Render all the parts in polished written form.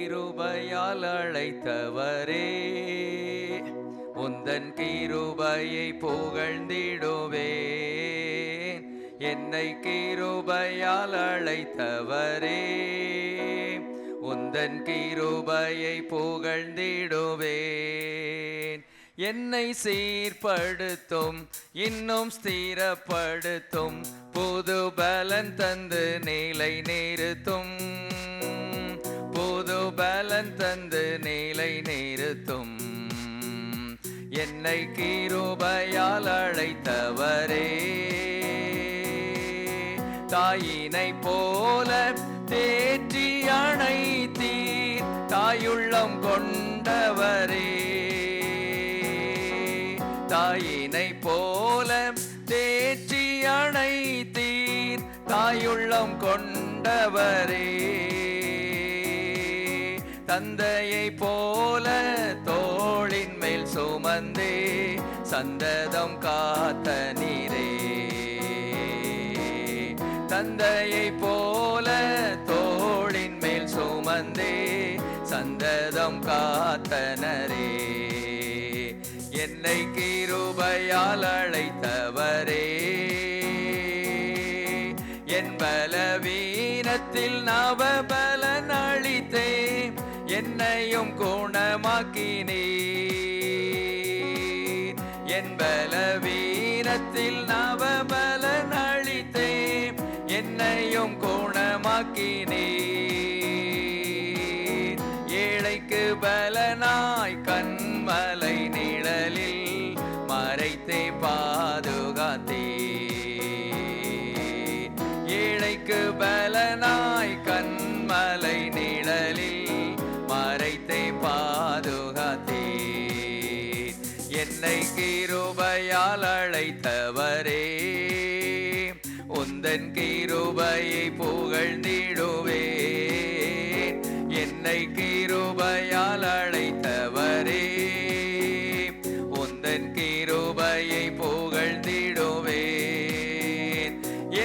கிருபையால் அழைத்தவரே, உந்தன் கிருபையை புகழ்ந்திடுவேன். என்னை கிருபையால் அழைத்தவரே, உந்தன் கிருபையை புகழ்ந்திடுவேன். என்னை சீர்படுத்தும், இன்னும் ஸ்திரப்படுத்தும், புது பலன் தந்து நிலை நிறுத்தும். புது பலன் தந்து நிலை நிறுத்தும். என்னை கிருபையால் அழைத்தவரே, தாயினை போல தேற்றி அணைத்தீர். தாயுள்ளம் கொண்டவரே, தாயினை போல தேற்றி அணைத்தீர். தாயுள்ளம் கொண்டவரே, தந்தையை போல தோளின் மேல் சுமந்தே சந்ததம் காத்த நீரே. தந்தையை போல தோளின் மேல் சுமந்தே சந்ததம் காத்தனரே. என்னை கிருபையால் அழைத்தவரே, என் பலவீனத்தில் நவபலன் அளித்தே என்னையும் குணமாக்கினீர். என் பலவீனத்தில் நவபலன் அளித்தே என்னையும் குணமாக்கினீர். ஏழைக்கு பலனாய் கண்மலை நிழலில் மறைத்தே பாதுகாத்தீர். ஏழைக்கு பலனாய் கண்மலை நிழலில் மறைத்தே பாதுகாத்தீர். என்னை கிருபையால் அழைத்தவரே, உந்தன் கிருபையை புகழ்ந்திடுவேன். என்னை கிருபையால் அழைத்தவரே, உந்தன் கிருபையை புகழ்ந்திடுவேன்.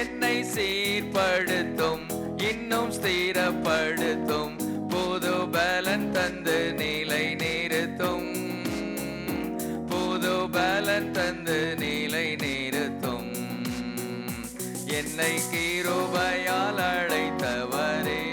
என்னை சீர்படுத்தும், இன்னும் ஸ்திரப்படுத்தும், புது பலன் தந்து நிலை நிறுத்தும். புது பலன் தந்து நிலை நிறுத்தும். என்னை கிருபையால் அழைத்தவரே.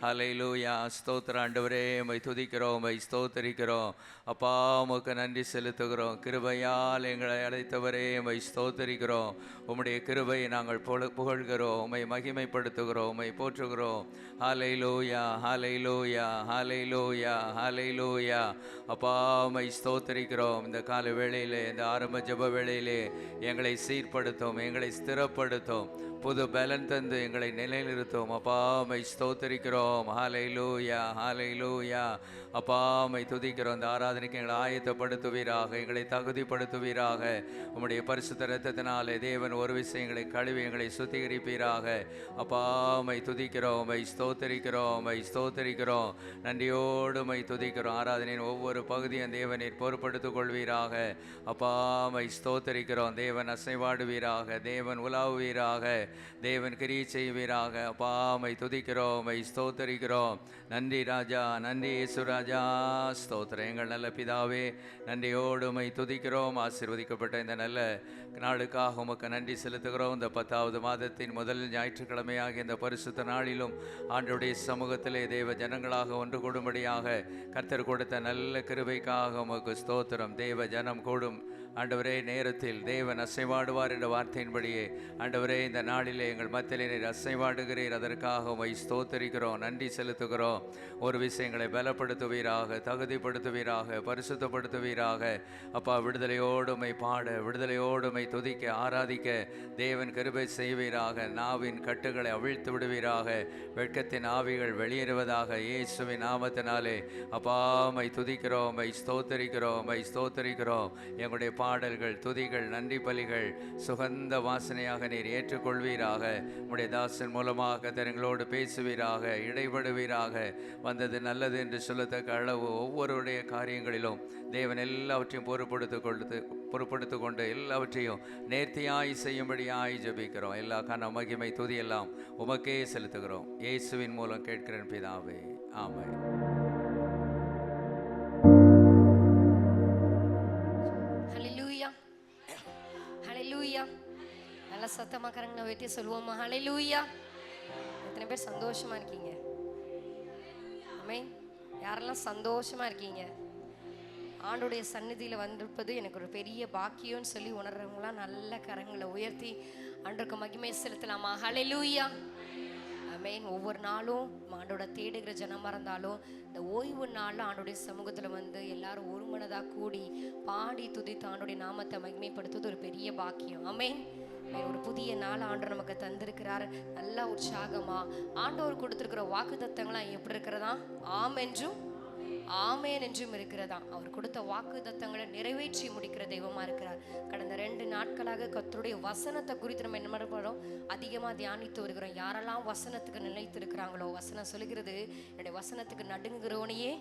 ஹல்லேலூயா. ஸ்தோத்திரம் ஆண்டவரே, உம்மை துதிக்கிறோம், உம்மை ஸ்தோத்தரிக்கிறோம். அப்பா, உமக்கு நன்றி செலுத்துகிறோம். கிருபையால் எங்களை அழைத்தவரே, உம்மை ஸ்தோத்தரிக்கிறோம். உம்முடைய கிருபையை நாங்கள் புகழ்கிறோம், உம்மை மகிமைப்படுத்துகிறோம், உம்மை போற்றுகிறோம். ஹல்லேலூயா, ஹல்லேலூயா, ஹல்லேலூயா, ஹல்லேலூயா. அப்பா, உம்மை ஸ்தோத்தரிக்கிறோம். இந்த கால வேளையிலே, இந்த ஆரம்ப ஜெப வேளையிலே எங்களை சீர்படுத்தும், எங்களை ஸ்திரப்படுத்தும், புது பலன் தந்து எங்களை நிலைநிறுத்தும். அப்பா, உம்மை ஸ்தோத்தரிக்கிறோம். ஹல்லேலூயா, ஹல்லேலூயா. அப்பா, உம்மை துதிக்கிறோம். இந்த ஆராதனைக்கு எங்களை ஆயத்தப்படுத்துவீராக, எங்களை தகுதிப்படுத்துவீராக. உம்முடைய பரிசுத்த இரத்தத்தினாலே தேவன் ஒரு விஷயம் எங்களை கழுவி எங்களை சுத்திகரிப்பீராக. அப்பா, உம்மை துதிக்கிறோம், உம்மை ஸ்தோத்தரிக்கிறோம், உம்மை ஸ்தோத்தரிக்கிறோம். நன்றியோடு உம்மை துதிக்கிறோம். ஆராதனையின் ஒவ்வொரு பகுதியும் தேவனீர் பொறுப்படுத்திக் கொள்வீராக. அப்பா, உம்மை ஸ்தோத்தரிக்கிறோம். தேவன் அசைவாடுவீராக, தேவன் உலாவுவீராக, தேவன் கிரியை செய்வீராக. அப்பா, உம்மை துதிக்கிறோம், உம்மை ஸ்தோத்தரிக்கிறோம். நன்றி ராஜா, நன்றி இயேசு ராஜா. ஸ்தோத்திரம். எங்கள் நல்ல பிதாவே, நன்றியோடு உம்மை துதிக்கிறோம். ஆசீர்வதிக்கப்பட்ட இந்த நல்ல நாளுக்காக உமக்கு நன்றி செலுத்துகிறோம். இந்த 10வது மாதத்தின் முதல் ஞாயிற்றுக்கிழமையாக இந்த பரிசுத்த நாளிலும் ஆண்டவருடைய சமூகத்திலே தேவ ஜனங்களாக ஒன்று கூடும்படியாக கர்த்தர் கொடுத்த நல்ல கிருபைக்காக உமக்கு ஸ்தோத்திரம். தேவ ஜனம் கூடும் ஆண்டவரே நேரத்தில் தேவன் அசைவாடுவார் என்ற வார்த்தையின்படியே ஆண்டவரே இந்த நாளிலே எங்கள் மத்தியிலே நீர் அசைவாடுகிறீர். அதற்காக உம்மை ஸ்தோத்தரிக்கிறோம், நன்றி செலுத்துகிறோம். ஒரு விஷயங்களை பலப்படுத்துவீராக, தகுதிப்படுத்துவீராக, பரிசுத்தப்படுத்துவீராக. அப்பா, விடுதலையோடு உம்மை பாட, விடுதலையோடு உம்மை துதிக்க, ஆராதிக்க தேவன் கிருபை செய்வீராக. நாவின் கட்டுகளை அவிழ்த்து விடுவீராக. வெட்கத்தின் ஆவிகள் வெளியேறுவதாக இயேசுவின் நாமத்தினாலே. அப்பா, உம்மை துதிக்கிறோம், உம்மை ஸ்தோத்தரிக்கிறோம், உம்மை ஸ்தோத்தரிக்கிறோம். எங்களுடைய பாடல்கள், துதிகள், நன்றி பலிகள் சுகந்த வாசனையாக நீர் ஏற்றுக்கொள்வீராக. உம்முடைய தாசன் மூலமாக தரங்களோடு பேசுவீராக, இடைபடுவீராக. வந்தது நல்லது என்று சொல்லத்தக்க அளவு ஒவ்வொருடைய காரியங்களிலும் தேவன் எல்லாவற்றையும் பொறுப்படுத்தி கொண்டு எல்லாவற்றையும் நேர்த்தியாய் செய்யும்படியாய் ஜெபிக்கிறோம். எல்லா கன மகிமை துதி எல்லாம் உமக்கே செலுத்துகிறோம். இயேசுவின் மூலம் கேட்கிறேன் பிதாவே, ஆமென். நல்ல சத்தமா கரங்களை வைத்து சொல்லுவோமா? ஹல்லேலூயா. எத்தனை பேர் சந்தோஷமா இருக்கீங்க? ஆமென். யாரெல்லாம் சந்தோஷமா இருக்கீங்க? ஆண்டோடைய சந்நிதியில் வந்திருப்பது எனக்கு ஒரு பெரிய பாக்கியம்னு சொல்லி உணர்றவங்களாம் நல்ல கரங்களை உயர்த்தி ஆண்டவருக்கு மகிமை செலுத்தலாமா? ஹல்லேலூயா. ஆமென். ஒவ்வொரு நாளும் ஆண்டோட தேடுகிற ஜனமாக இருந்தாலும் இந்த ஓய்வு நாளில் ஆண்டோடைய சமூகத்தில் வந்து எல்லாரும் ஒரு மனதாக கூடி பாடி துதித்து ஆண்டோடைய நாமத்தை மகிமைப்படுத்துவது ஒரு பெரிய பாக்கியம். ஆமென். ஒரு புதிய நாள் ஆண்டவர் நமக்கு தந்திருக்கிறார். நல்லா உற்சாகமா ஆண்டவர் கொடுத்திருக்கிற வாக்குத்தத்தங்களாம் எப்படி இருக்கிறதா? ஆம் என்றும் ஆமேன் என்றும் இருக்கிறதா? அவர் கொடுத்த வாக்குத்தத்தங்களை நிறைவேற்றி முடிக்கிற தெய்வமா இருக்கிறார். கடந்த 2 நாட்களாக கர்த்தருடைய வசனத்தை குறித்து நம்ம என்ன பண்ணுறோம்? அதிகமாக தியானித்து வருகிறோம். யாரெல்லாம் வசனத்துக்கு நிலைத்து இருக்கிறாங்களோ, வசனம் சொல்லுகிறது, என்னுடைய வசனத்துக்கு நடுங்குகிறவனையே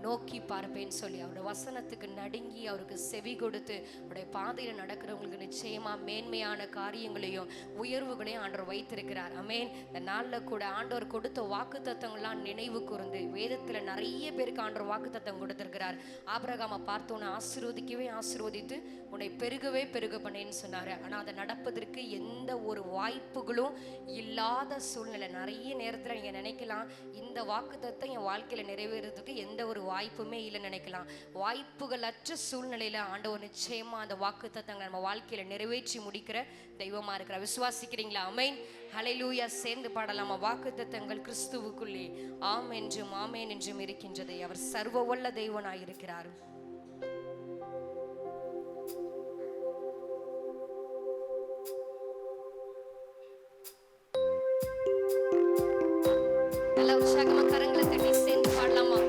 நோக்கி பார்ப்பேன்னு சொல்லி அவருடைய வசனத்துக்கு நடுங்கி அவருக்கு செவி கொடுத்து அவருடைய பாதையில் நடக்கிறவங்களுக்கு நிச்சயமா மேன்மையான காரியங்களையும் உயர்வுகளையும் ஆண்டவர் வைத்திருக்கிறார். ஆமென். இந்த நாளில் கூட ஆண்டவர் கொடுத்த வாக்குத்தத்தங்கள்லாம் நினைவு கூர்ந்து வேதத்தில் நிறைய பேருக்கு ஆண்டவர் வாக்குத்தத்தம் கொடுத்திருக்கிறார். ஆபிரகாமை பார்த்தோன்னு ஆசீர்வதித்து உன்னை பெருகவே பெருக பண்ணேன்னு சொன்னார். ஆனால் அதை நடப்பதற்கு எந்த ஒரு வாய்ப்புகளும் இல்லாத சூழ்நிலை. நிறைய நேரத்தில் நீங்கள் நினைக்கலாம், இந்த வாக்குத்தத்தம் என் வாழ்க்கையில் நிறைவேறதுக்கு எந்த ஒரு வாய்ப்புமே இல்லைன்னு நினைக்கலாம். வாய்ப்புகள் அற்ற சூழ்நிலையில ஆண்டவர் நிச்சயமா அந்த வாக்குத்தத்தங்களை நம்ம வாழ்க்கையில நிறைவேற்றி முடிக்கிற தெய்வமா இருக்கிறார். விசுவாசிக்கிறீங்களா? ஆமென். ஹல்லேலூயா. சேர்ந்து பாடலாமா? வாக்குத்தத்தங்கள் கிறிஸ்துவுக்குள்ளே ஆம் என்றும் ஆமேன் என்றும் இருக்கின்றது. அவர் சர்வ வல்ல தெய்வனாய் இருக்கிறார். நல்ல உற்சாகமா கரங்களை தட்டி சேர்ந்து பாடலாமா?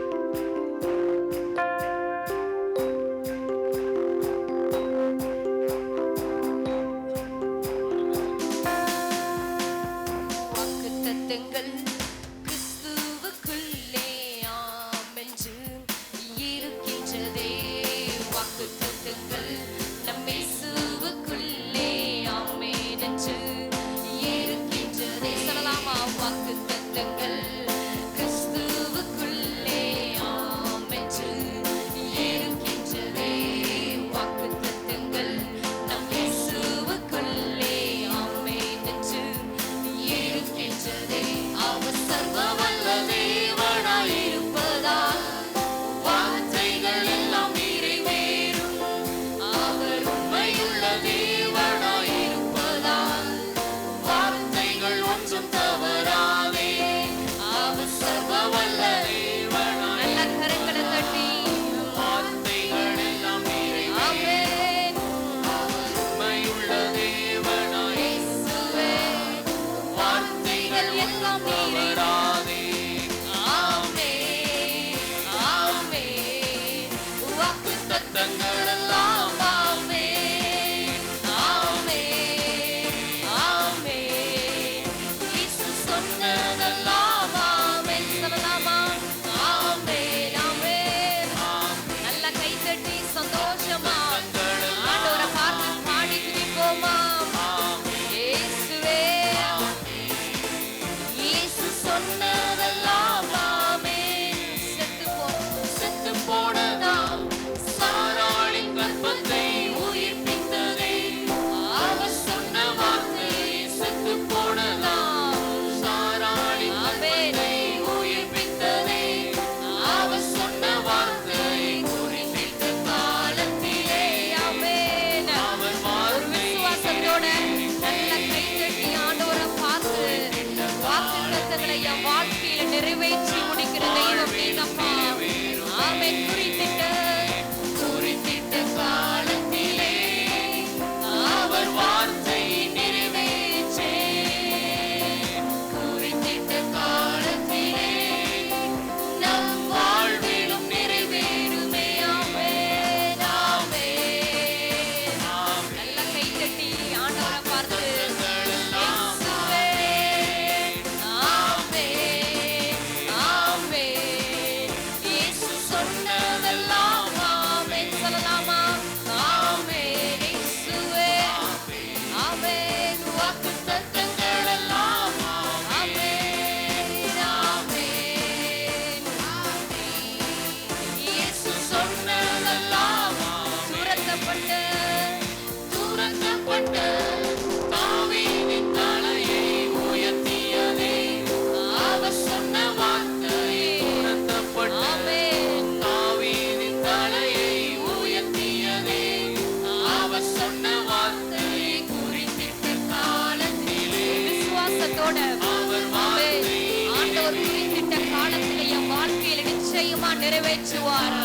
அவர் குறிப்பிட்ட காலத்தில் என் வாழ்க்கையில நிச்சயமா நிறைவேற்றுவார்.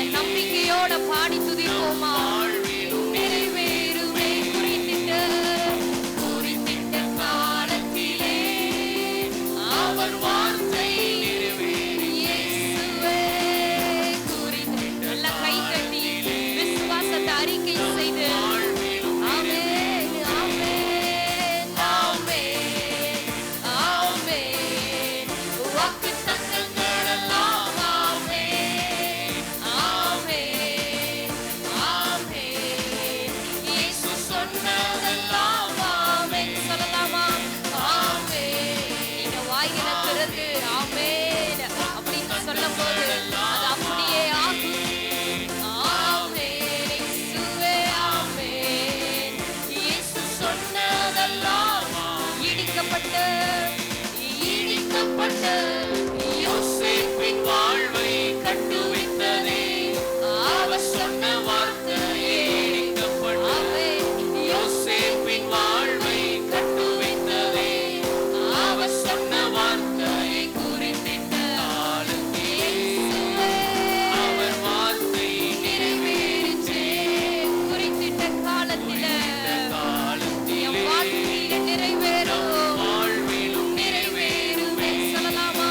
என் நம்பிக்கையோட பாடி துதிப்போமா? நிறைவேறுமே குறித்திட்ட காலத்திலே அவர் வார்த்தை இயேசுவே குறித்திட்ட. நல்லா கை தட்டி விசுவாசத்தை அறிக்கை செய்து ஆமென் ஆமென் ஆமென் ஆமென். வாக்குத்தத்தங்கள் எல்லாம் ஆமென் ஆமென் ஆமென். இயேசு சொன்னதெல்லாம் ஆமென் சொல்லலாமா? ஆமென். நீங்க வாயில திறந்து ஆமென் அப்படின்னு சொல்லும்போது அது அப்படியே ஆகும். ஆமென் இயேசுவே ஆமென். இயேசு சொன்னதெல்லாம் இடிக்கப்பட்ட யோசேப்பின் வாழ்வை கட்டுவித்ததே. அவர் சொன்ன வார்த்தையே யோசேப்பின் வாழ்வை கட்டுவித்ததே. அவர் சொன்ன வார்த்தையை குறித்திட்ட அவர் வார்த்தை நிறைவேறிச்சே. குறித்திட்ட காலத்தில என் வாழ்க்கையில நிறைவேறும். வாழ்விலும் நிறைவேறுமே சொல்லலாமா?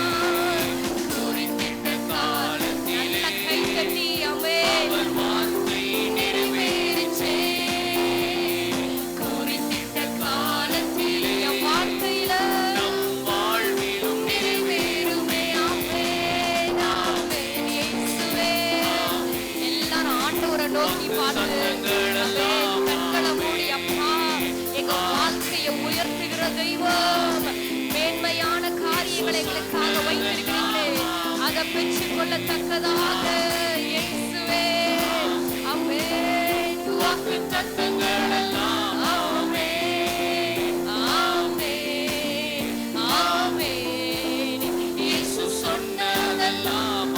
குறித்திட்ட காலத்திலே கை தட்டி ஆமென். அவர் வார்த்தை நிறைவேறிச்சே. குறித்திட்ட காலத்திலே என் வாழ்க்கையில நம் வாழ்விலும் நிறைவேறுமே. ஆமென் ஆமென் இயேசுவே. எல்லாரும் ஆண்டவரை நோக்கி பார்த்து கண்களை மூடி அப்பா எங்க வாழ்க்கையை உயர்த்துகிற தெய்வம், மேன்மையான காரியங்களை எங்களுக்காக வைத்திருக்கிறீர்களே அதை பெற்றுக் கொள்ளத்தக்கதாக இயேசுவே ஆமென். வாக்குத்தத்தங்கள் எல்லாம் ஆமென் ஆமென் ஆமென். இயேசு சொன்னதெல்லாம்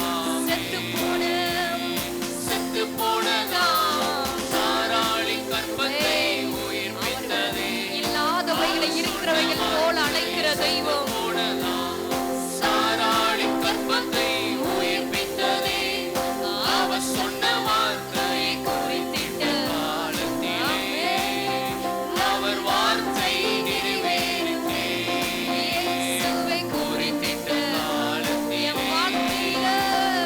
செத்து போனதாம் சாராளின் கற்பத்தை உயிர்ப்பித்ததே. இல்லாதவைகளை இருக்கிறவைகள் போல அழைக்கிற தெய்வம் சாராளின் கற்பத்தை உயிர்ப்பித்ததே. அவர் சொன்ன வார்த்தை குறித்திட்ட காலத்திலே அவர் வார்த்தை நிறைவேறிச்சே. இயேசுவை குறித்திட்ட காலத்திலே என் வாழ்க்கையில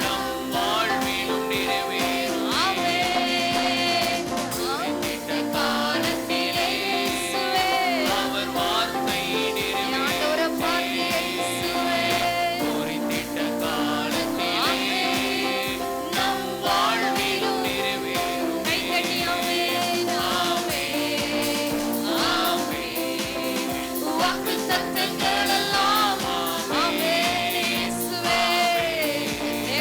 நம் வாழ்விலும் நிறைவேறும். ஆமென் குறித்திட்ட காலத்திலே இயேசுவே அவர் வார்த்தை நிறைவேறும். ஆண்டவரை பார்த்து இயேசுவே குறித்திட்ட காலத்திலே நம் வாழ்விலும் நிறைவேறும். கை தட்டி ஆமென் ஆமென் ஆமென். வாக்குத்தத்தங்கள் எல்லாம் ஆமென் இயேசுவே.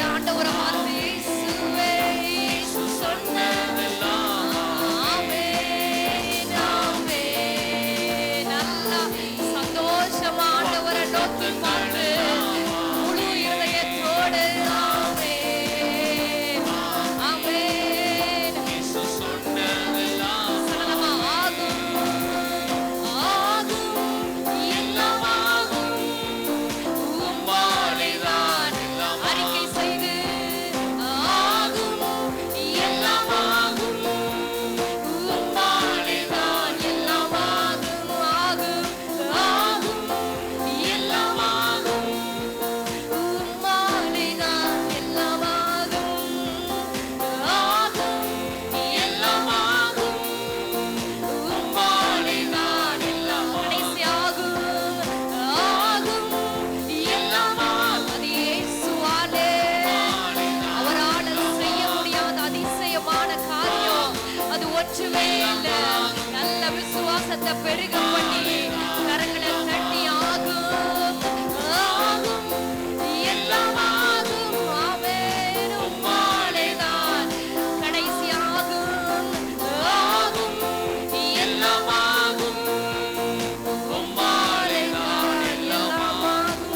ஆண்டவரை பார்த்து இயேசுவே இயேசு சொன்னதெல்லாம் ஆமென் ஆமென். நல்லா சந்தோஷமா ஆண்டவரை நோக்கி பார்த்து முழு இதயத்தோடு ஆமென் ஆமென் இயேசு சொன்னதெல்லாம் சொல்லலாமா? ஆகும் ஆகும் எல்லாம் ஆகும் உம்மாலேதான் அறிக்கை செய்து ஆகும் எல்லாம் ஆகும் உம்மாலேதான் எல்லாம் ஆகும் ஆகும் ஆகும் எல்லாம் ஆகும் உம்மாலேதான் எல்லாம் ஆகும் ஆகும் எல்லாம் ஆகும் உம்மாலேதான் எல்லாம் கடைசியாகும் ஆகும் எல்லாம் ஆகும். அது இயேசுவாலே அவரால் செய்ய முடியாத அதிசயமான காரியம் அது ஒற்றுமே இல்லை. நல்ல விசுவாசத்தை பெருக பண்ணி கரங்களை தட்டி ஆகும் ஆகும் எல்லாம் ஆகும் ஆமென் உம்மாலேதான் கடைசியாகும் ஆகும் எல்லாம் ஆகும் உம்மாலேதான் எல்லாம் ஆகும்.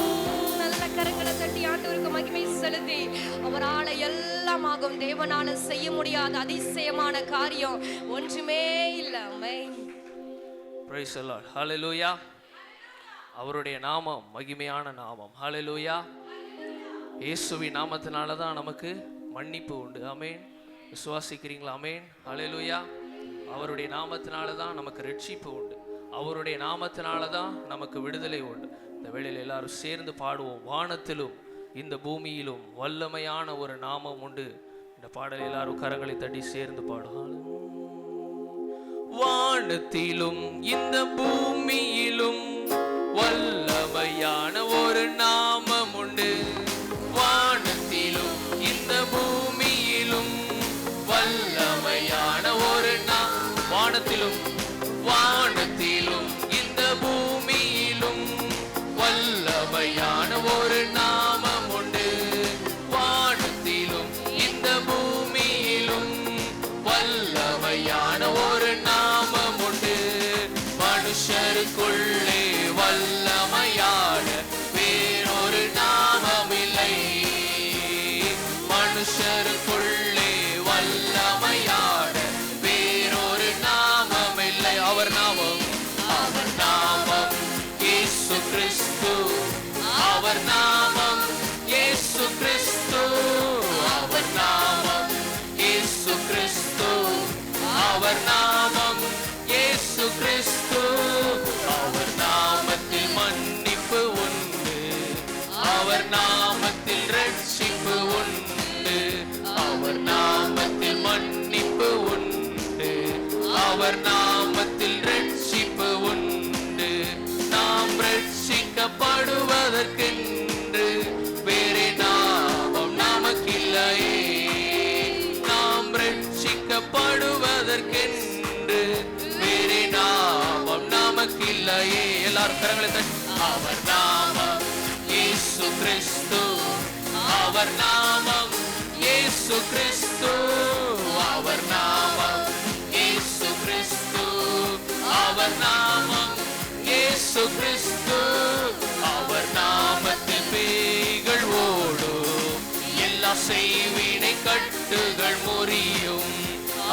நல்ல கரங்களை தட்டி ஆண்டவருக்கு மகிமை செலுத்தி அவரால் எல்லாம் ஆகும். தேவனால செய்ய முடியாத அதிசயமான காரியம் ஒன்றுமே இல்லை. ஆமென். Praise the Lord. Hallelujah. அவருடைய நாமம் மகிமையான நாமம். ஹல்லேலூயா. இயேசுவின் நாமத்தினால தான் நமக்கு மன்னிப்பு உண்டு. ஆமென். விசுவாசிக்கிறீங்களா? ஆமென். ஹல்லேலூயா. அவருடைய நாமத்தினால தான் நமக்கு ரட்சிப்பு உண்டு. அவருடைய நாமத்தினால தான் நமக்கு விடுதலை உண்டு. இந்த வேளையில் எல்லாரும் சேர்ந்து பாடுவோம். வானத்திலும் இந்த பூமியிலும் வல்லமையான ஒரு நாமம் உண்டு. இந்த பாடல் எல்லாரும் கரங்களை தட்டி சேர்ந்து பாடுவோம். வானத்திலும் இந்த பூமியிலும் வல்லமையான ஒரு நாமம் உண்டு. வானத்திலும் இந்த பூமியிலும் வல்லமையான ஒரு வானத்திலும் இந்த பூமியிலும் வல்லமையான ஒரு நாமம் உண்டு. வானத்திலும் இந்த பூமியிலும் வல்லமையான ஒரு நாமம் உண்டு. மனுஷருக்குள்ளே வல்லமையான வேறொரு நாமம் இல்லை. மனுஷருக்குள்ளே வல்லமையான வேறொரு நாமம் இல்லை. அவர் நாமம் இயேசு கிறிஸ்து. அவர் நாமம் இயேசு கிறிஸ்து. அவர் நாமம் இயேசு கிறிஸ்து. அவர் நாமம் இயேசு கிறிஸ்து. அவர் நாமத்தில் மன்னிப்பு உண்டு. அவர் நாமத்தில் ரட்சிப்பு உண்டு. அவர் நாமத்தில் மன்னிப்பு உண்டு. அவர் நாமத்தில் ரட்சிப்பு உண்டு. நாம் ரட்சிக்கப்படுவதற்கென்று வேறே நாமம் நமக்கில்லையே. நாம் ரட்சிக்கப்படுவதற்கென்று வேறே நாமம் நமக்கில்லையே. எல்லாரும் கரங்களை தட்டி அவர் நாமம் இயேசு கிறிஸ்து. அவர் நாமம் இயேசு கிறிஸ்து. அவர் நாமம் இயேசு கிறிஸ்து. அவர் நாமம் இயேசு கிறிஸ்து. அவர் நாமத்தில் பேய்கள் ஓடும். எல்லா செய்வினை கட்டுகள் முறியும்.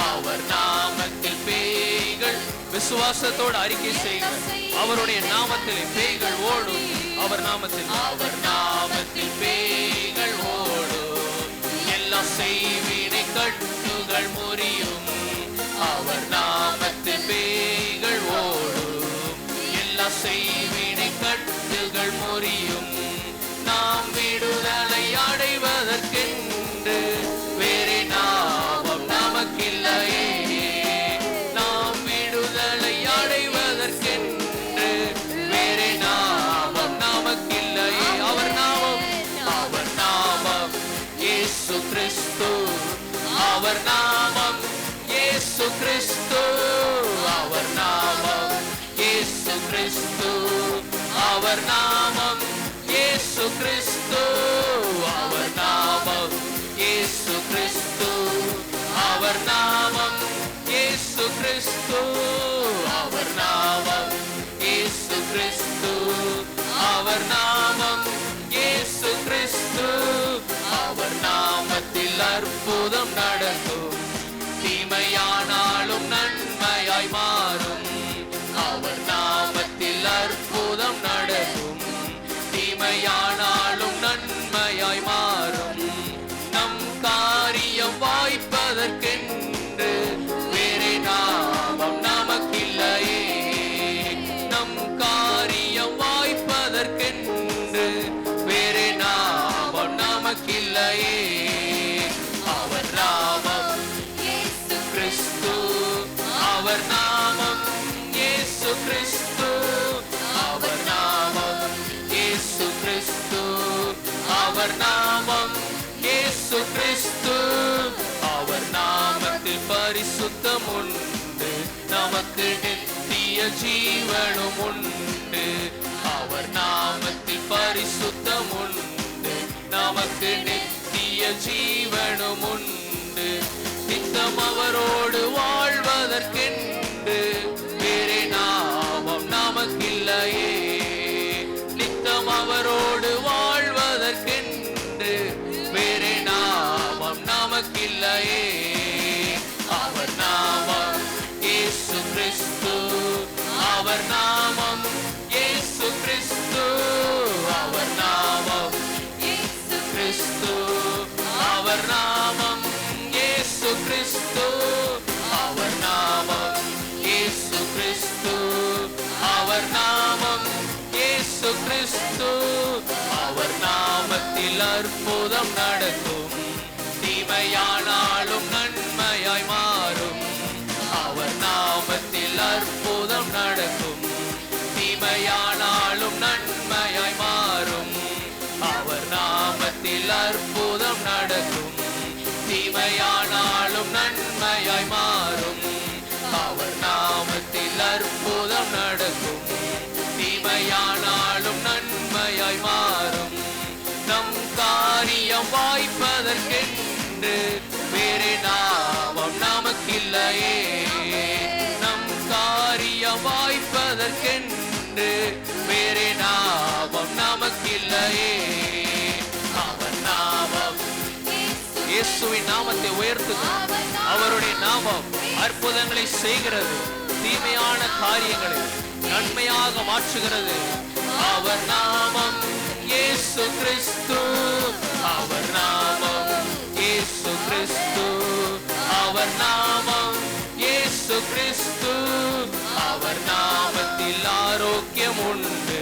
அவர் நாமத்தில் பேய்கள் விசுவாசத்தோடு அறிக்கை செய்யும். அவருடைய நாமத்தில் பேய்கள் ஓடும். அவர் நாமத்தில் பேய்கள் ஓடும். எல்லா செய்வினை கட்டுகள் முறியும். அவர் நாமத்தில் பேய்கள் ஓடும். எல்லா செய்வினை கட்டுகள் முறியும். நாம் விடுதலை அடைவதற்கென்று வேறே நாமம் நமக்கில்லையே. நாம் விடுதலை அடைவதற்கென்று வேறே நாமம் நமக்கில்லையே. அவர் நாமம் இயேசு கிறிஸ்து. அவர் நாமம் இயேசு கிறிஸ்து. அவர் நாமம் இயேசு கிறிஸ்து. அவர் நாமம் இயேசு கிறிஸ்து. அவர் நாமம் இயேசு கிறிஸ்து. அவர் நாமம் இயேசு கிறிஸ்து. அவர் நாமம் இயேசு கிறிஸ்து. அவர் நாமம் இயேசு கிறிஸ்து. அவர் நாமத்தில் அற்புதம் நடக்கும். தீமையானாலும் நன்மையாய் மாறும். அவர் நாமத்தில் அற்புதம் நடக்கும். தீமையானாலும் நன்மையாய் மாறும். நம் காரியம் வாய்ப்பதற்கென்று வேறே நாமம் நமக்கில்லையே. நம் காரியம் வாய்ப்பதற்கென்று வேறே நாமம் நமக்கில்லையே. அவர் நாமம் இயேசு கிறிஸ்து. அவர் நாமம் இயேசு கிறிஸ்து. அவர் நாமம் இயேசு கிறிஸ்து. அவர் நாமம் இயேசு கிறிஸ்து. அவர் நாமத்தில் பரிசுத்தம் உண்டு. நமக்கு நித்திய ஜீவனும் உண்டு. அவர் நாமத்தில் பரிசுத்தம் உண்டு. நமக்கு நித்திய ஜீவனும் உண்டு. நித்தம் அவரோடு வாழ்வதற்கென்று வேறே நாமம் நமக்கில்லையே. நித்தம் அவரோடு வாழ்வதற்கென்று வேறே நாமம் நமக்கில்லையே. அவர் நாமம் இயேசு கிறிஸ்து. அவர் நாமம் இயேசு கிறிஸ்து. நாமத்தில் அற்புதம் நடக்கும். தீமையானாலும் நன்மையாய் மாறும். அவர் நாமத்தில் அற்புதம் நடக்கும். தீமையானாலும் நன்மையாய் மாறும். அவர் நாமத்தில் அற்புதம் நடக்கும். தீமையானாலும் நன்மையாய் மாறும். அவர் நாமத்தில் அற்புதம் நடக்கும். தீமையானாலும் நன்மையாய் மாறும். நம் காரியம் வாய்ப்பதற்கென்று வேறு நாமம் நமக்கில்லையே. நம் காரியம் வாய்ப்பதற்கென்று வேறு நாமம் நமக்கில்லையே. அவர் நாமம், இயேசுவின் நாமத்தை உயர்த்துங்க. அவருடைய நாமம் அற்புதங்களை செய்கிறது. தீமையான காரியங்களை நன்மையாக மாற்றுகிறது. அவர் நாமம் இயேசு கிறிஸ்து. அவர் நாமம் இயேசு கிறிஸ்து. அவர் நாமம் இயேசு கிறிஸ்து. அவர் நாமத்தில் ஆரோக்கியம் உண்டு.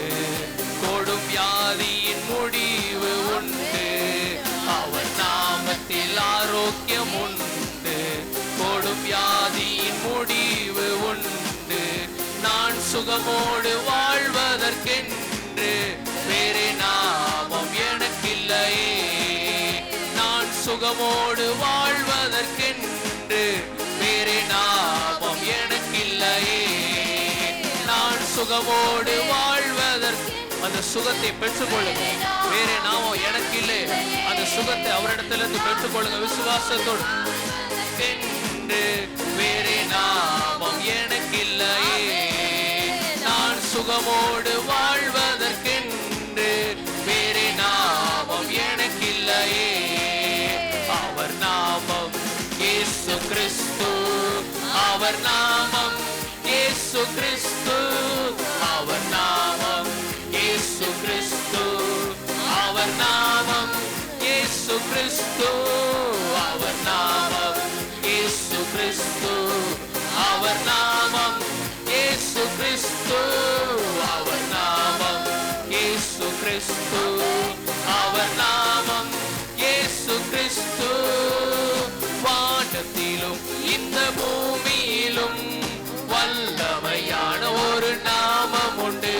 கொடும் வியாதியின் முடிவு உண்டு. அவர் நாமத்தில் ஆரோக்கியம் உண்டு. கொடும் வியாதியின் முடிவு உண்டு. நான் சுகமோடு வாழ்வதற்கென்று வேறு நாமம் எனக்கில்லையே. நான் சுகமோடு வாழ்வதற்கென்று வேறு நாமம் எனக்கில்லையே. நான் சுகமோடு வாழ்வதற்கு அந்த சுகத்தை பெற்றுக்கொள்ளுங்க. வேறு நாமம் எனக்கு இல்லை. அந்த சுகத்தை அவரிடத்திலிருந்து பெற்றுக்கொள்ளுங்க விசுவாசத்தோடு. வேறு நாமம் எனக்கில்லையே. நான் சுகமோடு வாழ்வதற்கென்று வேறு நாமம் எனக்கில்லையே. அவர் நாமம் இயேசு கிறிஸ்து. அவர் நாமம் இயேசு கிறிஸ்து. அவர் நாமம் இயேசு கிறிஸ்து. அவர் நாமம் இயேசு கிறிஸ்து. அவர் நாமம் இயேசு கிறிஸ்து. அவர் நாமம் இயேசு கிறிஸ்து. அவர் நாமம் இயேசு கிறிஸ்து. அவர் நாமம் இயேசு கிறிஸ்து. வானத்திலும் இந்த பூமியிலும் வல்லமையான ஒரு நாமம் உண்டு.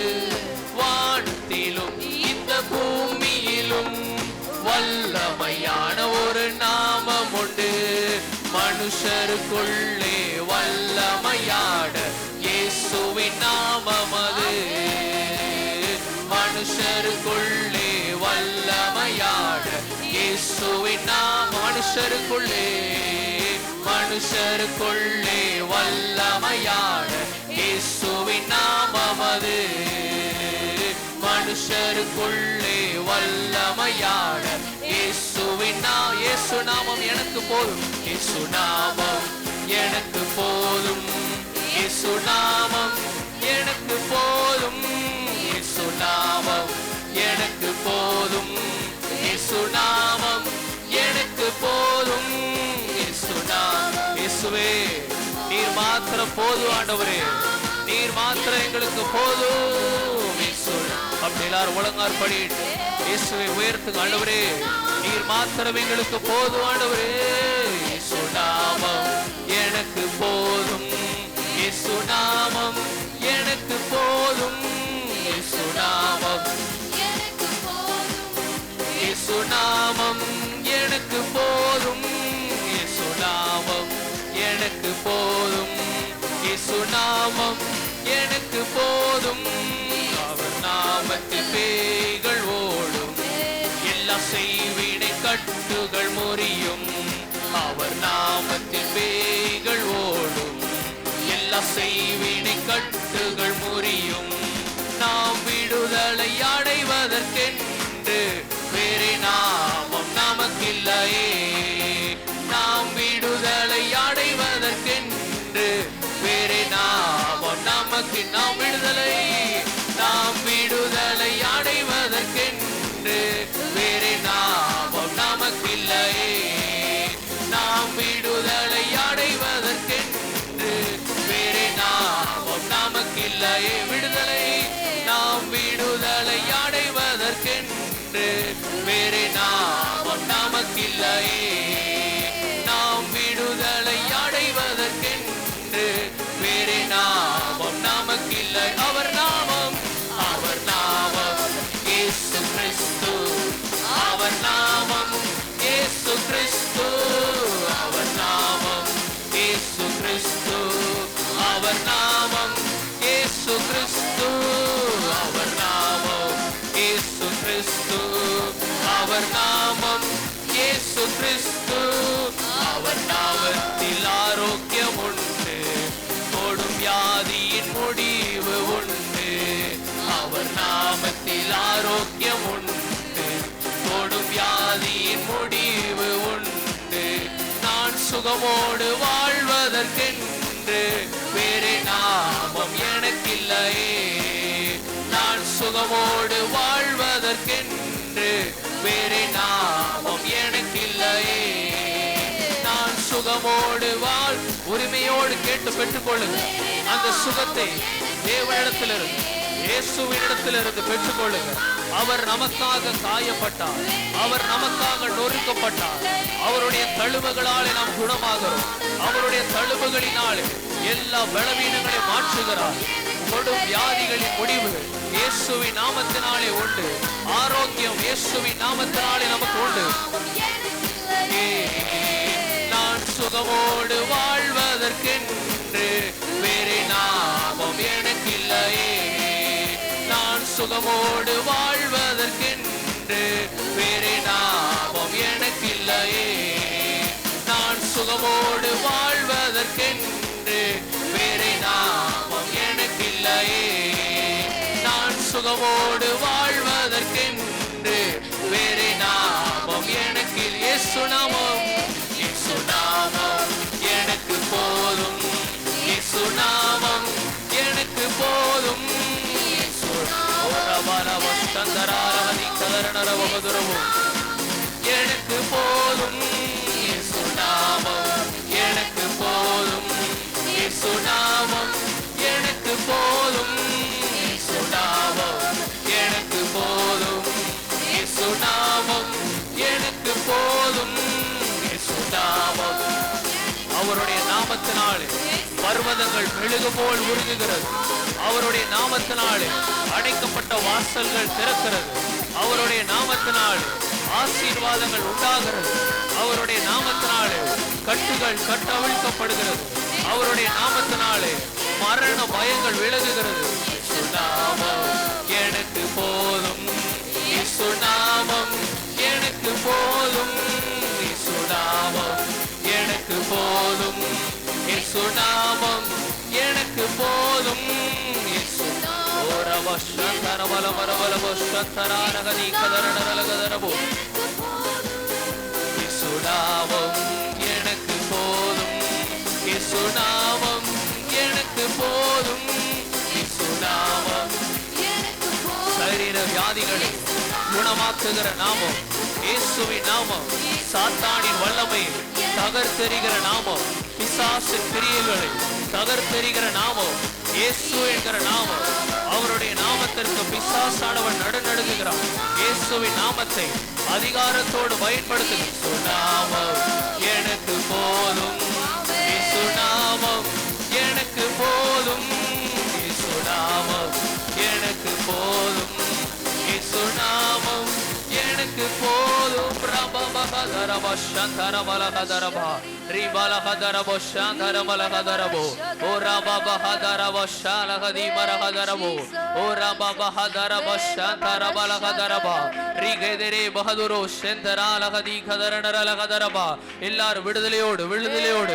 வானத்திலும் இந்த பூமியிலும் வல்லமையான ஒரு நாமம் உண்டு. மனுஷருக்குள்ளே வல்லமையாட இயேசுவின் நாமம் அது. மனுஷருக்குள்ளே வல்லமையாட இயேசுவின் நாமம். மனுஷருக்குள்ளே மனுஷருக்குள்ளே வல்லமையாட இயேசுவின் நாமம் அது. மனுஷருக்குள்ளே வல்லமையாட இயேசுவின் இயேசு நாமம் எனக்கு போதும். இயேசு நாமம் எனக்கு போதும். இயேசு நாமம் எனக்கு போதும். இயேசு நாமம் எனக்கு போதும். இயேசு நாமம் எனக்கு போதும். இயேசு நாமம். இயேசுவே நீர் மாத்திரம் போதும் ஆண்டவரே. நீர் மாத்திரம் எங்களுக்கு போதும். இயேசு அப்படி எல்லாரும் ஒழுங்கார் படிட்டு இயேசுவை உயர்த்துங்க. ஆண்டவரே நீர் மாத்திரம் எங்களுக்கு போதும் ஆண்டவரே. இயேசு நாமம் எனக்கு போதும். இயேசு நாமம் எனக்கு போதும். இயேசு நாமம் எனக்கு போதும். இயேசு நாமம் எனக்கு போதும். இயேசு நாமம் எனக்கு போதும். இயேசு நாமம் எனக்கு போதும். அவர் நாமத்தில் பேய்கள் ஓடும். எல்லா செய்வினை கட்டுகள் முறியும். அவர் நாமத்தில் பேய்கள் ஓடும். எல்லா செய்வினை கட்டுகள் முறியும். நாம் விடுதலை அடைவதற்கென்று வேறு நாமம் நமக்கில்லையே. நாம் விடுதலை அடைவதற்கென்று வேறு நாமம் நமக்கு. நாம் விடுதலை அடைவதற்கென்று வேறு நாமம் நமக்கில்லையே. நாம் விடுதலை அடைவதற்கென்று வேறு நாமம் நமக்கில்லையே. விடுதலை நாம் விடுதலை அடைவதற்கென்று வேறு நாமம் நமக்கில்லையே. நாம் விடுதலை அடைவதற்கென்று வேறு நாமம் நமக்கில்லை. அவர் நாமம் இயேசு கிறிஸ்து. அவர் நாமம் இயேசு கிறிஸ்து. அவர் நாமம் இயேசு கிறிஸ்து. அவர் நாமம் இயேசு கிறிஸ்து. அவர் நாமம் இயேசு கிறிஸ்து. அவர் நாமம் இயேசு கிறிஸ்து. அவர் நாமத்தில் ஆரோக்கியம் உண்டு, கொடும் வியாதியின் முடிவு உண்டு. அவர் நாமத்தில் ஆரோக்கியம் உண்டு, கொடும் வியாதியின் முடிவு உண்டு. நான் சுகமோடு வாழ்வதற்கென்று வேறு நாமம் எனக்கில்லையே. நான் சுகமோடு வாழ்வதற்கென்று வேறு நாமம் எனக்கில்லையே. நான் சுகமோடு உரிமையோடு கேட்டு பெற்றுக்கொள்ளுங்க. அந்த சுகத்தை தேவனிடத்திலிருந்து, இயேசுவினிடத்திலிருந்து பெற்றுக்கொள்ளுங்க. அவர் நமக்காக காயப்பட்டார், அவர் நமக்காக நொறுக்கப்பட்டார். அவருடைய தழும்புகளாலே நாம் குணமாகிறோம். அவருடைய தழும்புகளினாலே எல்லா பலவீனங்களை மாற்றுகிறார். கொடும் வியாதிகளின் முடிவு இயேசுவின் நாமத்தினாலே உண்டு. ஆரோக்கியம் இயேசுவின் நாமத்தினாலே நமக்கு உண்டு. நான் சுகமோடு வாழ்வதற்கென்று வேறு நாமம் எனக்கில்லையே. நான் சுகமோடு வாழ்வதற்கென்று வேறு நாமம் எனக்கில்லையே. நான் சுகமோடு வாழ்வதற்கென்று வேறு நாமம் எனக்கில்லையே. நான் சுகமோடு வாழ்வதற்கென்று வேறு நாமம் எனக்கில். இயேசு நாமம், இயேசு நாமம் எனக்கு போதும். இயேசு நாமம் எனக்கு போதும். எனக்கு போதும். இயேசு நாமம் எனக்கு போதும். இயேசு நாமம் எனக்கு போதும். இயேசு நாமம் எனக்கு போதும். இயேசு நாமம் எனக்கு போதும். இயேசு நாமம். அவருடைய நாமத்தினாலே பர்வதங்கள் மெழுகு போல் உருகுகிறது. அவருடைய நாமத்தினாலே அடைக்கப்பட்ட வாசல்கள் திறக்கிறது. அவருடைய நாமத்தினாலே ஆசீர்வாதங்கள் உண்டாகிறது. அவருடைய நாமத்தினாலே கட்டுகள் கட்டவிழ்க்கப்படுகிறது. அவருடைய நாமத்தினாலே மரண பயங்கள் விலகுகிறது. இயேசு நாமம் எனக்கு போதும். இயேசு நாமம் எனக்கு போதும். இயேசு நாமம் எனக்கு போதும். இயேசு நாமம் எனக்கு போதும். இயேசு நாமம் எனக்கு போதும். இயேசு நாமம் எனக்கு போதும். இயேசு நாமம். சரீர வியாதிகளை குணமாக்குகிற நாமம் இயேசுவின் நாமம். சாத்தானின் வல்லமை தகர்த்தெறிகிற நாமம். பிசாசின் கிரியைகளை தகர்த்தெறிகிற நாமம் இயேசு என்கிற நாமம். அவருடைய நாமத்திற்கு பிசாசானவன் நடுநடுங்குகிறான். இயேசுவின் நாமத்தை அதிகாரத்தோடு பயன்படுத்துகிற நாமம் எனக்கு போதும். இயேசு நாமம் எனக்கு போதும். இயேசு நாமம் எனக்கு போதும். இயேசு நாமம் எனக்கு போதும். எல்லாரும் விடுதலையோடு விடுதலையோடு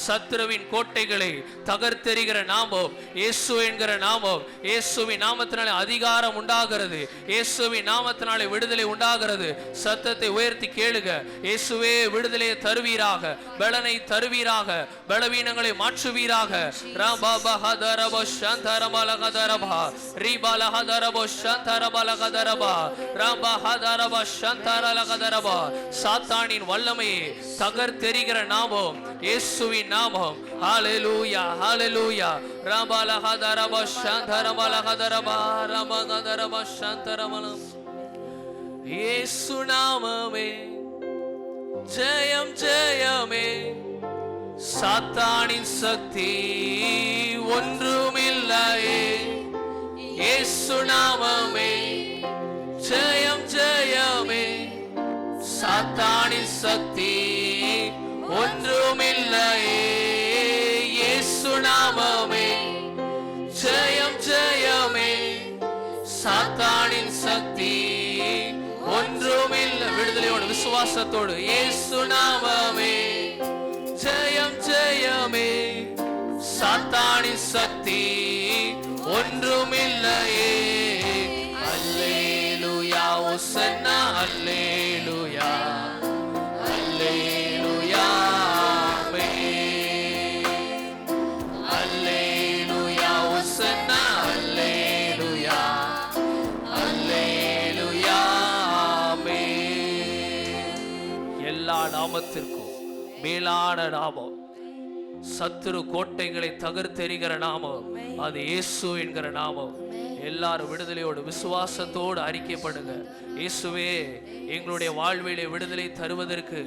சத்ருவின் கோட்டைகளை தகர்த்தெறிகிற நாமம் இயேசு என்கிற நாமம். இயேசுவின் நாமத்தினாலே அதிகாரம் உண்டாகிறது. இயேசுவின் நாமத்தினாலே விடுதலை உண்டாகிறது. சத்தத்தை உயர்த்தி கேளுங்க. இயேசுவே விடுதலையை தருவீராக. பலனை தருவீராக, பலவீனங்களை மாற்றுவீராக. ரபபஹதரப ஷந்தரமலகதரபா ரிபலஹதரப ஷந்தரமலகதரபா ரபஹதரப ஷந்தரலகதரபா. சாத்தானின் வல்லமையை தகர்த்தெறிகிற நாமம் இயேசுவின் நாமம். ஹalleluya ஹalleluya. ரபலஹதரப ஷந்தரமலகதரபா ரபகதரப ஷந்தரமலம். இயேசு நாமமே ஜெயம் ஜெயமே, சாத்தானின் சக்தி ஒன்றுமில்லையே. இயேசு நாமமே ஜெயம் ஜெயமே, சாத்தானின் சக்தி ஒன்றுமில்லையே. இயேசு நாமமே ஜெயம் ஜெயமே, சாத்தானின் சக்தி ஒன்றுமில்லை. விடுதலையோடு விசுவாசத்தோடு இயேசு நாமமே ஜெயம் ஜெயமே, சாத்தானின் சக்தி ஒன்றுமில்லையே. அல்லேலூயா ஓசன்னா அல்லேலூயா அல்லேலூயா ஆமென். அல்லேலூயா ஓசன்னா அல்லேலூயா அல்லேலூயா ஆமென். எல்லா நாமத்திற்கும் மேலான நாமம், சத்துரு கோட்டைகளை தகர்த்தெறிகிற நாமம் அது இயேசு என்கிற நாமம். எல்லாரும் விடுதலையோடு விசுவாசத்தோடு அறிக்கைப்படுங்க. இயேசுவே, எங்களுடைய வாழ்விலே விடுதலை தருவதற்கு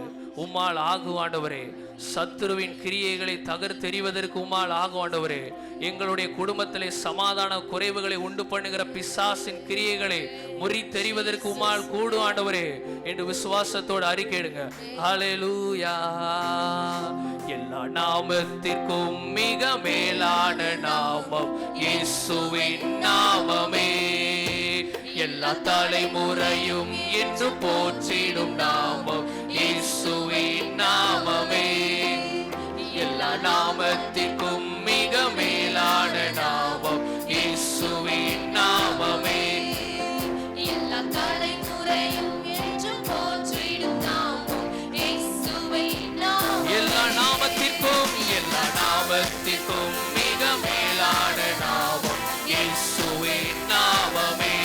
உம்மால் ஆகும் ஆண்டவரே. சத்துருவின் கிரியைகளை தகர்த்தெறிவதற்கு உம்மால் ஆகும் ஆண்டவரே. எங்களுடைய குடும்பத்திலே சமாதான குறைவுகளை உண்டு பண்ணுகிற பிசாசின் கிரியைகளை முறித்தெறிவதற்கு உம்மால் கூடும் ஆண்டவரே என்று விசுவாசத்தோடு அறிக்கையிடுங்க. ஹல்லேலூயா. எல்லா நாமத்திற்கும் மிக மேலான நாமம் இயேசுவின் நாமமே. எல்லா தலைமுறையும் என்று போற்றிடும் நாமம் இயேசுவின் நாமமே. எல்லா நாமத்திற்கும் மிக மேலான நாமம் இயேசுவின் நாமமே. எல்லா தலைமுறையும் என்று போற்றிடும் நாமம் இயேசுவின் நாமமே. எல்லா நாமத்திற்கும் மிக மேலான நாமம் இயேசுவின் நாமமே.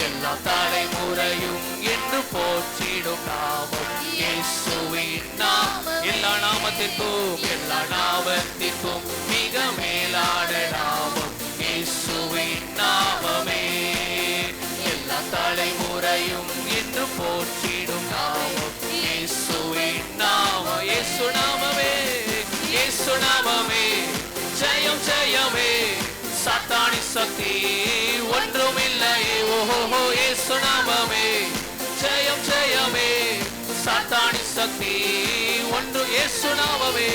எல்லா தலைமுறையும் என்று போற்றிடும் நாமம் இயேசுவின் நாமம். எல்லா நாமத்திற்கும் மிக மேலான நாமம் இயேசுவின் நாமமே. எல்லா தலைமுறையும் என்று போற்றிடும் நாமம் இயேசுவின் நாமம். இயேசு நாமமே இயேசு நாமமே ஜெயம் ஜெயமே, சாத்தானின் சக்தி ஒன்றுமில்லையே. ஓஹோ இயேசு நாமமே ஜெயம் ஜெயமே, சாத்தானின் சக்தி ஒன்று. இயேசு நாமமே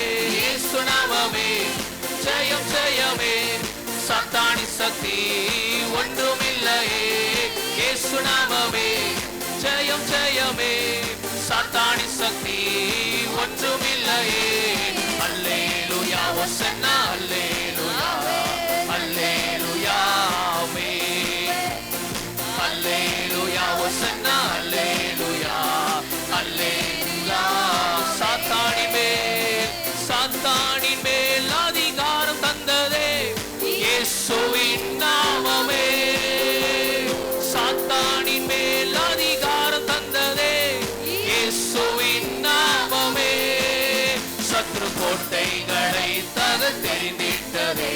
ஜெயம் ஜெயமே, சாத்தானின் சக்தி ஒன்றுமில்லையே. இயேசு நாமமே ஜெயம் ஜெயமே, சாத்தானின் சக்தி ஒன்றுமில்லையே. அல்லேலூயா ஓசன்னா அல்லேலூயா அல்லேலூயா ஆமென். அல்லேலூயா ஓசன்னா அல்லேலூயா அல்லேலூயா. சாத்தானின் மேல் அதிகாரம் தந்ததே இயேசுவின் நாமமே. சாத்தானின் மேல் அதிகாரம் தந்ததே இயேசுவின் நாமமே. சத்ரு கோட்டைகளை தகர்த்தெறிந்திட்டதே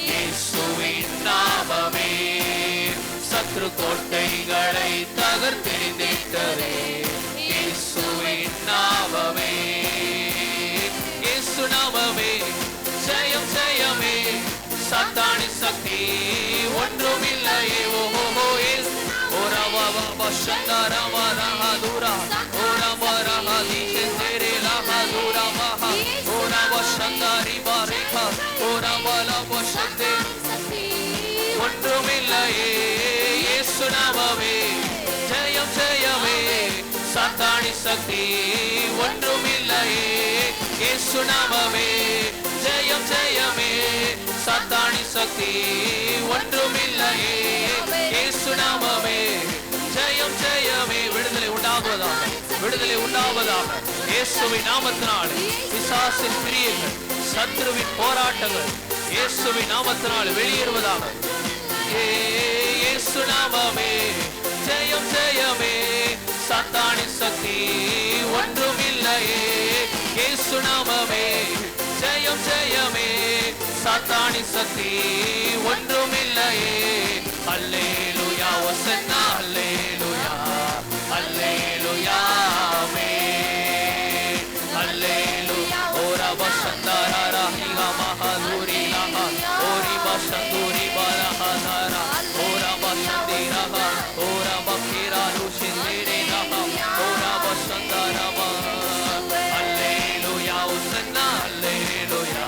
இயேசுவின் நாமமே. சத்ரு கோட்டைகளை தகர்த்தெறிந்திட்டதே இயேசுவின் நாமமே. இயேசு நாமமே ஜெயம் ஜெயமே, சாத்தானின் சக்தி ஒன்றுமில்லையே. ஓஹோ இயேசு ஓரவவ சந்தரவ ரஹதுரா ஓரவரஹ தீஷெரே லஹதுரா மஹ ஓரவ சந்தரி பரிக ஓரவலவ சந்தே ஒன்றுமில்லையே. இயேசு நாமமே ஜெயம் ஜெயமே, சாத்தானின் சக்தி ஒன்றுமில்லையே. இயேசு நாமமே ஜெயம் ஜெயமே, சாத்தானின் சக்தி ஒன்றுமில்லையே. இயேசு நாமமே ஜெயம் ஜெயமே. விடுதலை உண்டாகுவதாக விடுதலை உண்டாவதாக. இயேசுவின் நாமத்தினால் பிசாசின் கிரியைகள், சத்துருவின் போராட்டங்கள் இயேசுவின் நாமத்தினால் வெளியேறுவதாக. இயேசு நாமமே ஜெயம் ஜெயமே, சாத்தானின் சக்தி ஒன்றுமில்லையே. இயேசு நாமமே ஜெயம் ஜெயமே, சாத்தானின் சக்தி ஒன்றுமில்லையே. அல்லேலூயா வசன்னா, அல்லேலூயா அல்லேலூயா ஆமென். அல்லேலூயா ஓரா வசந்தாரா ஹிகா மஹதுரி லஹா ஓரி வசந்துரி பலஹதாரா ஓரா வசந்திரா ஓரா பக்கிரா லுஷிந்திரே லஹா ஓரா வசந்தாரா. அல்லேலூயா வசன்னா, அல்லேலூயா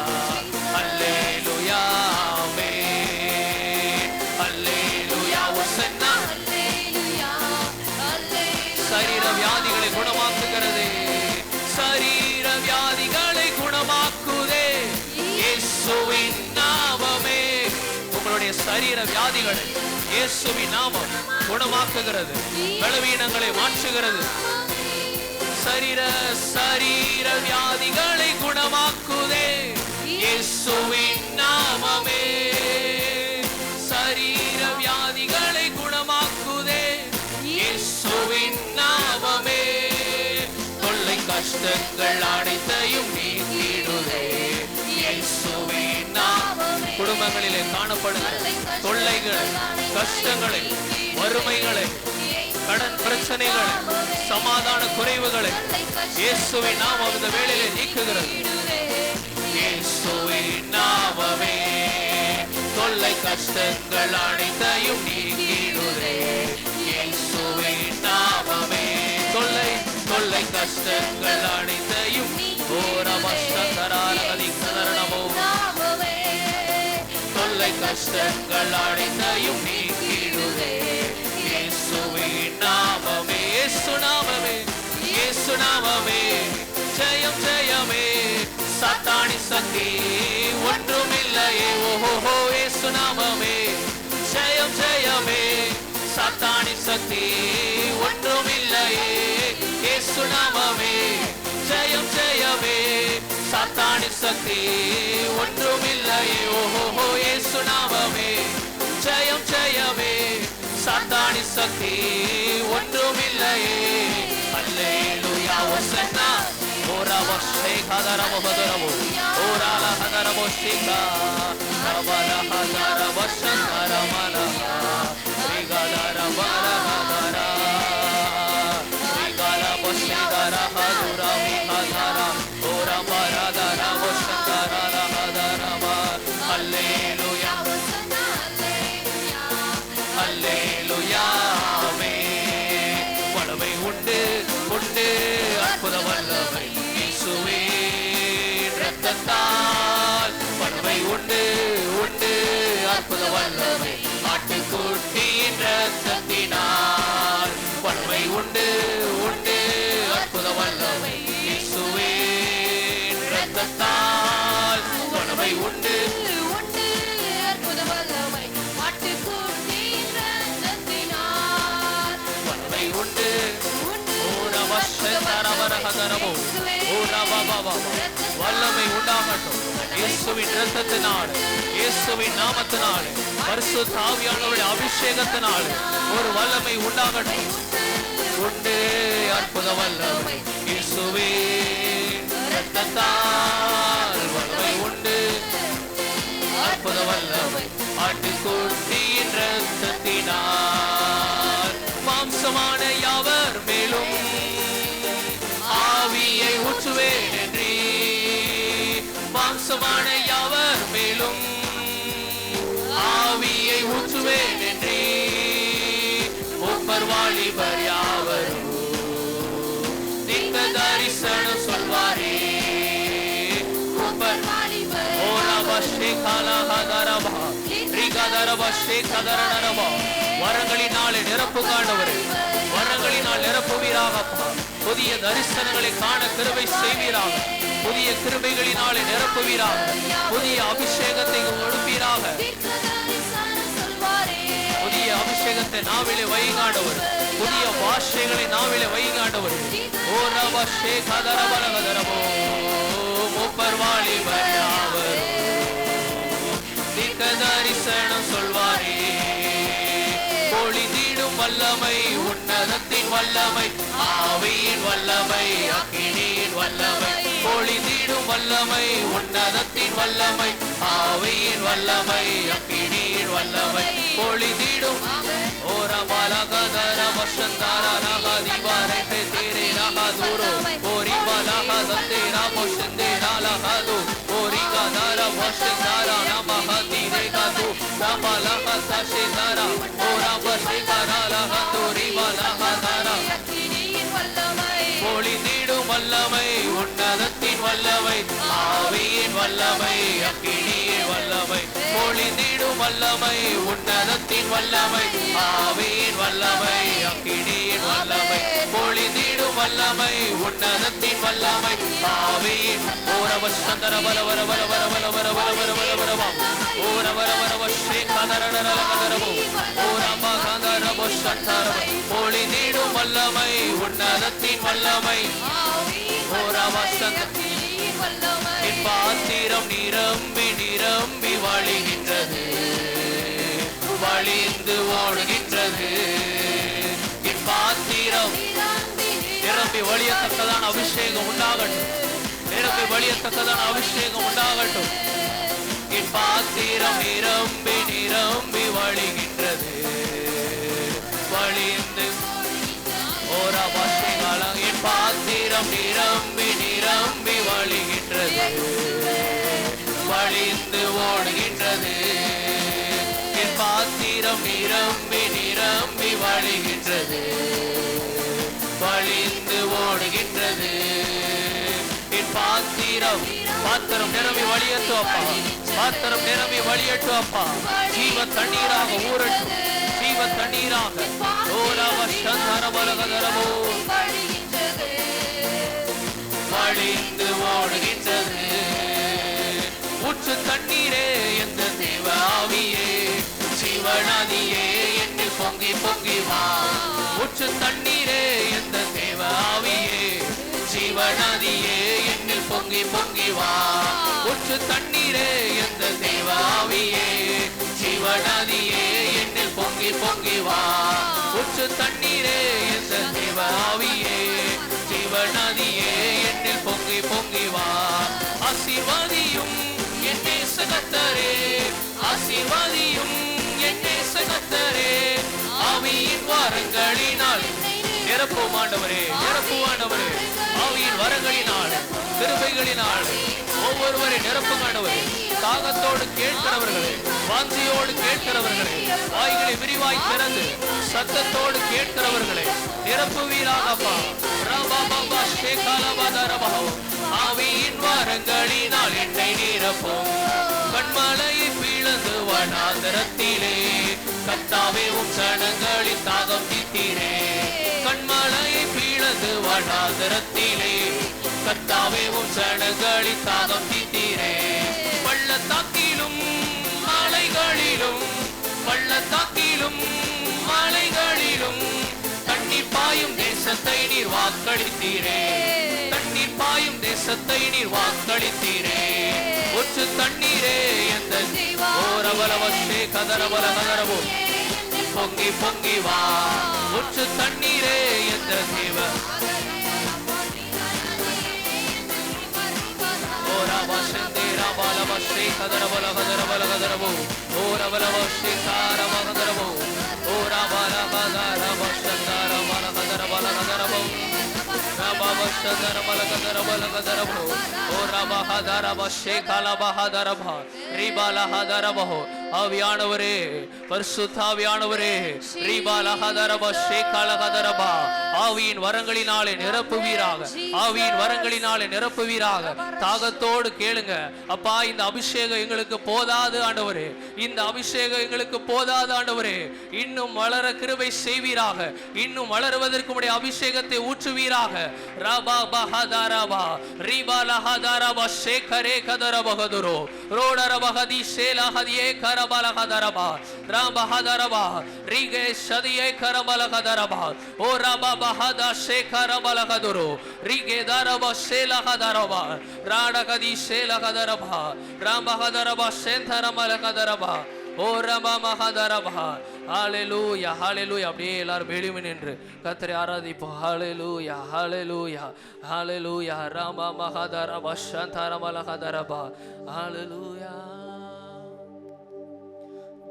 அல்லேலூயா ஆமென். அல்லேலூயா வசன்னா. சரீர வியாதிகளை குணமாக்குகிறது, சரீர வியாதிகளை குணமாக்குதே இயேசுவின் நாமமே. உங்களுடைய சரீர வியாதிகளை இயேசுவின் நாமம் குணமாக்குகிறது, பலவீனங்களை மாற்றுகிறது. சரீர வியாதிகளை குணமாக்குதே இயேசுவின் நாமமே. சரீர வியாதிகளை குணமாக்குதே இயேசுவின் நாமமே. தொல்லை கஷ்டங்கள் அனைத்தையும் நீக்கிடுதே இயேசுவின் நாமமே. குடும்பங்களிலே காணப்படுகிற தொல்லைகளை, கஷ்டங்களை, வறுமைகளை, கடன் பிரச்சனைகளை, சமாதான குறைவுகளை இயேசுவின் நாமம் இந்த வேளையிலே நீக்குகிறது. இயேசுவின் நாமமே தொல்லை கஷ்டங்கள் அனைத்தையும் நீக்கிடுதே இயேசுவின் நாமமே. தொல்லை கஷ்டங்கள் அனைத்தையும் தொல்லை கஷ்டங்கள் அனைத்தையும் நீக்கிடுதே இயேசுவின் நாமமே. இயேசு நாமமே, இயேசு நாமமே ஜெயம் ஜெயமே, சாத்தானின் சக்தி ஒன்றுமில்லையே. ஓஹோ இயேசு நாமமே ஜெயம் ஜெயமே, சாத்தானின் சக்தி ஒன்றுமில்லையே. இயேசு நாமமே ஜெயம் ஜெயமே, சாத்தானின் சக்தி ஒன்றுமில்லையே. ஓஹோ இயேசு நாமமே ஜெயம் ஜெயமே, சாத்தானின் சக்தி ஒன்றுமில்லையே. அல்லேலூயா வசன்னா ஓரா வஷே கதரமோ பதரமோ ஓரால கதரமோ சிகா ரபல கதர வசந்தர மலஹா ரிகதர மலஹதர ரிகல வஷேதர ஹதுர மிகதர ஓரா மரதர வசந்தர லஹதரம. அல்லேலூயா அல்லேலூயா ஆமென். வல்லமை உண்டு உண்டு அற்புத வல்லமை இயேசுவின் இரத்தத்தால். வல்லமை உண்டு உண்டு அற்புத வல்லமை ஆட்டுக்குட்டியின் இரத்தத்தினால். வல்லமை உண்டு உண்டு அற்புத வல்லமை இயேசுவின் இரத்தத்தால். வல்லமை உண்டு வல்லமை உண்டு வல்லமை உண்டாகட்டும் இயேசுவின் இரத்தத்தினால், இயேசுவின் நாமத்தினால், பரிசுத்த ஆவியானவருடைய அபிஷேகத்தினால் ஒரு வல்லமை உண்டாகட்டும். உண்டு அற்புத வல்லமை இயேசுவின் இரத்தத்தால். வல்லமை உண்டு அற்புத வல்லமை ஆட்டுக்குட்டியின் இரத்தத்தினால். மாம்சமான யாவர் மேலும் ஆவியை ஊற்றுவேன் என்றீ. மாம்சமான யாவர் மேலும் ஆவியை ஊற்றுவேன் என்றீ. ஒப்பர் வாலிபர் யாவரும் நீங்க தரிசனம் சொல்வாரே. ஒப்பர் வரங்களினாலே நிரப்பு காண்டவரே, வரங்களினால் நிரப்புவீராகப்பா. புதிய தரிசனங்களை காண கிருபை செய்வீராக. புதிய கிருபைகளினாலே நிரப்புவீராக. புதிய அபிஷேகத்தை கொடுப்பீராக. புதிய அபிஷேகத்தை நாவிலே வைகாண்டவர். புதிய பாஷைகளை நாவிலே வைகாண்டவர். ஓ பஷே கதர பலகதரமோ மூப்பர் வாலிபர் யாவரோ தீர்க்க தரிசனம் சொல்வாரே. பொழிந்திடும் வல்லமை உன்னதத்தின் வல்லமை ஆவியின் வல்லமை அக்கினியின் வல்லமை. பொழிந்திடும் வல்லமை உன்னதத்தின் வல்லமை ஆவியின் வல்லமை அக்கினியின் வல்லமை. பொழிந்திடும் ஓரா பாலகதர வசந்தார நகதிவாரே தேரே நகதுரோ ஓரி பாலகதே ராமோ சந்தே நாலகது ஓரி கதர வசந்தார நமஹதிரே கது நமலகதே தார ஓரா பசே கரலகது ரி பாலகதர பொழிந்திடும் வல்லமை உன்னதத்தின் வல்லமை ஆவியின் வல்லமை அக்கினியின் வல்லமை. பொழிந்திடும் வல்லமை உன்னதத்தின் வல்லமை ஆவியின் வல்லமை அக்கினியின் வல்லமை. பொழிந்திடும் வல்லமை உன்னதத்தின் வல்லமை ஆவியின் ஓரவ சந்தர பல வர வர வர வர வர வர வர வர வரவா ஓர வர வர வஷே கதரடரலகதரவோ ஓரம கதரவோ சந்தர. பொழிந்திடும் வல்லமை உன்னதத்தின் வல்லமை ஓரவ சந்தர. என் பாத்திரம் நிரம்பி நிரம்பி வழிகின்றது வழிந்து ஓடுகின்றது. என் பாத்திரம் நிரம்பி வழியத்தக்கதான அபிஷேகம் உண்டாகட்டும். நிரம்பி வழியத்தக்கதான அபிஷேகம் உண்டாகட்டும். என் பாத்திரம் நிரம்பி நிரம்பி வழிகின்றது வழிந்து ஓரா பாஷைகாலம். என் பாத்திரம் நிரம்பி நிரம்பி வழிகின்றது வழிந்து ஓடுகின்றது. என் பாத்திரம் நிரம்பி நிரம்பி வழிகின்றது வழிந்து ஓடுகின்றது. என் பாத்திரம் பாத்திரம் நிரம்பி வழியட்டும் அப்பா. பாத்திரம் நிரம்பி வழியட்டும் அப்பா. ஜீவ தண்ணீராக ஊரட்டும். ஜீவ தண்ணீராக ஓரவ சந்தர பலகதரமோ வழிந்து ஓடுகின்றது. ஊற்று தண்ணீரே எந்த தேவ ஆவியே ஜீவநதியே என்னில் பொங்கி பொங்கி வா. ஊற்று தண்ணீரே எந்த தேவ ஆவியே ஜீவநதியே என்னில் பொங்கி பொங்கி வா. ஊற்று தண்ணீரே எந்த தேவ ஆவியே ஜீவநதியே என்னில் பொங்கி பொங்கி வா. ஊற்று தண்ணீரே எந்த தேவ ஆவியே ஜீவநதியே என்னில் பொங்கி பொங்கி வா. ஆசீர்வாதியும் என் நேசகர்த்தரே ஆசீர்வாதியும் என் நேசகர்த்தரே ஆவியின் வரங்களினால் நிரப்பும் ஆண்டவரே நிரப்பும் ஆண்டவரே. ஆவியின் வரங்களினால் கிருபைகளினால் ஒவ்வொருவரை நிரப்பும் ஆண்டவரே. தாகத்தோடு கேட்கிறவர்களே வாஞ்சியோடு கேட்கிறவர்களே வாய்களை விரிவாய் திறந்து சத்தத்தோடு கேட்கிறவர்களே நிரப்புவீராகப்பா. ரபாபா ஷேகாலபதரபா ஆவியின் வரங்களினால் என்னை நிரப்பும். கண்மலையை பிளந்து வனாந்தரத்திலே கர்த்தாவே உம் சனங்களின் தாகம் தீர்த்தீரே. கண்மலையை பிளந்து வனாந்தரத்திலே கர்த்தாவே உம் சனங்களின் தாகம் தீர்த்தீரே. பள்ளத்தாக்கிலும் மலைகளிலும் பள்ளத்தாக்கிலும் மலைகளிலும் தண்ணீர் பாயும் தேசத்தை நீர் வாக்களித்தீரே. தண்ணீர் பாயும் தேசத்தை நீர் வாக்களித்தீரே. ஊற்று தண்ணீரே எந்த ஓரவலவசே கதரவல கதரவோ பொங்கி பொங்கி வா. ஊற்று தண்ணீரே எந்த தேவ ஓரவசந்தே ராபாலவசே கதரவல கதரவல கதரவோ ஓரவலவசே காரவ கதரவோ ஓரவல கதரவசந்தரவல கதரவல கதரவோ ரபாவசந்தரவல கதரவல கதரவோ ஓரவஹதரவசே கலபஹதரபா ரிபாலஹதரபோ. ஆவியானவரே பரிசுத்த ஆவியானவரே ரிபாலஹதரவசே கலஹதரபா ஆவியின் வரங்களினாலே நிரப்புவீராக. ஆவியின் வரங்களினாலே நிரப்புவீராக. தாகத்தோடு கேளுங்க அப்பா. இந்த அபிஷேகம் எங்களுக்கு போதாது ஆண்டவரே. இந்த அபிஷேகம் எங்களுக்கு போதாது ஆண்டவரே. இன்னும் வளர கிருபை செய்வீராக. இன்னும் வளருவதற்கு உடைய அபிஷேகத்தை ஊற்றுவீராக. ரபா பஹதரபா ரிபாலஹதரபா ஷேகரே கதரபஹதுரோ ரோடரபஹதி ஷேலஹதியே கர karabalahadaraba rabahadaraba rige shadiye karabalahadaraba o rababahada shekarabalahaduru rige daraba shelahadaraba radakadi shelahadaraba rabahadaraba shentaramalakadaraba ஓ ரபா மஹதரபா ஹalleluya ஹalleluya அப்படியே எல்லாரும் வெளியே நின்று கர்த்தரை ஆராதிப்போம் ஹalleluya ஹalleluya ஹalleluya ரபா மஹதரபா ஷந்தரமலஹதரபா ஹalleluya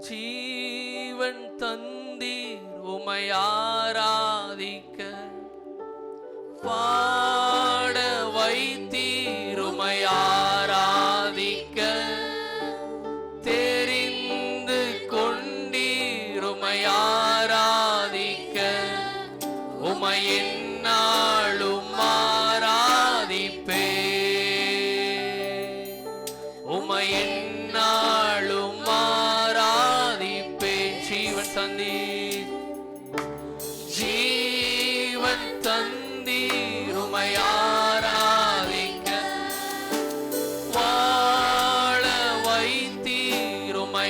ஜீவன் தந்தீர் உம்மை ஆராதிக்க பாட வைத்தீர் உம்மை ஆராதிக்க ஆராதிக்க உமை என்னாலும் ஆராதிப்பே உமை என்னாலும் ஆராதிப்பே ஜீவன் தந்தீர் ஜீவன் தந்தீர் உமை ஆராதிக்க வாழ வைத்தீர் உமை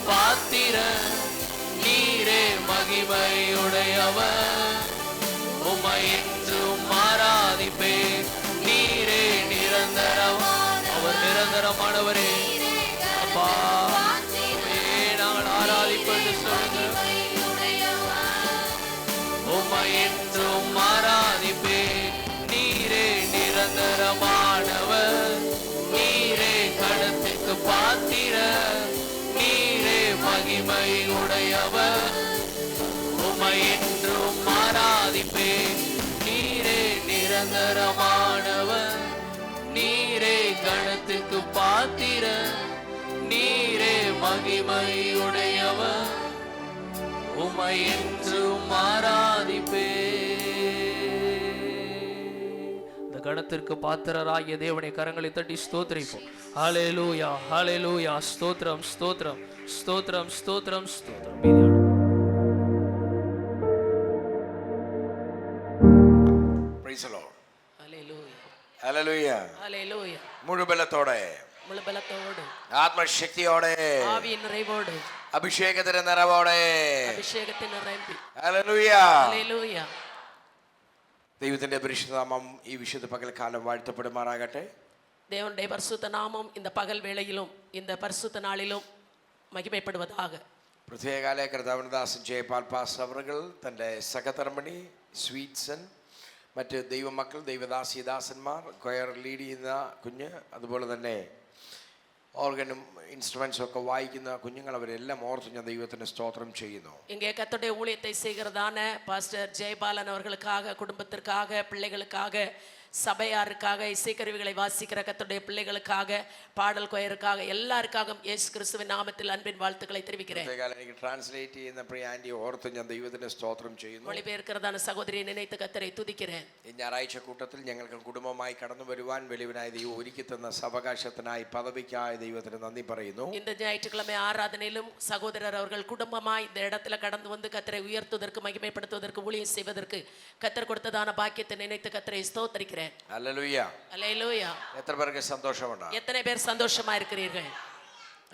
பாத்திர நீரே மகிமையுடையவர் உம்மை என்றும் ஆராதிப்பே நீரே நிரந்தரம் அவர் நிரந்தரமானவரே அப்பா நாங்கள் ஆராதிப்பது சொல்லுங்க உம்மை என்றும் ஆராதிப்பே நீரே நிரந்தரமானவர் நீரே கடத்துக்கு பாத்திர மகிமை உடையவர் உம்மை என்றும் ஆராதிப்பே நீரே நிரந்தரமானவர் நீரே கணத்துக்கு பாத்திர நீரே மகிமை உடையவர் உம்மை என்றும் ஆராதிப்பே கணத்திற்கு பாத்திரராகிய தேவனை கரங்களை தட்டி ஸ்தோத்திரிப்போம் ஹalleluya ஹalleluya ஸ்தோத்திரம் ஸ்தோத்திரம் ஸ்தோத்திரம் ஸ்தோத்திரம் ஸ்தோத்திரம் praise the lord ஹalleluya ஹalleluya ஹalleluya முழு பலத்தோட ആത്മശക്തിയോടെ ആവിயின் நிறைவோடு അഭിഷേകത്തിന്റെ നിറവോടെ അഭിഷേകത്തിന്റെ നിറവിൽ ഹല്ലേലൂയ ഹല്ലേലൂയ ദൈവത്തിന്റെ പരിശുദ്ധ നാമം ഈ വിശുദ്ധ പകൽക്കാലം വാഴ്ത്തപ്പെടുമാറാകട്ടെ. தேவனுடைய பரிசுத்த நாமம் இந்த பகல் வேளையிலும் இந்த பரிசுத்த நாளிலும் மகிமைப்படுவதாக. പ്രത്യേകാല കർത്താവനദാസൻ ജയപാൽ പാസ് അവറുകൾ തൻ്റെ സഹധർമ്മിണി സ്വീറ്റ്സൺ മറ്റ് ദൈവമക്കൾ ദൈവദാസിദാസന്മാർ കൊയർ ലീഡ് ചെയ്യുന്ന കുഞ്ഞ് അതുപോലെ തന്നെ ഓർഗനും ഇൻസ്ട്രുമെന്റ്സും ഒക്കെ വായിക്കുന്ന കുഞ്ഞുങ്ങൾ അവരെല്ലാം ഓർത്ത് ഞാൻ ദൈവത്തിന് സ്തോത്രം ചെയ്യുന്നു. இங்கே கர்த்தருடைய ஊழியத்தை செய்கிறதான பாஸ்டர் ஜெயபாலன் அவர்களுக்காக குடும்பத்திற்காக பிள்ளைகளுக்காக சபையாருக்காக இசைக்கருவிகளை வாசிக்கிற கர்த்தருடைய பிள்ளைகளுக்காக பாடல் கொயருக்காக எல்லாருக்காகவும் இயேசு கிறிஸ்துவின் நாமத்தில் அன்பின் வாழ்த்துக்களை தெரிவிக்கிறேன். എനിക്ക് ട്രാൻസ്ലേറ്റ് ചെയ്യുന്ന പ്രിയ ആന്റി ഓർത്ത് ഞാൻ ദൈവത്തിന് സ്തോത്രം ചെയ്യുന്നു. மொழிபெயர்க்கிறதான சகோதரியை நினைத்து கர்த்தரை துதிக்கிறேன். ഈ ഞായറാഴ്ച കൂട്ടത്തിൽ ഞങ്ങൾക്ക് കുടുംബമായി കടന്നു വരുവാൻ വെളിവിനായ ദൈവം ഒരുക്കി തന്ന സവകാശത്തിനായി പദവിക്കായി ദൈവത്തിന് നന്ദി പറയുന്നു. இந்த ஞாயிற்றுக்கிழமை ஆராதனையிலும் சகோதரர் அவர்கள் குடும்பமாய் இந்த இடத்துல கடந்து வந்து கர்த்தரை உயர்த்துவதற்கு மகிமைப்படுத்துவதற்கு ஊழியம் செய்வதற்கு கர்த்தர் கொடுத்ததான பாக்கியத்தை நினைத்து கர்த்தரை ஸ்தோத்திரிக்கிறேன். ഹല്ലേലൂയ ஹல்லேலூயா. എത്ര പേർക്ക് സന്തോഷമുണ്ട്? எத்தனை பேர் சந்தோஷமா இருக்கிறீர்கள்?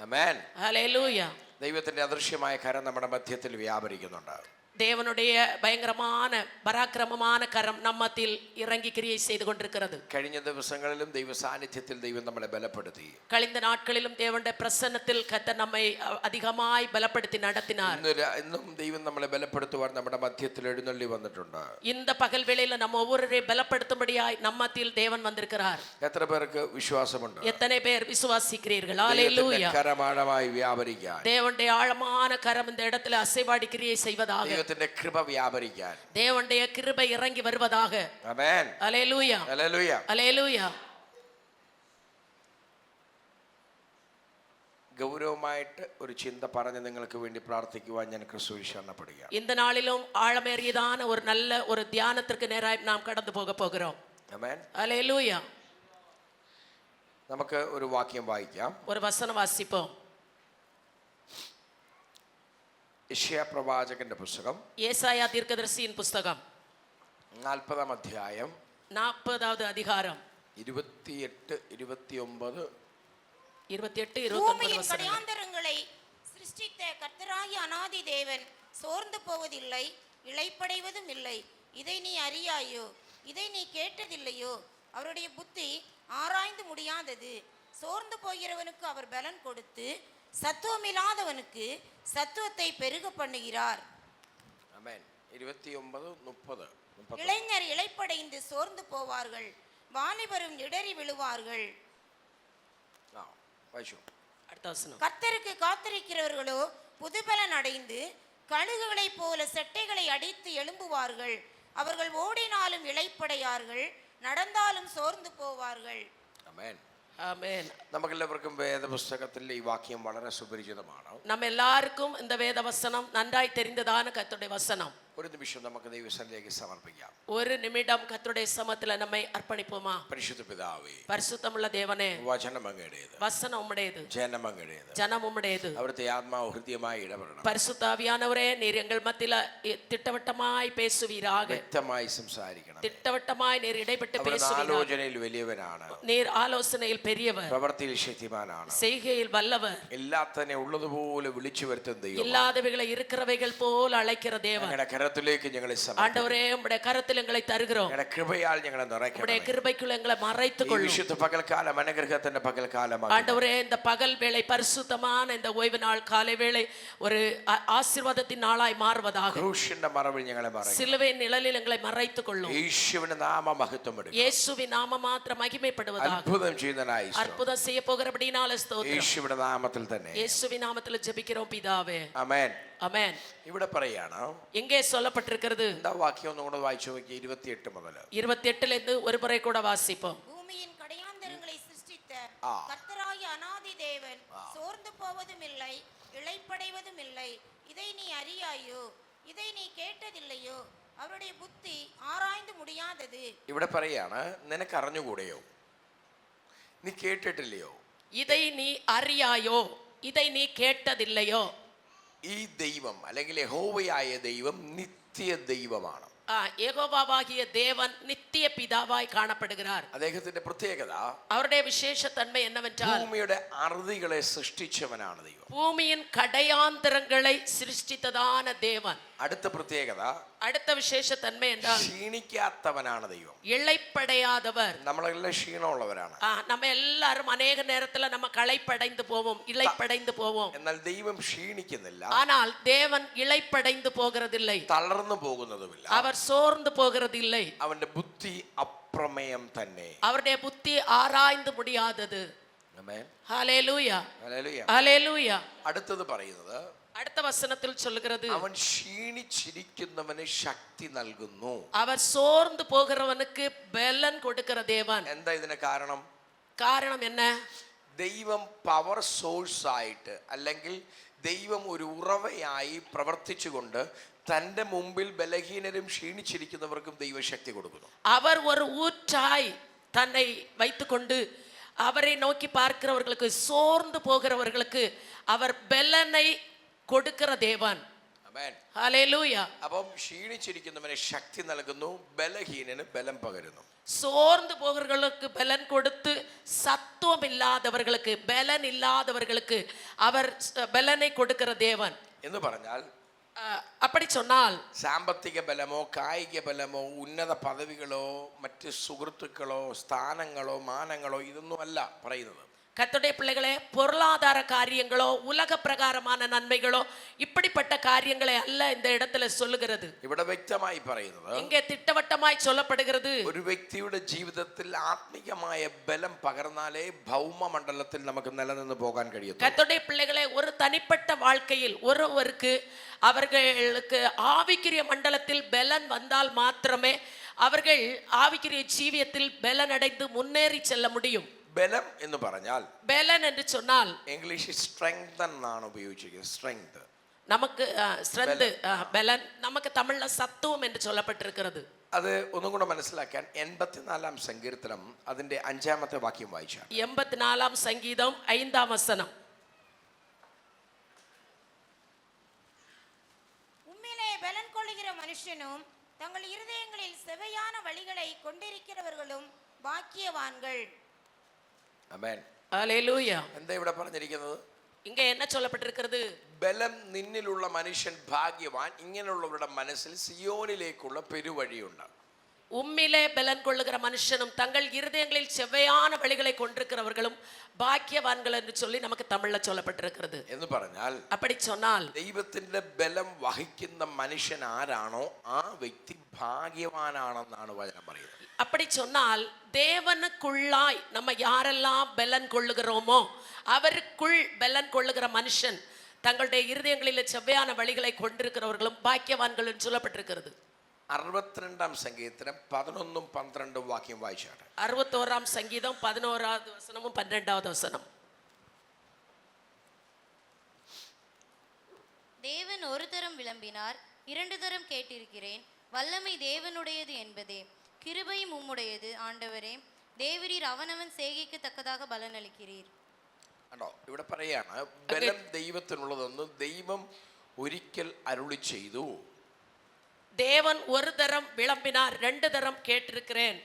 ആമേൻ. ஹல்லேலூயா. ദൈവത്തിന്റെ അദൃശ്യമായ കരം നമ്മുടെ മധ്യത്തിൽ വ്യാപരിക്കുന്നുണ്ട്. தேவனுடைய பயங்கரமான பராக்கிரமமான கரம் நம்மத்தில் இறங்கி கிரியை செய்து கொண்டிருக்கிறது. കഴിഞ്ഞ ദിവസങ്ങളിലും ദൈവ സാന്നിധ്യത്തിൽ ദൈവം നമ്മളെ ബലപ്പെടുത്തി. கழிந்த நாட்களிலும் தேவனுடைய பிரசன்னத்தில் கர்த்தர் நம்மை அதிகமாய் பலப்படுத்தி நடத்தினார். ഇന്നും ദൈവം നമ്മളെ ബലപ്പെടുത്തുവാൻ നമ്മുടെ മധ്യത്തിൽ എഴുന്നള്ളി വന്നിട്ടുണ്ട്. இந்த பகல் வேளையில நம்ம ஒவ்வொருவரையும் பலப்படுத்தும்படியாய் நம்ம மத்தியில் தேவன் வந்திருக்கிறார். എത്ര പേർക്ക് വിശ്വാസമുണ്ട്? எத்தனை பேர் விசுவாசிக்கிறீர்கள்? ദൈവത്തിന്റെ ஹalleluya. കരമാഴമായി വ്യാപരിക്കാൻ, தேவனுடைய ஆழமான கரம் இந்த இடத்துல அசைவாடி கிரியை செய்வதாக, ദൈവത്തിന്റെ കൃപ വ്യാപരിക്കാൻ. தேவனுடைய கிருபை இறங்கி வருவதாக. ആമേൻ. ஹalleluya. ഹല്ലേലൂയ. ஹalleluya. ഗൗരവമായിട്ട് ഒരു ചിന്ത പറഞ്ഞ് നിങ്ങൾക്ക് വേണ്ടി പ്രാർത്ഥിക്കുവാൻ ഞാൻ ക്രിസ്തുവിൽ ശരണപ്പെടുകയാണ്. இந்த நாளிலும் ஆழமேறியதான ஒரு நல்ல ஒரு தியானத்திற்கு நேராய் நாம் கடந்து போக போகிறோம். ആമേൻ. ஹalleluya. നമുക്ക് ഒരു വാക്യം വായിക്കാം. ஒரு வசனம் வாசிப்போம். യെശയ്യാ പ്രവാചകന്റെ പുസ്തകം ஏசாயா தீர்க்கதரிசியின் புஸ்தகம் 40-ാം അധ്യായം 40வது அதிகாரம் 28, 29. 28, 29 பூமியின் வசனங்கள். கடையாந்தரங்களை சிருஷ்டித்த கர்த்தராகிய அநாதி தேவன் சோர்ந்து போவதில்லை, இளைப்படைவதும் இல்லை. இதை நீ அறியாயோ? இதை நீ கேட்டதில்லையோ? அவருடைய புத்தி ஆராய்ந்து முடியாதது. சோர்ந்து போகிறவனுக்கு அவர் பலன் கொடுத்து சத்துவமில்லாதவனுக்கு சத்துவத்தை பெருக பண்ணுகிறார். ആമേൻ. 29, 30. இளைஞர் இளைப்படைந்து சோர்ந்து போவார்கள், வாலிபரும் இடறி விழுவார்கள். அடுத்த வசனம். கர்த்தருக்கு காத்திருக்கிறவர்களோ புதுபலன் அடைந்து கழுகுகளைப் போல செட்டைகளை அடித்து எழும்புவார்கள். அவர்கள் ஓடினாலும் இளைப்படையார்கள், நடந்தாலும் சோர்ந்து போவார்கள். ആമേൻ. ஆமென். നമുക്കെല്ലാവർക്കും വേദപുസ്തകത്തിലെ ഈ വാക്യം വളരെ സുപരിചിതമാണ്. நம்ம எல்லாருக்கும் இந்த வேத வசனம் நன்றாய் தெரிந்ததான கர்த்தருடைய வசனம். ഒരു നിമിഷം നമുക്ക് ദൈവസന്നിധിയിലേക്ക് സമർപ്പിക്കാം. ஒரு நிமிடம் கர்த்தருடைய சமத்துல நம்மை அர்ப்பணிப்போமா? പരിശുദ്ധ പിതാവേ, பரிசுத்தமுள்ள தேவனே, വചനം അങ്ങയുടേത്, வசனம் உம்முடையது, ജനം അങ്ങയുടേത്. ஜனம் உம்முடையது. അവിടുത്തെ ആത്മാവ് ഹൃദ്യമായി ഇടപെടണം. பரிசுத்த ஆவியானவரே, நீர் எங்கள் மத்தியில திட்டவட்டமாய் பேசுவீராக. വ്യക്തമായി സംസാരിക്കണം. திட்டவட்டமாய் நீர் இடைப்பட்டு അവിടുന്ന് பேசுவீராக. ആലോചനയിൽ വലിയവനാണ്, நீர் ஆலோசனையில் பெரியவர், പ്രവൃത്തിയിൽ ശക്തിമാനാണ്. செய்கையில் வல்லவர், എല്ലാത്തന്നെ ഉള്ളതുപോലെ വിളിച്ചു വരുത്തുന്ന ദൈവം. இல்லாதவைகளை இருக்கிறவைகள் போல் அழைக்கிற தேவன். ഞങ്ങളുടെ കരത്തിലേക്ക് ഞങ്ങളെ ஆண்டவரே, உம்முடைய கரத்தில் எங்களை தருகிறோம். ഞങ്ങളുടെ കൃപയാൽ ഞങ്ങളെ നിറയ്ക്കണം. உம்முடைய கிருபைக்குள் எங்களை மறைத்துக் ഈ கொள்ளும். വിശുദ്ധ പകൽക്കാലം അനുഗ്രഹത്തിന്റെ പകൽക്കാലമാണ്. ஆண்டவரே, இந்த பகல் வேளை பரிசுத்தமான இந்த ஓய்வு நாள் காலை வேளை ஒரு ஆசீர்வாதத்தின் நாளாய் மாறுவதாக. ക്രൂശിന്റെ മറവിൽ ഞങ്ങളെ മറയ്ക്കണം. சிலுவையின் நிழலில் எங்களை மறைத்துக் கொள்ளும். യേശുവിന്റെ നാമ മഹത്വമെടുക്കണം. இயேசுவின் நாமம் மாத்திரம் மகிமைப்படுவதாக. അത്ഭുതം ചെയ്യുന്നതിനായി அற்புதம் செய்ய போகிறபடினால ஸ்தோத்திரம். യേശുവിന്റെ നാമത്തിൽ തന്നെ. இயேசுவின் நாமத்தில் ஜெபிக்கிறோம் பிதாவே. ആമേൻ. ஆமென். ഇവിടെ പറയാണ്, எங்கே சொல்லப்பட்டிருக்கிறது? എന്താ വാക്യം ഒന്നുകൂടെ വായിച്ചു നോക്കി. 28 മുതൽ 28 இருந்து ஒரு முறை கூட வாசிப்போம். பூமியின் கடையாந்தரங்களை சிருஷ்டித்த கர்த்தராகிய அநாதி தேவன் சோர்ந்து போவதும் இல்லை, இளைப்படைவதும் இல்லை. இதை நீ அறியாயோ? இதை நீ கேட்டதில்லையோ? அவருடைய புத்தி ஆராய்ந்து முடியாதது. ഇവിടെ പറയാണ്, നിനക്ക് അറിഞ്ഞുകൂടെയോ? നീ കേട്ടിട്ടില്ലയോ? இதை நீ அறியாயோ? இதை நீ கேட்டதில்லையோ? ഈ ദൈവം അല്ലെങ്കിൽ യഹോവയായ ദൈവം നിത്യ ദൈവമാണ്. யெகோவாவாகிய தேவன் நித்திய பிதாவாய் காணப்படுகிறார். അദ്ദേഹത്തിന്റെ പ്രത്യേകത, அவருடைய விசேஷ தன்மை என்னவென்றால், ഭൂമിയുടെ അറുതികളെ സൃഷ്ടിച്ചവനാണ് ദൈവം. பூமியின் கடையாந்தரங்களை சிருஷ்டித்ததான தேவன். അടുത്ത പ്രത്യേകത, அடுத்த விசேஷ தன்மை என்றால் ക്ഷീണിക്കാത്തവനാണ് ദൈവം. இளைப்படையாதவர். നമ്മളെല്ലാം ക്ഷീണമുള്ളവരാണ്. நம்ம எல்லாரும் அநேக நேரத்துல நம்ம களைப்படைந்து போவோம், இளைப்படைந்து போவோம். എന്നാൽ ദൈവം ക്ഷീണിക്കുന്നില്ല, ஆனால் தேவன் இளைப்படைந்து போகிறதில்லை, തളർന്നു പോകുന്നതുമില്ല. அவர் சோர்ந்து போகிறதில்லை. അവന്റെ ബുദ്ധി അപ്രമേയം തന്നെ. அவருடைய புத்தி ஆராய்ந்து முடியாதது. ആമേൻ. ஹalleluya. ഹല്ലേലൂയ. ஹalleluya. അടുത്തത് പറയുന്നത്, அடுத்த வசனத்தில் சொல்லுகிறது, അവൻ ക്ഷീണിച്ചിരിക്കുന്നവന് ശക്തി നൽകുന്നു. அவர் சோர்ந்து போகிறவனுக்கு பலன் கொடுக்கிற தேவன். എന്താ ഇതിന് കാരണം? காரணம் என்ன? ദൈവം പവർ സോഴ്സ് ആയിട്ട് അല്ലെങ്കിൽ ദൈവം ഒരു ഉറവയായി പ്രവർത്തിച്ചുകൊണ്ട് തൻ്റെ മുമ്പിൽ ബലഹീനരും ക്ഷീണിച്ചിരിക്കുന്നവർക്കും ദൈവശക്തി കൊടുക്കുന്നു. அவர் ஒரு ஊற்றாய் தன்னை வைத்துக்கொண்டு அவரை நோக்கி பார்க்கிறவர்களுக்கு, சோர்ந்து போகிறவர்களுக்கு அவர் பலனை கொடுக்கிற தேவன். ആമേൻ. ஹalleluya. അപ്പം ക്ഷീണിച്ചിരിക്കുന്നവന് ശക്തി നൽകുന്നു, ബലഹീനന് ബലം പകരുന്നു. சோர்ந்து போகிறவர்களுக்கு பலன் கொடுத்து, சத்துவம் இல்லாதவர்களுக்கு, பலன் இல்லாதவர்களுக்கு அவர் பலனை கொடுக்கிற தேவன் എന്ന് പറഞ്ഞാൽ, அப்படி சொன்னால், സാമ്പത്തിക ബലമോ കായിക ബലമോ ഉന്നത പദവികളോ മറ്റ് സുഹൃത്തുക്കളോ സ്ഥാനങ്ങളോ മാനങ്ങളോ ഇതൊന്നും അല്ല പറയുന്നത്. கர்த்தருடைய பிள்ளைகளே, பொருளாதார காரியங்களோ உலக பிரகாரமான நன்மைகளோ இப்படிப்பட்ட காரியங்களை அல்ல இந்த இடத்துல சொல்லுகிறது. ഇവിടെ വ്യക്തമായി പറയുന്നത്, இங்கே திட்டவட்டமாய் சொல்லப்படுகிறது, ഒരു വ്യക്തിയുടെ ജീവിതത്തിൽ ആത്മീയമായ ബലം പകർന്നാലേ ഭൗമ മണ്ഡലത്തിൽ നമുക്ക് നിലനിന്ന് പോകാൻ കഴിയും. கர்த்தருடைய பிள்ளைகளே, ஒரு தனிப்பட்ட வாழ்க்கையில் ஒருவருக்கு அவர்களுக்கு ஆவிக்குரிய மண்டலத்தில் பலன் வந்தால் மாத்திரமே அவர்கள் ஆவிக்குரிய ஜீவியத்தில் பலன் அடைந்து முன்னேறி செல்ல முடியும். ബലം എന്ന് പറഞ്ഞാൽ, பலன் என்று சொன்னால் ഇംഗ്ലീഷിൽ സ്ട്രെങ്ത് എന്നാണ് ഉപയോഗിച്ചിരിക്കുന്നത്. സ്ട്രെങ്ത് நமக்கு ஸ்ட்ரென்த், பலன் நமக்கு தமிழ்ல சத்துவம் என்று சொல்லப்பட்டிருக்கிறது. അത് ഒന്നും കൂടെ മനസ്സിലാക്കാൻ 84-ാം സങ്കീർത്തനം അതിന്റെ 5-ാമത്തെ വാക്യം വായിച്ചാൽ, 84-ാം சங்கீதம் 5-ஆம் வசனம். உம்மிலே பலன் கொள்ளுகிற மனுஷனும் தங்கள் இருதயங்களில் செவையான வழிகளை கொண்டிருக்கிறவர்களும் பாக்கியவான்கள். ആമേൻ. ஹல்லேலூயா. എന്താ ഇവിടെ പറഞ്ഞിരിക്കുന്നത്? இங்க என்ன சொல்லப்பட்டிருக்கிறது? ബലം നിന്നിലുള്ള മനുഷ്യൻ ഭാഗ്യവാൻ. ഇങ്ങനെയുള്ളവരുടെ മനസ്സിൽ സിയോനിലേക്കുള്ള പെരുവഴിയുണ്ട്. உம்மிலே பலன் கொள்ளுகிற மனுஷனும் தங்கள் இருதயங்களில் செவ்வையான வழிகளை கொண்டிருக்கிறவர்களும் பாக்கியவான்கள் என்று சொல்லி நமக்கு தமிழ்ல சொல்லப்பட்டிருக்கிறது. എന്ന് പറഞ്ഞാൽ, அப்படி சொன்னால் ദൈവത്തിന്റെ ബലം വഹിക്കുന്ന മനുഷ്യൻ ആരാണോ ആ വ്യക്തി ഭാഗ്യവാനാണെന്നാണ് വചനം പറയുന്നത്. அப்படி சொன்னால் தேவனுக்குள்ளாய் நம்ம யாரெல்லாம் பலன் கொள்ளுகிறோமோ அவருக்குள் பலன் கொள்ளுகிற மனுஷன் தங்களுடைய இருதயங்களில் செவ்வையான வழிகளை கொண்டிருக்கிறவர்களும் பாக்கியவான்கள் என்று சொல்லப்பட்டிருக்கிறது. 62-ാം സങ്കീർത്തനം 11-ഉം 12-ഉം വാക്യം വായിച്ചാണ്. 61-ஆம் சங்கீதம் 11-வது வசனமும் 12-வது வசனம். தேவன் ஒரு தரம் விளம்பினார், 2 தரம் கேட்டிருக்கிறேன். வல்லமை தேவனுடையது என்பதே, கிருபையும் உம்முடையது ஆண்டவரே. தேவரீர் அவனவன் செய்கைக்கு தக்கதாக பலனளிக்கிறீர். കണ്ടോ, ഇവിടെ പറയാണ് ബലം ദൈവത്തിനുള്ളതെന്ന് ദൈവം ഒരിക്കൽ അരുളി ചെയ്തു. தேவன் ஒரு தரம் விளம்பினார், 2 தரம் கேட்டிருக்கிறேன்.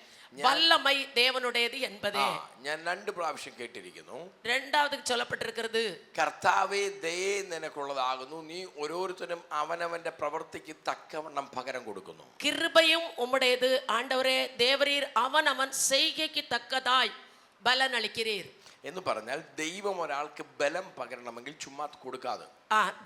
வல்லமை தேவனுடையது என்பதே. ഞാൻ 2 പ്രാവശ്യം കേട്ടിരിക്കുന്നു. 2வது சொல்லப்பட்டிருக்கிறது, കർത്താവേ ദയേ നിനക്കുള്ളതാകുന്നു, നീ ഓരോരുത്തരും അവനവന്റെ പ്രവൃത്തിക്ക് തക്കവണ്ണം പകരം കൊടുക്കുന്നു. கிருபையும் உம்முடையது ஆண்டவரே, தேவரீர் அவனவன் செய்கைக்கு தக்கதாய் பலன் அளிக்கிறீர். എന്ന് പറഞ്ഞാൽ ദൈവം ഒരാൾക്ക് ബലം പകരണമെങ്കിൽ ചുമ്മാ കൊടുക്കാതെ.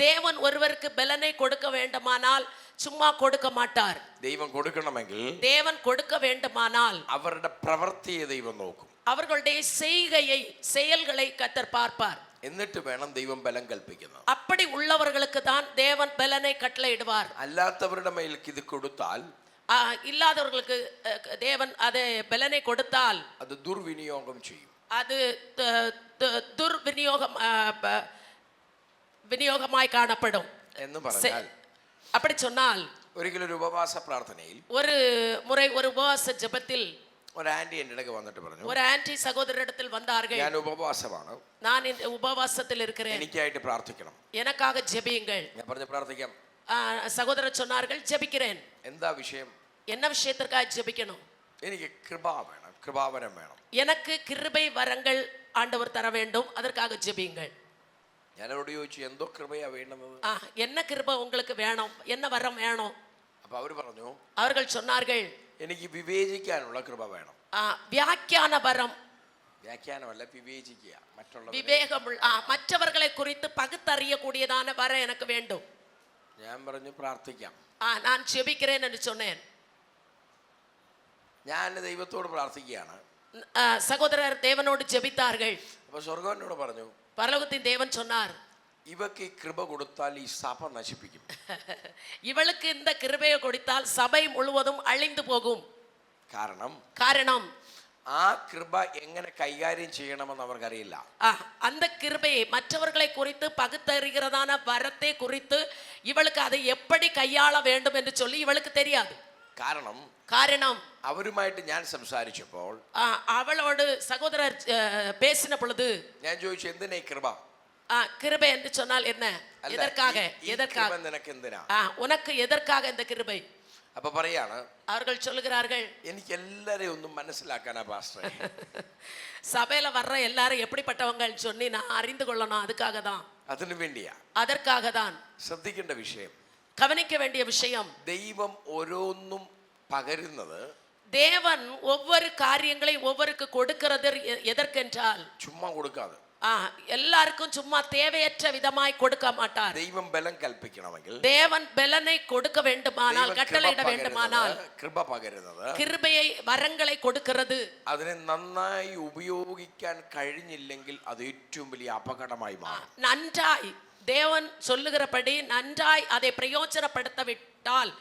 தேவன் ஒருவருக்கு பலனை கொடுக்க வேண்டுமானால் சும்மா கொடுக்க மாட்டார். ദൈവം കൊടുക്കണമെങ്കിൽ, தேவன் கொடுக்க வேண்டுமானால் അവരുടെ പ്രവൃത്തിയെ ദൈവം നോക്കും. அவர்களுடைய செய்கையை, செயல்களை கர்த்தர் பார்ப்பார். എന്നിട്ട് വേണം ദൈവം ബലം കൽപ്പിക്കുന്നത്. அப்படி உள்ளவர்களுக்கு தான் தேவன் பலனை கட்டளையிடுவார். അല്ലാത്തവരുടെ മേലേക്ക് ഇത് കൊടുത്താൽ, இல்லாதவர்களுக்கு தேவன் அதை பலனை கொடுத்தால் അത് ദുർവിനിയോഗം ചെയ്യും. அது விநியோகமாய் காணப்படும் എന്ന് പറഞ്ഞാൽ, அப்படி சொன்னால் ഒരിക്കലും ഒരു ഉപവാസ പ്രാർത്ഥനയിൽ ஒரு முறை ஒரு உபவாச ஜெபத்தில் ഒരു ആന്റി എൻ്റെ അടുക്ക് വന്നിട്ട് പറഞ്ഞു, ஒரு ஆன்டி சகோதரரிடத்தில் வந்தார்கள், ഞാൻ ഉപവാസമാണ്, நான் இந்த உபவாசத்தில் இருக்கிறேன், എനിക്കായിട്ട് പ്രാർത്ഥിക്കണം. எனக்காக ஜெபியுங்கள். ഞാൻ പറഞ്ഞു പ്രാർത്ഥിക്കാം. சகோதரர் சொன்னார்கள், ஜெபிக்கிறேன். എന്താ വിഷയം? என்ன விஷயத்திற்காக ஜெபிக்கணும்? എനിക്ക് കൃപ വേണം, കൃപാവരം വേണം. எனக்கு கிருபை வரங்கள் ஆண்டவர் தர வேண்டும், அதற்காக ஜெபியுங்கள். ഞാൻ അവരോട് ചോദിച്ചു, എന്തോ കൃപയാ വേണ്ടുന്നത്? என்ன கிருபை உங்களுக்கு வேணும், என்ன வரம் வேணும்? അപ്പൊ അവര് പറഞ്ഞു, அவர்கள் சொன்னார்கள், എനിക്ക് വിവേചിക്കാനുള്ള കൃപ വേണം. வியாக்கியான வரம். വ്യാഖ്യാനമല്ല, വിവേചിക്കുക, മറ്റുള്ള விவேகம், மற்றவர்களை குறித்து பகுத்தறியக்கூடியதான வரம் எனக்கு வேண்டும். ഞാൻ പറഞ്ഞു പ്രാർത്ഥിക്കാം. நான் ஜெபிக்கிறேன் என்று சொன்னேன். ഞാൻ ദൈവത്തോട് പ്രാർത്ഥിക്കുകയാണ്. சகோதரர் தேவனோடு ஜெபித்தார்கள். അപ്പൊ സ്വർഗ്ഗം എന്നോട് പറഞ്ഞു, பரலோகத்தின் தேவன் சொன்னார், ഇവക്ക് ഈ കൃപ കൊടുത്താൽ ഈ സഭ നശിപ്പിക്കും. இவளுக்கு இந்த கிருபையை கொடுத்தால் சபை முழுவதும் அழிந்து போகும். കാരണം ആ കൃപ എങ്ങനെ കൈകാര്യം ചെയ്യണമെന്ന് അവർക്കറിയില്ല. அந்த கிருபையை, மற்றவர்களை குறித்து பகுத்தறிகிறதான வரத்தை குறித்து இவளுக்கு அதை எப்படி கையாள வேண்டும் என்று சொல்லி இவளுக்கு தெரியாது. കാരണം അവരുമായിട്ട് ഞാൻ സംസാരിച്ചപ്പോൾ, அவளோடு சகோதரர் பேசின பொழுது ഞാൻ ചോദിച്ചു, എന്തിനാ ഈ കൃപ? கிருபை என்று சொன்னால் என்ன, எதற்காக, எதற்காக നിനക്ക് എന്തിനാ, உனக்கு எதற்காக இந்த கிருபை? അപ്പൊ പറയാണ്, அவர்கள் சொல்லுகிறார்கள், എനിക്ക് എല്ലാരെയും ഒന്നും മനസ്സിലാക്കാനാ പാസ്റ്ററെ. சபையில வர்ற எல்லாரும் எப்படிப்பட்டவங்கன்னு சொல்லி நான் அறிந்து கொள்ளணும், அதுக்காக தான், അതിനു വേണ്ടിയാ, அதற்காக தான். ശ്രദ്ധിക്കേണ്ട വിഷയം, கவனிக்க வேண்டிய விஷயம், ദൈവം ഓരോന്നും പകരുന്നത് தேவன் ஒவ்வொரு காரியங்களை ஒவ்வொருக்கு கொடுக்கிறது எதற்கென்றால் ചുമ്മാ കൊടുക്കാതെ எல்லாருக்கும் சும்மா தேவையற்ற விதமாய் கொடுக்க மாட்டார். ദൈവം ബലം കൽപ്പിക്കണമെങ്കിൽ, தேவன் பலனை கொடுக்க வேண்டுமானால், கட்டளையிட வேண்டுமானால், കൃപ പകരുന്നത്, கிருபையை வரங்களை கொடுக்கிறது, അതിനെ നന്നായി ഉപയോഗിക്കാൻ കഴിഞ്ഞില്ലെങ്കിൽ അത് ഏറ്റവും വലിയ അപകടമായി മാറും. நன்றாய் தேவன் சொல்லுகிறபடி நன்றாய் அதை பிரயோஜனப்படுத்த விட்டால்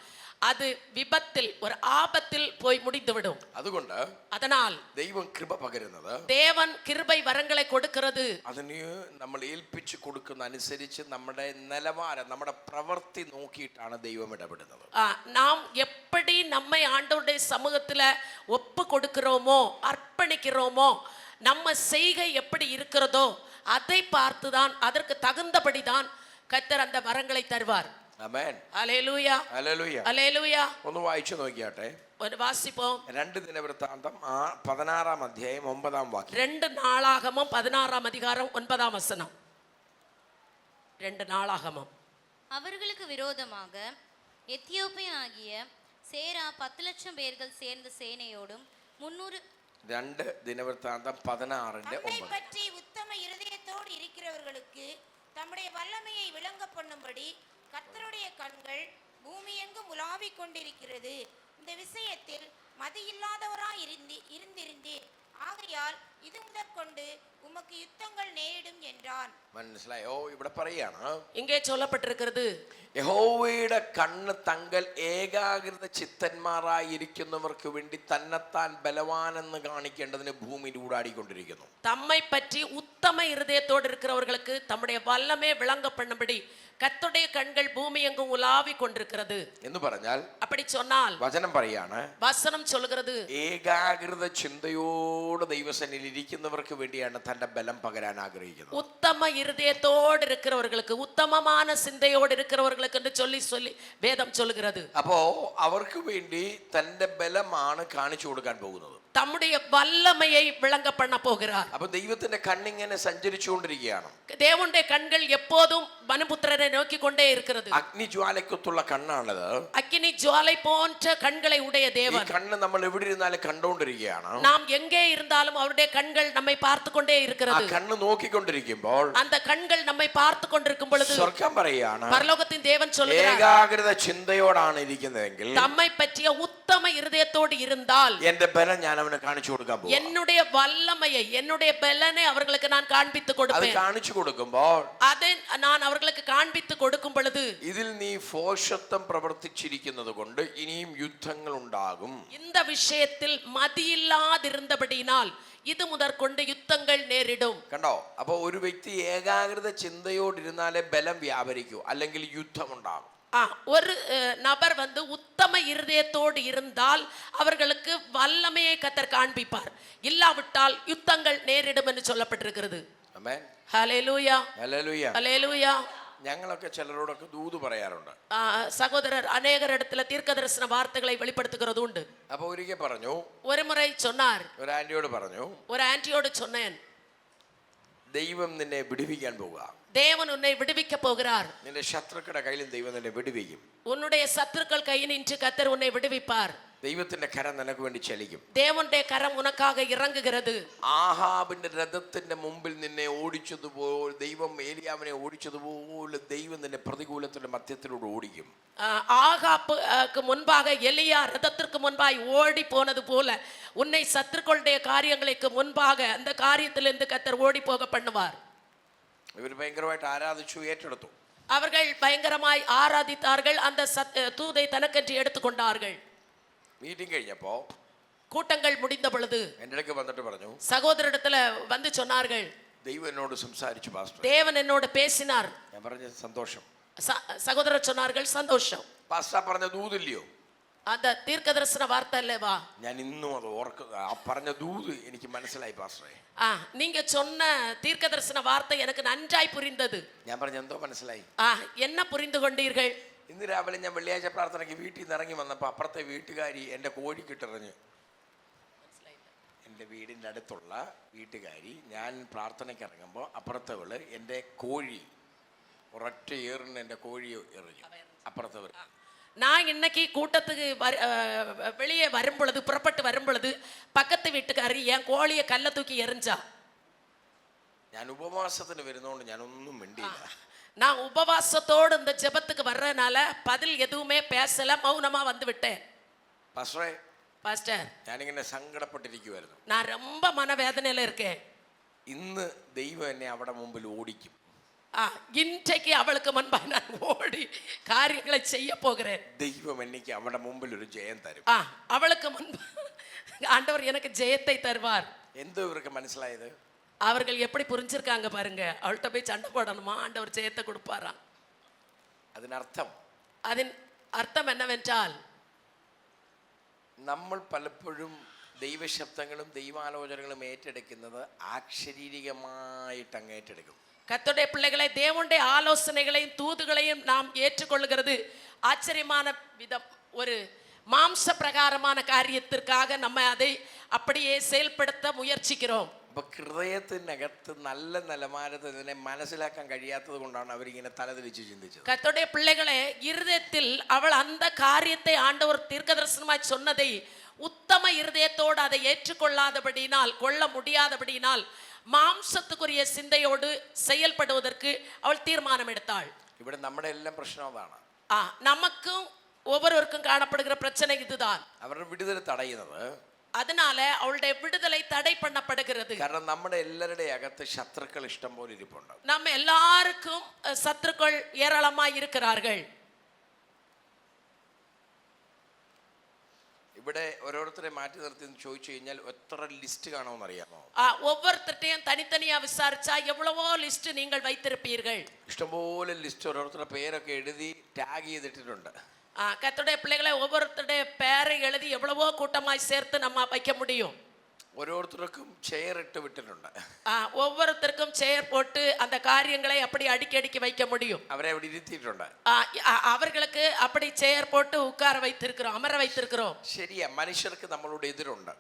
அது விபத்தில், ஒரு ஆபத்தில் போய் முடிந்துவிடும். അതുകൊണ്ട് அதனால் ദൈവം കൃപ പകരുന്നത്, தேவன் கிருபை வரங்களை கொடுக்கிறது, അതിന് നമ്മൾ ഏൽപ്പിച്ചു കൊടുക്കുന്ന അനുസരിച്ച് നമ്മുടെ നിലവാരം, നമ്മുടെ പ്രവൃത്തി നോക്കിയിട്ടാണ് ദൈവം ഇടപെടുന്നത്. நாம் எப்படி நம்மை ஆண்டவருடைய சமூகத்துல ஒப்பு கொடுக்கிறோமோ, அர்ப்பணிக்கிறோமோ, நம்ம செய்கை எப்படி இருக்கிறதோ அதை பார்த்துதான், அதற்கு தகுந்தபடிதான் கர்த்தர் அந்த வரங்களை தருவார். ആമേൻ. ഹല്ലേലൂയ, ഹല്ലേലൂയ. ഹല്ലേലൂയ. ഒന്ന് വായിച്ചു നോക്കിയാട്ടെ. ഒരു വാസിപ്പോം. 2 ദിനവൃത്താന്തം 16-ാം അധ്യായം 9-ാം വാക്യം. 2 நாளாகமம் 16-ாம் அதிகாரம் 9-ாம் வசனம். 2 நாளாகமம். அவர்களுக்கு விரோதமாக எத்தியோப்பியனாகிய சேரா 10 லட்சம் பேர்கள் சேர்ந்த சேனையோடும் 300. 2 ദിനവൃത്താന്തം 16-ന്റെ 9. நம்மை பற்றி உத்தம இருதயத்தோடு இருக்கிறவர்களுக்கு தம்முடைய வல்லமையை விளங்க பண்ணும்படி கர்த்தருடைய கண்கள் பூமி எங்கும் உலாவிக் கொண்டிருக்கிறது. இந்த விஷயத்தில் மதியில்லாதவராய் இருந்திருந்தீர். ஆகையால் இது முதற்கொண்டு உமக்கு யுத்தங்கள் நேரிடும் என்றான். മനസ്സിലായോ? ഇവിടെ പറയാണ്, இங்கே சொல்லப்பட்டிருக்கிறது, യഹോവയുടെ കണ്ണ് തങ്ങൾ ഏകാഗ്രത ചിത്തന്മാരായിരിക്കുന്നവർക്ക് വേണ്ടി തന്നെത്താൻ ബലവാനെന്ന് കാണിക്കേണ്ടതിന് ഭൂമിയിൽ ഊടാടിക്കൊണ്ടിരിക്കുന്നു. தம்மை பற்றி உத்தம இருதயத்தோடு இருக்கிறவர்களுக்கு தம்முடைய வல்லமே விளங்க பண்ணும்படி கர்த்தருடைய கண்கள் பூமி எங்கும் உலாவி கொண்டிருக்கிறது എന്ന് പറഞ്ഞാൽ, அப்படி சொன்னால் വചനം പറയാണ്, வசனம் சொல்லுகிறது, ഏകാഗ്രത ചിന്തയോടെ ദൈവസന്നിധിയിൽ ഇരിക്കുന്നവർക്ക് വേണ്ടിയാണ് തന്റെ ബലം പകരാൻ ആഗ്രഹിക്കുന്നത്. உத்தம இருதயத்தோடு இருக்கிறவர்களுக்கு, உத்தமமான சிந்தையோடு இருக்கிறவர்களுக்கு என்று சொல்லி வேதம் சொல்லுகிறது. അപ്പോ അവർക്ക് വേണ്ടി തന്റെ ബലമാണ് കാണിച്ചു കൊടുക്കാൻ പോകുന്നത്. தம்முடைய வல்லமையை விளங்க பண்ண போகிறார். അപ്പൊ ദൈവത്തിന്റെ കണ്ണിങ്ങനെ സഞ്ചരിച്ചുകൊണ്ടിരിക്കുകയാണ്. தேவனுடைய கண்கள் எப்போதும் மனுபுத்திரனை நோக்கி கொண்டே இருக்கிறது. അഗ്നിജ്വാലയ്ക്കൊത്തുള്ള കണ്ണാണത്. அக்கினி ஜுவாலை போன்ற கண்களை உடைய ഈ தேவன். കണ്ണ് നമ്മൾ എവിടെ ഇരുന്നാലും കണ്ടുകൊണ്ടിരിക്കുകയാണ്. நாம் எங்கே இருந்தாலும் அவருடைய கண்கள் நம்மை பார்த்து கொண்டே ആ இருக்கிறது. കണ്ണ് നോക്കിക്കൊണ്ടിരിക്കുമ്പോൾ அந்த கண்கள் நம்மை பார்த்து கொண்டிருக்கும் பொழுது സ്വർഗം പറയാണ്, பரலோகத்தின் தேவன் சொல்லுகிறார், ഏകാഗ്രത ചിന്തയോടാണ് ഇരിക്കുന്നതെങ്കിൽ தம்மை பற்றிய உத்தம இருதயத்தோடு இருந்தால் എന്റെ ബലം ഞാൻ അവന് കാണിച്ചു കൊടുക്കാൻ പോകും. என்னுடைய வல்லமையை, என்னுடைய பலனை அவர்களுக்கு நான் காண்பித்து അത് கொடுப்பேன். കാണിച്ചു കൊടുക്കുമ്പോൾ அதை நான் அவர்களுக்கு காண்பித்து കൊടുக்கும் பொழுது ഇതിൽ നീ ഭോഷത്വം പ്രവർത്തിച്ചിരിക്കുന്നത് കൊണ്ട് ഇനിയും യുദ്ധങ്ങൾ ഉണ്ടാകും. இந்த விஷயத்தில் மதியில்லாதிருந்தபடியினால் இது முதற்கொண்டு யுத்தங்கள் நேரிடும். കണ്ടോ? അപ്പൊ ഒരു വ്യക്തി ഏകാഗ്രത ചിന്തയോടിരുന്നാലേ ബലം വ്യാപരിക്കൂ, അല്ലെങ്കിൽ യുദ്ധം ഉണ്ടാകും. ஒரு நபர் உத்தம இருதயத்தோடு இருந்தால் அவர்களுக்கு வல்லமையை கர்த்தர் காண்பிப்பார். இல்லாவிட்டால் யுத்தங்கள் நேரிடும் என்று சொல்லப்பட்டிருக்கிறது. ആമേൻ. ஹல்லேலூயா, ഹല്ലേലൂയ. ஹல்லேலூயா. ഞങ്ങളൊക്കെ ചിലരോടൊക്കെ ദൂത് പറയാറുണ്ട്. சகோதரர் அநேகர் இடத்துல தீர்க்கதரிசன வார்த்தைகளை வெளிப்படுத்துகிறது உண்டு. അപ്പൊ ഒരിക്കൽ പറഞ്ഞു, ஒரு முறை சொன்னார், ഒരു ആന്റിയോട് പറഞ്ഞു, ஒரு ஆன்ட்டியோடு சொன்னேன், ദൈവം നിന്നെ വിടുവിക്കാൻ പോവുക. தேவன் உன்னை விடுவிக்க போகிறார். നിന്റെ ശത്രുക്കളുടെ കയ്യിലും ദൈവം നിന്നെ വിടുവിക്കും. உன்னுடைய சத்துருக்கள் கையில் நின்று கர்த்தர் உன்னை விடுவிப்பார். ദൈവത്തിന്റെ കരം നിനക്ക് വേണ്ടി ചലിക്കും. தேவனுடைய கரம் உனக்காக இறங்குகிறது. ആഹാബിന്റെ രഥത്തിന്റെ മുമ്പിൽ നിന്നെ ഓടിച്ചതുപോലെ, ദൈവം ഏലിയാവിനെ ഓടിച്ചതുപോലെ ദൈവം നിന്നെ പ്രതികൂലത്തിന്റെ മധ്യത്തിലൂടെ ഓടിക്കും. ஆகாப்புக்கு முன்பாக எலியா ரதத்திற்கு முன்பாய் ஓடி போனது போல உன்னை சத்துருக்களுடைய காரியங்களுக்கு முன்பாக அந்த காரியத்திலிருந்து கர்த்தர் ஓடி போக பண்ணுவார். ഇവർ ഭയങ്കരമായിട്ട് ആരാധിച്ചു, ഏറ്റെടുത്തു. அவர்கள் பயங்கரமாய் ஆராதித்தார்கள். அந்த தூதை தனக்கென்று எடுத்துக்கொண்டார்கள். മീറ്റിംഗ് കഴിഞ്ഞപ്പോ கூட்டங்கள் முடிந்த பொழுது എൻ്റെ അടുക്ക് വന്നിട്ട് പറഞ്ഞു, சகோதரிடத்துல வந்து சொன்னார்கள், ദൈവം എന്നോട് സംസാരിച്ചു പാസ്റ്റർ. தேவன் என்னோடு பேசினார். ഞാൻ പറഞ്ഞ സന്തോഷം. சகோதரர் சொன்னார்கள், சந்தோஷம். പാസ്റ്റർ പറഞ്ഞ ദൂതില്ലയോ? அந்த தீர்க்கதரிசன வார்த்தை அல்லவா? ഞാൻ ഇന്നും അത് ഓർക്കുക. ആ പറഞ്ഞ ദൂത് എനിക്ക് മനസ്സിലായി പാസ്റ്ററെ. நீங்க சொன்ன தீர்க்கதரிசன வார்த்தை எனக்கு நன்றாய் புரிந்தது. ഞാൻ പറഞ്ഞ എന്തോ മനസ്സിലായി. என்ன புரிந்து கொண்டீர்கள்? ഇന്ന് രാവിലെ ഞാൻ വെള്ളിയാഴ്ച പ്രാർത്ഥനയ്ക്ക് വീട്ടിൽ നിന്ന് ഇറങ്ങി വന്നപ്പോൾ അപ്പുറത്തെ വീട്ടുകാരി എൻ്റെ കോഴിക്കിട്ടെറിഞ്ഞ്, എൻ്റെ വീടിൻ്റെ അടുത്തുള്ള വീട്ടുകാരി, ഞാൻ പ്രാർത്ഥനയ്ക്ക് ഇറങ്ങുമ്പോൾ അപ്പുറത്തവള് എൻ്റെ കോഴി ഒരൊറ്റ ഏറിന് എൻ്റെ കോഴി എറിഞ്ഞു. അപ്പുറത്തവർ நான் இன்னைக்கு கூட்டத்துக்கு வெளியே வரும் பொழுது, புறப்பட்டு வரும் பொழுது பக்கத்து வீட்டுக்காரி என் கோழியை கல்ல தூக்கி எறிஞ்சா. ഞാൻ ഉപവാസത്തിന് വരുന്നോണ്ട് ഞാനൊന്നും മിണ്ടിയില്ല. நான் உபவாசத்தோடு இந்த ஜெபத்துக்கு வர்றதுனால பதில் எதுவுமே பேசல, மௌனமா வந்து விட்டேன். പാസ്റ്ററെ, பாஸ்டர், ഞാനിങ്ങനെ സങ്കടപ്പെട്ടിരിക്കുവായിരുന്നു. நான் ரொம்ப மனவேதனையில இருக்கேன். ഇന്ന് ദൈവം എന്നെ അവിടെ മുമ്പിൽ ഓടിക്കും. இன்றைக்கு அவளுக்கு முன்பாக நான் ஓடி காரியங்களை செய்ய போகிறேன். ദൈവം എനിക്ക് അവിടെ മുമ്പിൽ ഒരു ജയം തരും. அவளுக்கு முன்பு ஆண்டவர் எனக்கு ஜெயத்தை தருவார். എന്തോ ഇവർക്ക് മനസ്സിലായത്? அவர்கள் எப்படி புரிஞ்சிருக்காங்க பாருங்க. அவள்கிட்ட போய் சண்டை போடணுமா, ஆண்டவர் ஜெயத்தை கொடுப்பாராம். அதன் அர்த்தம் என்னவென்றால், നമ്മൾ പലപ്പോഴും ദൈവശബ്ദങ്ങളും ദൈവാലോചനകളും ഏറ്റെടുക്കുന്നത് ആക്ഷരീരികമായിട്ട് അങ്ങ് ഏറ്റെടുക്കും. கர்த்தருடைய பிள்ளைகளை, தேவனுடைய ஆலோசனைகளையும் தூதுகளையும் நாம் ஏற்றுக்கொள்ளுகிறது ஆச்சரியமான விதம். ஒரு மாம்ச பிரகாரமான காரியத்திற்காக நம்ம அதை அப்படியே செயல்படுத்த முயற்சிக்கிறோம். അപ്പൊ ഹൃദയത്തിനകത്ത് നല്ല നിലവാരത്തിൽ ഇതിനെ മനസ്സിലാക്കാൻ കഴിയാത്തത് കൊണ്ടാണ് അവരിങ്ങനെ തലതിരിച്ച് ചിന്തിച്ചത്. கர்த்தருடைய பிள்ளைகளே, இருதயத்தில் அவள் அந்த காரியத்தை ஆண்டவர் தீர்க்கதரிசனமாய் சொன்னதை உத்தம இருதயத்தோடு அதை ஏற்றுக்கொள்ளாதபடினால், கொள்ள முடியாதபடினால், மாம்சத்துக்குரிய சிந்தையோடு செயல்படுவதற்கு அவள் தீர்மானம் எடுத்தாள். ഇവിടെ നമ്മുടെ എല്ലാം പ്രശ്നം അതാണ്. நமக்கும் ஒவ்வொருவருக்கும் காணப்படுகிற பிரச்சனை இதுதான். അവരുടെ വിടുതൽ തടയുന്നത്, அதனால அவளுடைய விடுதலை தடை பண்ணப்படுகிறது. കാരണം നമ്മുടെ എല്ലാവരുടെ അകത്ത് ശത്രുക്കൾ ഇഷ്ടം പോലെ ഇരിപ്പുണ്ട്. நம்ம எல்லாருக்கும் சத்துருக்கள் ஏராளமாய் இருக்கிறார்கள். ഇവിടെ ഓരോരുത്തരെ മാറ്റി നിർത്തി ചോദിച്ചു കഴിഞ്ഞാൽ എത്ര ലിസ്റ്റ് കാണുമെന്ന് അറിയാമോ? ஒவ்வொருத்தரையும் தனித்தனியா விசாரிச்சா எவ்வளவோ லிஸ்ட் நீங்கள் வைத்திருப்பீர்கள். ഇഷ്ടംപോലെ ലിസ്റ്റ് ഓരോരുത്തരുടെ പേരൊക്കെ എഴുതി ടാഗ് ചെയ്തിട്ടിട്ടുണ്ട്. கர்த்தருடைய பிள்ளைகளை ஒவ்வொருத்தருடைய பேரை எழுதி எவ்வளவோ கூட்டமாய் சேர்த்து நம்ம வைக்க முடியும். ഓരോരുത്തർക്കും ചെയർ ഇട്ട് വിട്ടിട്ടുണ്ട്. ஒவ்வொருத்தருக்கும் சேர் போட்டு அந்த காரியங்களை அப்படி அடிக்கடிக்கு வைக்க முடியும். അവരെ അവിടെ ഇരുത്തിയിട്ടുണ്ട്. அவர்களுக்கு அப்படி சேர் போட்டு உட்கார வைத்திருக்கிறோம், அமர வைத்திருக்கிறோம். ശരിയാ, മനുഷ്യർക്ക് നമ്മളോട് എതിരുണ്ട്.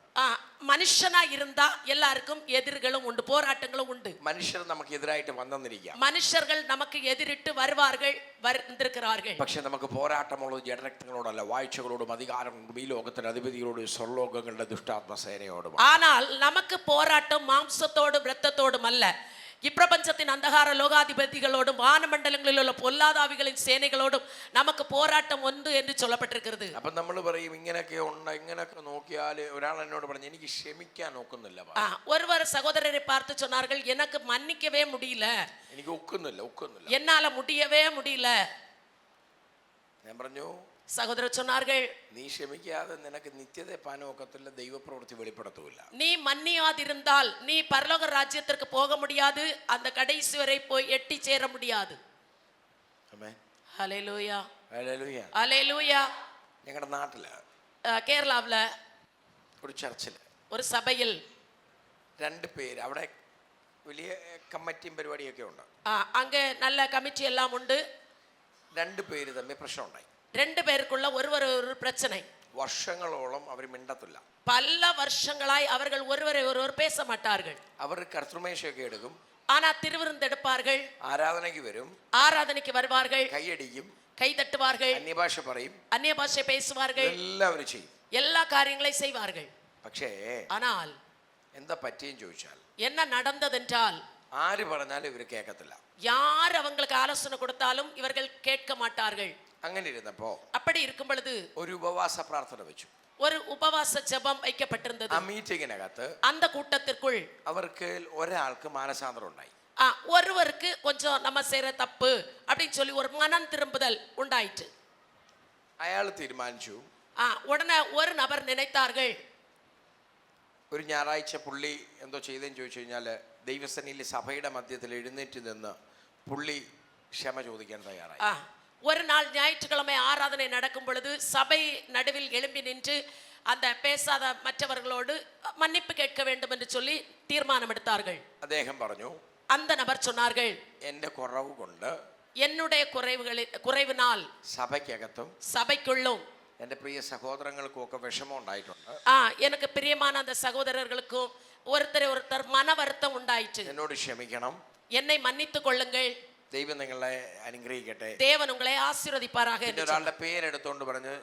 மனுஷனா இருந்தா எல்லாருக்கும் எதிர்களும் உண்டு, போராட்டங்களும் உண்டு. മനുഷ്യർ നമുക്ക് എതിരായിട്ട് വന്നെന്നിരിക്കാം. மனுஷர்கள் நமக்கு எதிரிட்டு வருவார்கள், வந்திருக்கிறார்கள். പക്ഷെ നമുക്ക് പോരാട്ടമുള്ളത് ജഡരക്തങ്ങളോടല്ല, വാഴ്ചകളോടും അധികാരങ്ങളോടും ഈ ലോകത്തിന്റെ അധിപതികളോടും സ്വർലോകങ്ങളുടെ ദുഷ്ടാത്മസേനയോടും. ஆனால் நமக்கு போராட்டம் மாம்சத்தோடும் இரத்தத்தோடும் அல்ல, இப்பிரபஞ்சத்தின் அந்தகார லோகாதிபதிகளோடும் வானமண்டலங்களில் உள்ள பொல்லாதாவிகளின் சேனைகளோடும் நமக்கு போராட்டம் உண்டு என்று சொல்லப்பட்டிருக்கிறது. അപ്പൊ നമ്മൾ പറയും ഇങ്ങനെയൊക്കെ ഉണ്ട്, ഇങ്ങനെയൊക്കെ നോക്കിയാൽ. ഒരാൾ എന്നോട് പറഞ്ഞു, എനിക്ക് ക്ഷമിക്കാൻ നോക്കുന്നില്ല. ஒருவர் சகோதரரை பார்த்து சொன்னார்கள், எனக்கு மன்னிக்கவே முடியல, എനിക്ക് ഒക്കുന്നില്ല. என்னால முடியவே முடியல. ഞാൻ പറഞ്ഞു, சகோதரர் சொன்னார்கள், നീ ക്ഷമിക്കാതെ നിനക്ക് നിത്യത പാനൊക്കത്തില്ല, ദൈവപ്രവൃത്തി വെളിപ്പെടുത്തൂല. நீ மன்னியாதிருந்தால் நீ பரலோக ராஜ்யத்திற்கு போக முடியாது, அந்த கடைசி வரை போய் எட்டி சேர முடியாது. ആമേൻ. ஹல்லேலூயா, ഹല്ലേലൂയ. ஹல்லேலூயா. ഞങ്ങളുടെ നാട്ടില് கேரளாவில் ഒരു ചർച്ചിൽ ஒரு சபையில் 2 പേര്, അവിടെ വലിയ കമ്മിറ്റിയും പരിപാടിയൊക്കെ ഉണ്ട്. அங்கே நல்ல கமிட்டி எல்லாம் உண்டு. 2 പേര് തമ്മിൽ പ്രശ്നം ഉണ്ടായി. 2 பேருக்குள்ள ஒரு பிரச்சனை. വർഷങ്ങളോളം അവർ മിണ്ടത്തില്ല. பல வருஷங்களாய் அவர்கள் ஒருவரை ஒருவர் பேச மாட்டார்கள். അവർ കർത്തൃമേശയൊക്കെ എടുക്കും, ஆனா திருவிருந்து எடுப்பார்கள், ആരാധനയ്ക്ക് വരും, ஆராதனைக்கு வருவார்கள், കൈയടിക്കും, கை தட்டுவார்கள், അന്യഭാഷ പറയും, அந்நிய பாஷை பேசுவார்கள், എല്ലാവരും ചെയ്യും. எல்லா காரியங்களையும் செய்வார்கள். പക്ഷേ ஆனால் എന്താ പറ്റിയെന്ന് ചോദിച്ചാൽ, என்ன நடந்ததென்றால், ആര് പറഞ്ഞാലും ഇവർ കേൾക്കത്തില്ല. யார் அவங்களுக்கு ஆலோசனை கொடுத்தாலும் இவர்கள் கேட்க மாட்டார்கள். അങ്ങനെ ഇരുന്നപ്പോ அப்படி இருக்கும் பொழுது ഒരു ഉപവാസ പ്രാർത്ഥന വെച്ചു. ஒரு உபவாச ஜெபம் வைக்கப்பட்டிருந்தது. ആ മീറ്റിങ്ങിനകത്ത് அந்த கூட்டத்திற்குள் അവർക്ക് ഒരാൾക്ക് മാനസാന്തരം ഉണ്ടായി. ஒருவருக்கு கொஞ்சம் நம்ம செய்யற தப்பு அப்படின்னு சொல்லி ஒரு மனம் திரும்புதல் உண்டாயிற்று. അയാൾ തീരുമാനിച്ചു, உடனே ஒரு நபர் நினைத்தார்கள், ഒരു ഞായറാഴ്ച പുള്ളി എന്തോ ചെയ്തെന്ന് ചോദിച്ചു കഴിഞ്ഞാൽ ദൈവസന്നിധിയിൽ സഭയുടെ മധ്യത്തിൽ എഴുന്നേറ്റ് നിന്ന് പുള്ളി ക്ഷമ ചോദിക്കാൻ തയ്യാറായി. ஒரு நாள் ஞாயிற்றுக்கிழமை ஆராதனை நடக்கும் பொழுது சபை நடுவில் எழும்பி நின்று அந்த பேசாத மற்றவர்களோடு மன்னிப்பு கேட்க வேண்டும் என்று சொல்லி தீர்மானம் எடுத்தார்கள். അദ്ദേഹം പറഞ്ഞു, அந்த நபர் சொன்னார்கள், എൻ്റെ കുറവ് കൊണ്ട്, என்னுடைய குறைவினால் സഭയ്ക്കകത്തും சபைக்குள்ளும் എൻ്റെ പ്രിയ സഹോദരങ്ങൾക്കും ഒക്കെ വിഷമം ഉണ്ടായിട്ടുണ്ട്. எனக்கு பிரியமான அந்த சகோதரர்களுக்கும் ஒருத்தர் மன வருத்தம் உண்டாயிற்று. എന്നോട് ക്ഷമിക്കണം, என்னை மன்னித்துக் கொள்ளுங்கள். ദൈവം നിങ്ങളെ അനുഗ്രഹിക്കട്ടെ. தேவன் உங்களை ஆசீர்வதிப்பாராக പിന്നെ என்று ഒരാളുടെ പേരെടുത്തോണ്ട് പറഞ്ഞു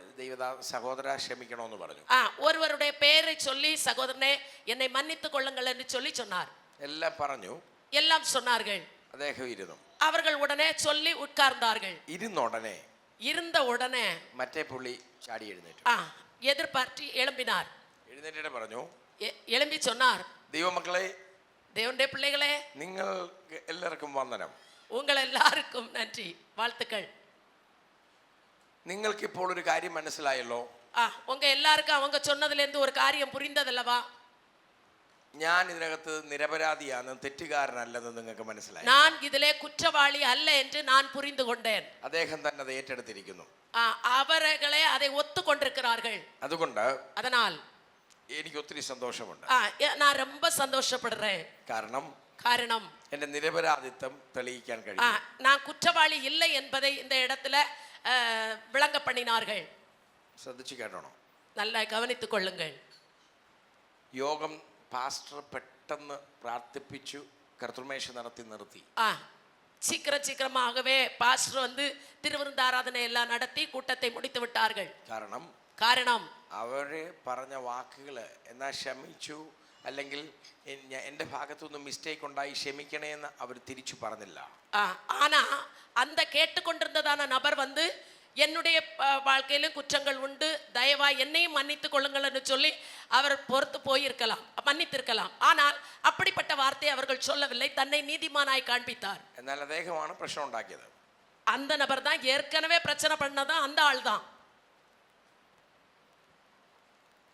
സഹോദര ക്ഷമിക്കണമെന്ന് പറഞ്ഞു. ஒருவருடைய பெயரை சொல்லி சகோதரனே என்னை மன்னித்துக் கொள்ளுங்கள் என்று சொல்லி சொன்னார். എല്ലാം പറഞ്ഞു, எல்லாம் சொன்னார்கள். അദ്ദേഹം ഇരുന്നു. அவர்கள் உடனே சொல்லி உட்கார்ந்தார்கள். ഇരുന്ന உடனே മറ്റേ പുള്ളി ചാടി എഴുന്നേറ്റു. எதிர்பார்த்து எழும்பினார். എഴുന്നേറ്റിട്ട് പറഞ്ഞു, எழும்பி சொன்னார், ദൈവമക്കളെ, தேவனுடைய பிள்ளைகளே, നിങ്ങൾ എല്ലാവർക്കും വന്ദനം. உங்கள் எல்லாருக்கும் நன்றி, வாழ்த்துக்கள். നിങ്ങൾക്ക് ഇപ്പോൾ ഒരു കാര്യം മനസ്സിലായല്ലോ? உங்க எல்லாருக்கும் அவங்க சொன்னதுல இருந்து ஒரு காரியம் புரிந்ததல்லவா? ഞാൻ ഇതിനകത്ത് നിരപരാധിയാണെന്ന്, തെറ്റുകാരനല്ലെന്ന് നിങ്ങൾക്ക് മനസ്സിലായി. நான் இதிலே குற்றவாளி அல்ல என்று நான் புரிந்து கொண்டேன். അദ്ദേഹം തന്നെ അത് ഏറ്റെടുത്തിരിക്കുന്നു. அவர்களே அதை ஒத்துக்கொண்டிருக்கிறார்கள். അതുകൊണ്ട് அதனால் എനിക്ക് ഒത്തിരി സന്തോഷമുണ്ട്. நான் ரொம்ப சந்தோஷப்படுறேன். காரணம் എന്റെ നിരപരാധിത്വം തെളിയിക്കാൻ കഴിയും. நான் குற்றவாளி இல்லை என்பதை இந்த இடத்துல விளங்க பண்ணினார்கள். ശ്രദ്ധിച്ചു കേട്ടോണം, நல்லா கவனித்துக் கொள்ளுங்கள். യോഗം പാസ്റ്റർ പെട്ടെന്ന് പ്രാർത്ഥിപ്പിച്ചു, കർത്തൃമേശ നിർത്തി. சீக்கிரமாகவே பாஸ்டர் வந்து திருவிருந்தாராதனை எல்லாம் நடத்தி கூட்டத்தை முடித்து விட்டார்கள். காரணம் അവര് പറഞ്ഞ വാക്കുകള് എന്നാ ക്ഷമിച്ചു, അല്ലെങ്കിൽ എൻ്റെ ഭാഗത്തുനിന്ന് മിസ്റ്റേക്ക് ഉണ്ടായി ക്ഷമിക്കണേ എന്ന് അവർ തിരിച്ചു പറഞ്ഞില്ല. ஆனா அந்த கேட்டுக்கொண்டிருந்ததான நபர் வந்து என்னுடைய வாழ்க்கையிலும் குற்றங்கள் உண்டு, தயவா என்னையும் மன்னித்துக் கொள்ளுங்கள் என்று சொல்லி அவர் பொறுத்து போயிருக்கலாம், மன்னித்திருக்கலாம். ஆனால் அப்படிப்பட்ட வார்த்தையை அவர்கள் சொல்லவில்லை, தன்னை நீதிமானாய் காண்பித்தார். എന്നാൽ അദ്ദേഹമാണ് പ്രശ്നം ഉണ്ടാക്കിയത്. அந்த நபர் தான் ஏற்கனவே பிரச்சனை பண்ணதான் அந்த ஆள் தான்.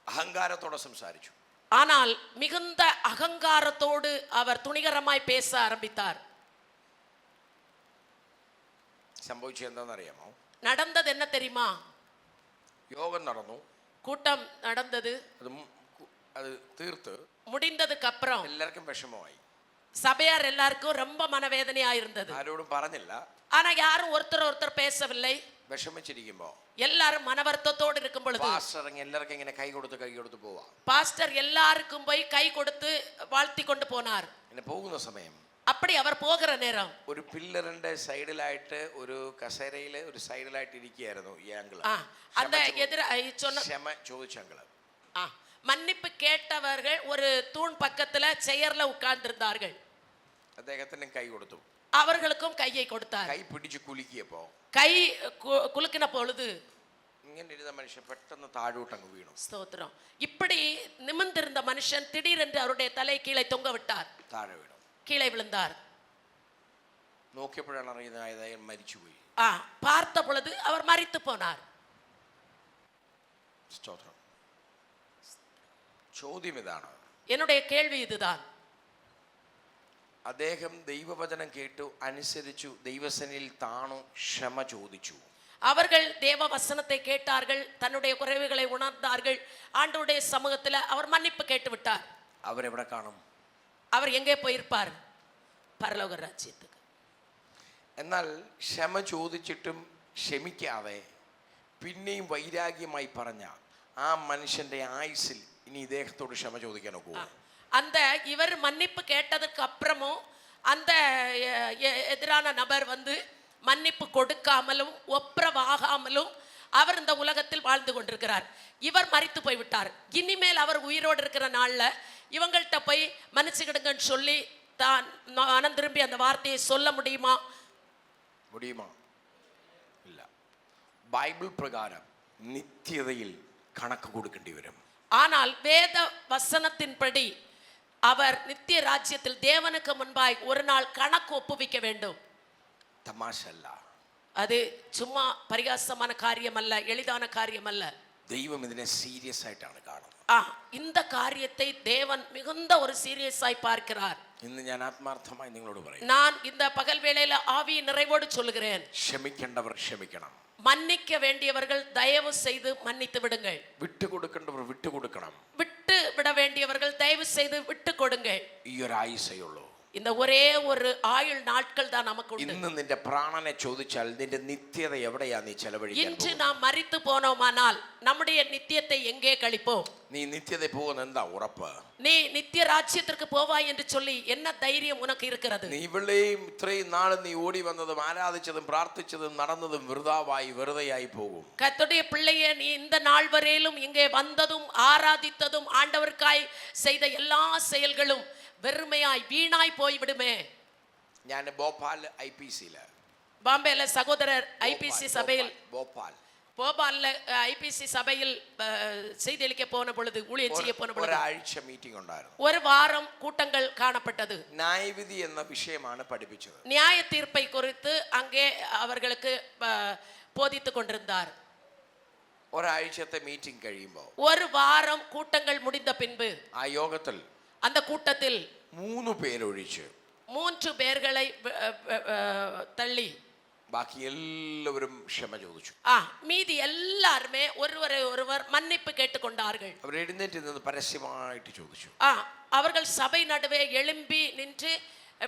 അഹങ്കാരത്തോടെ സംസാരിച്ചു. ஆனால் மிகுந்த அகங்காரத்தோடு அவர் துணிகரமாய் பேச ஆரம்பித்தார். സംഭവിച്ചത് എന്താണെന്നറിയാമോ? நடந்தது என்ன தெரியுமா? യോഗം നടന്നു, கூட்டம் நடந்தது, அது தீர்த்து முடிந்ததுக்கு அப்புறம் எல்லாருக்கும் விஷமമായി. சபையார் எல்லாருக்கும் ரொம்ப மனவேதனையா இருந்தது. ஆரோடும் പറഞ്ഞില്ല, ஆனா யாரும் ஒருத்தர் பேசவில்லை. വിഷമിച്ചിരിക്കുമ്പോ எல்லாரும் மனவருத்தத்தோடு இருக்கும் பொழுது பாஸ்டர் எல்லாருக்கும் இങ്ങനെ கை கொடுத்து போவா. பாஸ்டர் எல்லாருக்கும் போய் கை கொடுத்து வாழ்த்தி கொண்டு போனார். ഇങ്ങനെ പോകുന്ന സമയം, அப்படி அவர் போகிற நேரம் ഒരു പില്ലറിന്റെ സൈഡിലായിട്ട് ഒരു കസേരയില് ഒരു സൈഡിലായിട്ട് ഇരിക്കുകയായിരുന്നു ഈ ആംഗിൾ. அந்த எதிர சொன்ன ക്ഷമ ചോദിച്ചങ്ങള്, மன்னிப்பு கேட்டவர்கள் ஒரு தூண் பக்கத்துல ചെയർல உட்கார்ந்திருந்தார்கள். അദ്ദേഹത്തിനും കൈ കൊടുത്തു, அவர்களுக்கும் கையை கொடுத்தார். കൈ പിടിച്ചു കുലുക്കിയപ്പോ, கை குலுக்கின பொழுது ഇങ്ങനെ ഇരുന്ന മനുഷ്യൻ പെട്ടെന്ന് താഴോട്ടങ്ങ് വീണു. ஸ்தோத்திரம். இப்படி நிமிர்ந்திருந்த மனுஷன் திடீரென்று அவருடைய தலை கீழே தொங்க விட்டார். താഴെ വീണു, கீழே விழுந்தார். നോക്കിയപ്പോഴാണ് അറിയുന്നത് അയാൾ മരിച്ചുപോയി. பார்த்த பொழுது அவர் மரித்து போனார். സ്തോത്രം. ചോദ്യം ഇതാണ്, என்னுடைய கேள்வி இதுதான். അദ്ദേഹം ദൈവവചനം കേട്ടു, അനുസരിച്ചു, ദൈവസന്നിധിയിൽ താണു, ക്ഷമ ചോദിച്ചു. அவர்கள் தேவ வசனத்தை கேட்டார்கள், தன்னுடைய குறைவுகளை உணர்ந்தார்கள், ஆண்டவருடைய சமூகத்தில் அவர் மன்னிப்பு கேட்டு விட்டார். അവരെവിടെ കാണും? அவர் எங்கே போயிருப்பார்? பரலோக ராஜ்யத்துக்கு. എന്നാൽ ക്ഷമ ചോദിച്ചിട്ടും ക്ഷമിക്കാതെ പിന്നെയും വൈരാഗ്യമായി പറഞ്ഞ ആ മനുഷ്യന്റെ ആയുസ്സിൽ ഇനി ഇദ്ദേഹത്തോട് ക്ഷമ ചോദിക്കാൻ ഒക്കുമോ? அந்த இவர் மன்னிப்பு கேட்டதற்கு அப்புறமும் அந்த எதிரான நபர் வந்து மன்னிப்பு கொடுக்காமலும் ஒப்புரவாகாமலும் அவர் இந்த உலகத்தில் வாழ்ந்து கொண்டிருக்கிறார். இவர் மரித்து போய்விட்டார். இனிமேல் அவர் உயிரோடு இருக்கிற நாள்ல இவங்கள்ட்ட போய் மன்னிச்சுக்கிடுங்கன்னு சொல்லி தான் மனம் திரும்பி அந்த வார்த்தையை சொல்ல முடியுமா? ഇല്ല. ബൈബിൾ പ്രകാരം നിത്യതയിൽ കണക്ക് കൊടുക്കേണ്ടി വരും. ஆனால் வேத வசனத்தின்படி அவர் நித்திய ராஜ்யத்தில் தேவனுக்கு முன்பாய் ஒரு நாள் கணக்கு ஒப்புவிக்க வேண்டும். തമാശ അല്ല, அது சும்மா பரிகாசமான காரியம் அல்ல, எளிதான காரியம் அல்ல. ദൈവം ഇതിനെ സീരിയസ് ആയിട്ടാണ് കാണുന്നത്. இந்த காரியத்தை தேவன் மிகுந்த ஒரு சீரியஸாய் பார்க்கிறார். ഇന്ന് ഞാൻ ആത്മാർത്ഥമായി നിങ്ങളോട് പറയും, நான் இந்த பகல் வேளையில ஆவி நிறைவோடு சொல்லுகிறேன், ക്ഷമിക്കേണ്ടവർ ക്ഷമിക്കണം, மன்னிக்க வேண்டியவர்கள் தயவு செய்து மன்னித்து விடுங்கள், വിട്ടുകൊടുക്കേണ്ടവർ വിട്ടുകൊടുക്കണം, விட்டு விட வேண்டியவர்கள் தயவு செய்து விட்டு கொடுங்கள். ഈ ഒരു ആയുസ്സേ ഉള്ളൂ. இந்த ஒரே ஒரு ஆயுள் நாட்கள் தான் நமக்கு உண்டு. ഇന്ന് നിന്റെ പ്രാണനെ ചോദിച്ചാൽ നിന്റെ നിത്യത എവിടെയാ നീ ചെലവഴിക്കാൻ? இன்று நாம் மரித்து போனோமானால் நம்முடைய நித்தியத்தை எங்கே கழிப்போம்? നീ നിത്യത പോകുന്ന എന്താ ഉറപ്പ്? நீ நித்திய ராஜ்யத்திற்கு போவாய் என்று சொல்லி என்ன தைரியம் உனக்கு இருக்கிறது? നീ ഇവിടെയും ഇത്രയും നാൾ നീ ഓടി വന്നതും ആരാധിച്ചതും പ്രാർത്ഥിച്ചതും നടന്നതും വെറുതെയായി പോകും. கர்த்தருடைய பிள்ளையே, நீ இந்த நாள் வரையிலும் இங்கே வந்ததும் ஆராதித்ததும் ஆண்டவருக்காய் செய்த எல்லா செயல்களும் வெறுமையாய் வீணாய் போய்விடுமே. ഞാൻ ഭോപ്പാൽ IPC பாம்பேல சகோதரர் IPC சபையில் போபால்ல IPC சபையில் செய்தியளிக்க போன பொழுது, ஊழியம் செய்ய போன பொழுது ഒരാഴ്ച മീറ്റിംഗ് ഉണ്ടായിരുന്നു. ஒரு வாரம் கூட்டங்கள் காணப்பட்டது. ന്യായവിധി എന്ന വിഷയമാണ് പഠിപ്പിച്ചത്. நியாய தீர்ப்பை குறித்து அங்கே அவர்களுக்கு போதித்துக் கொண்டிருந்தார். ഒരാഴ്ചത്തെ മീറ്റിംഗ് കഴിയുമ്പോൾ ஒரு வாரம் கூட்டங்கள் முடிந்த பின்பு ആ യോഗത്തിൽ அந்த கூட்டத்தில் 3 പേരൊഴിച്ച് 3 பேர்களை தள்ளி ബാക്കി എല്ലാവരും ക്ഷമ ചോദിച്ചു. மீதி எல்லாருமே ஒருவரை ஒருவர் மன்னிப்பு கேட்டுக்கொண்டார்கள். അവർ എഴുന്നേറ്റ് നിന്ന് പരസ്യമായിട്ട് ചോദിച്ചു. அவர்கள் சபை நடுவே எழும்பி நின்று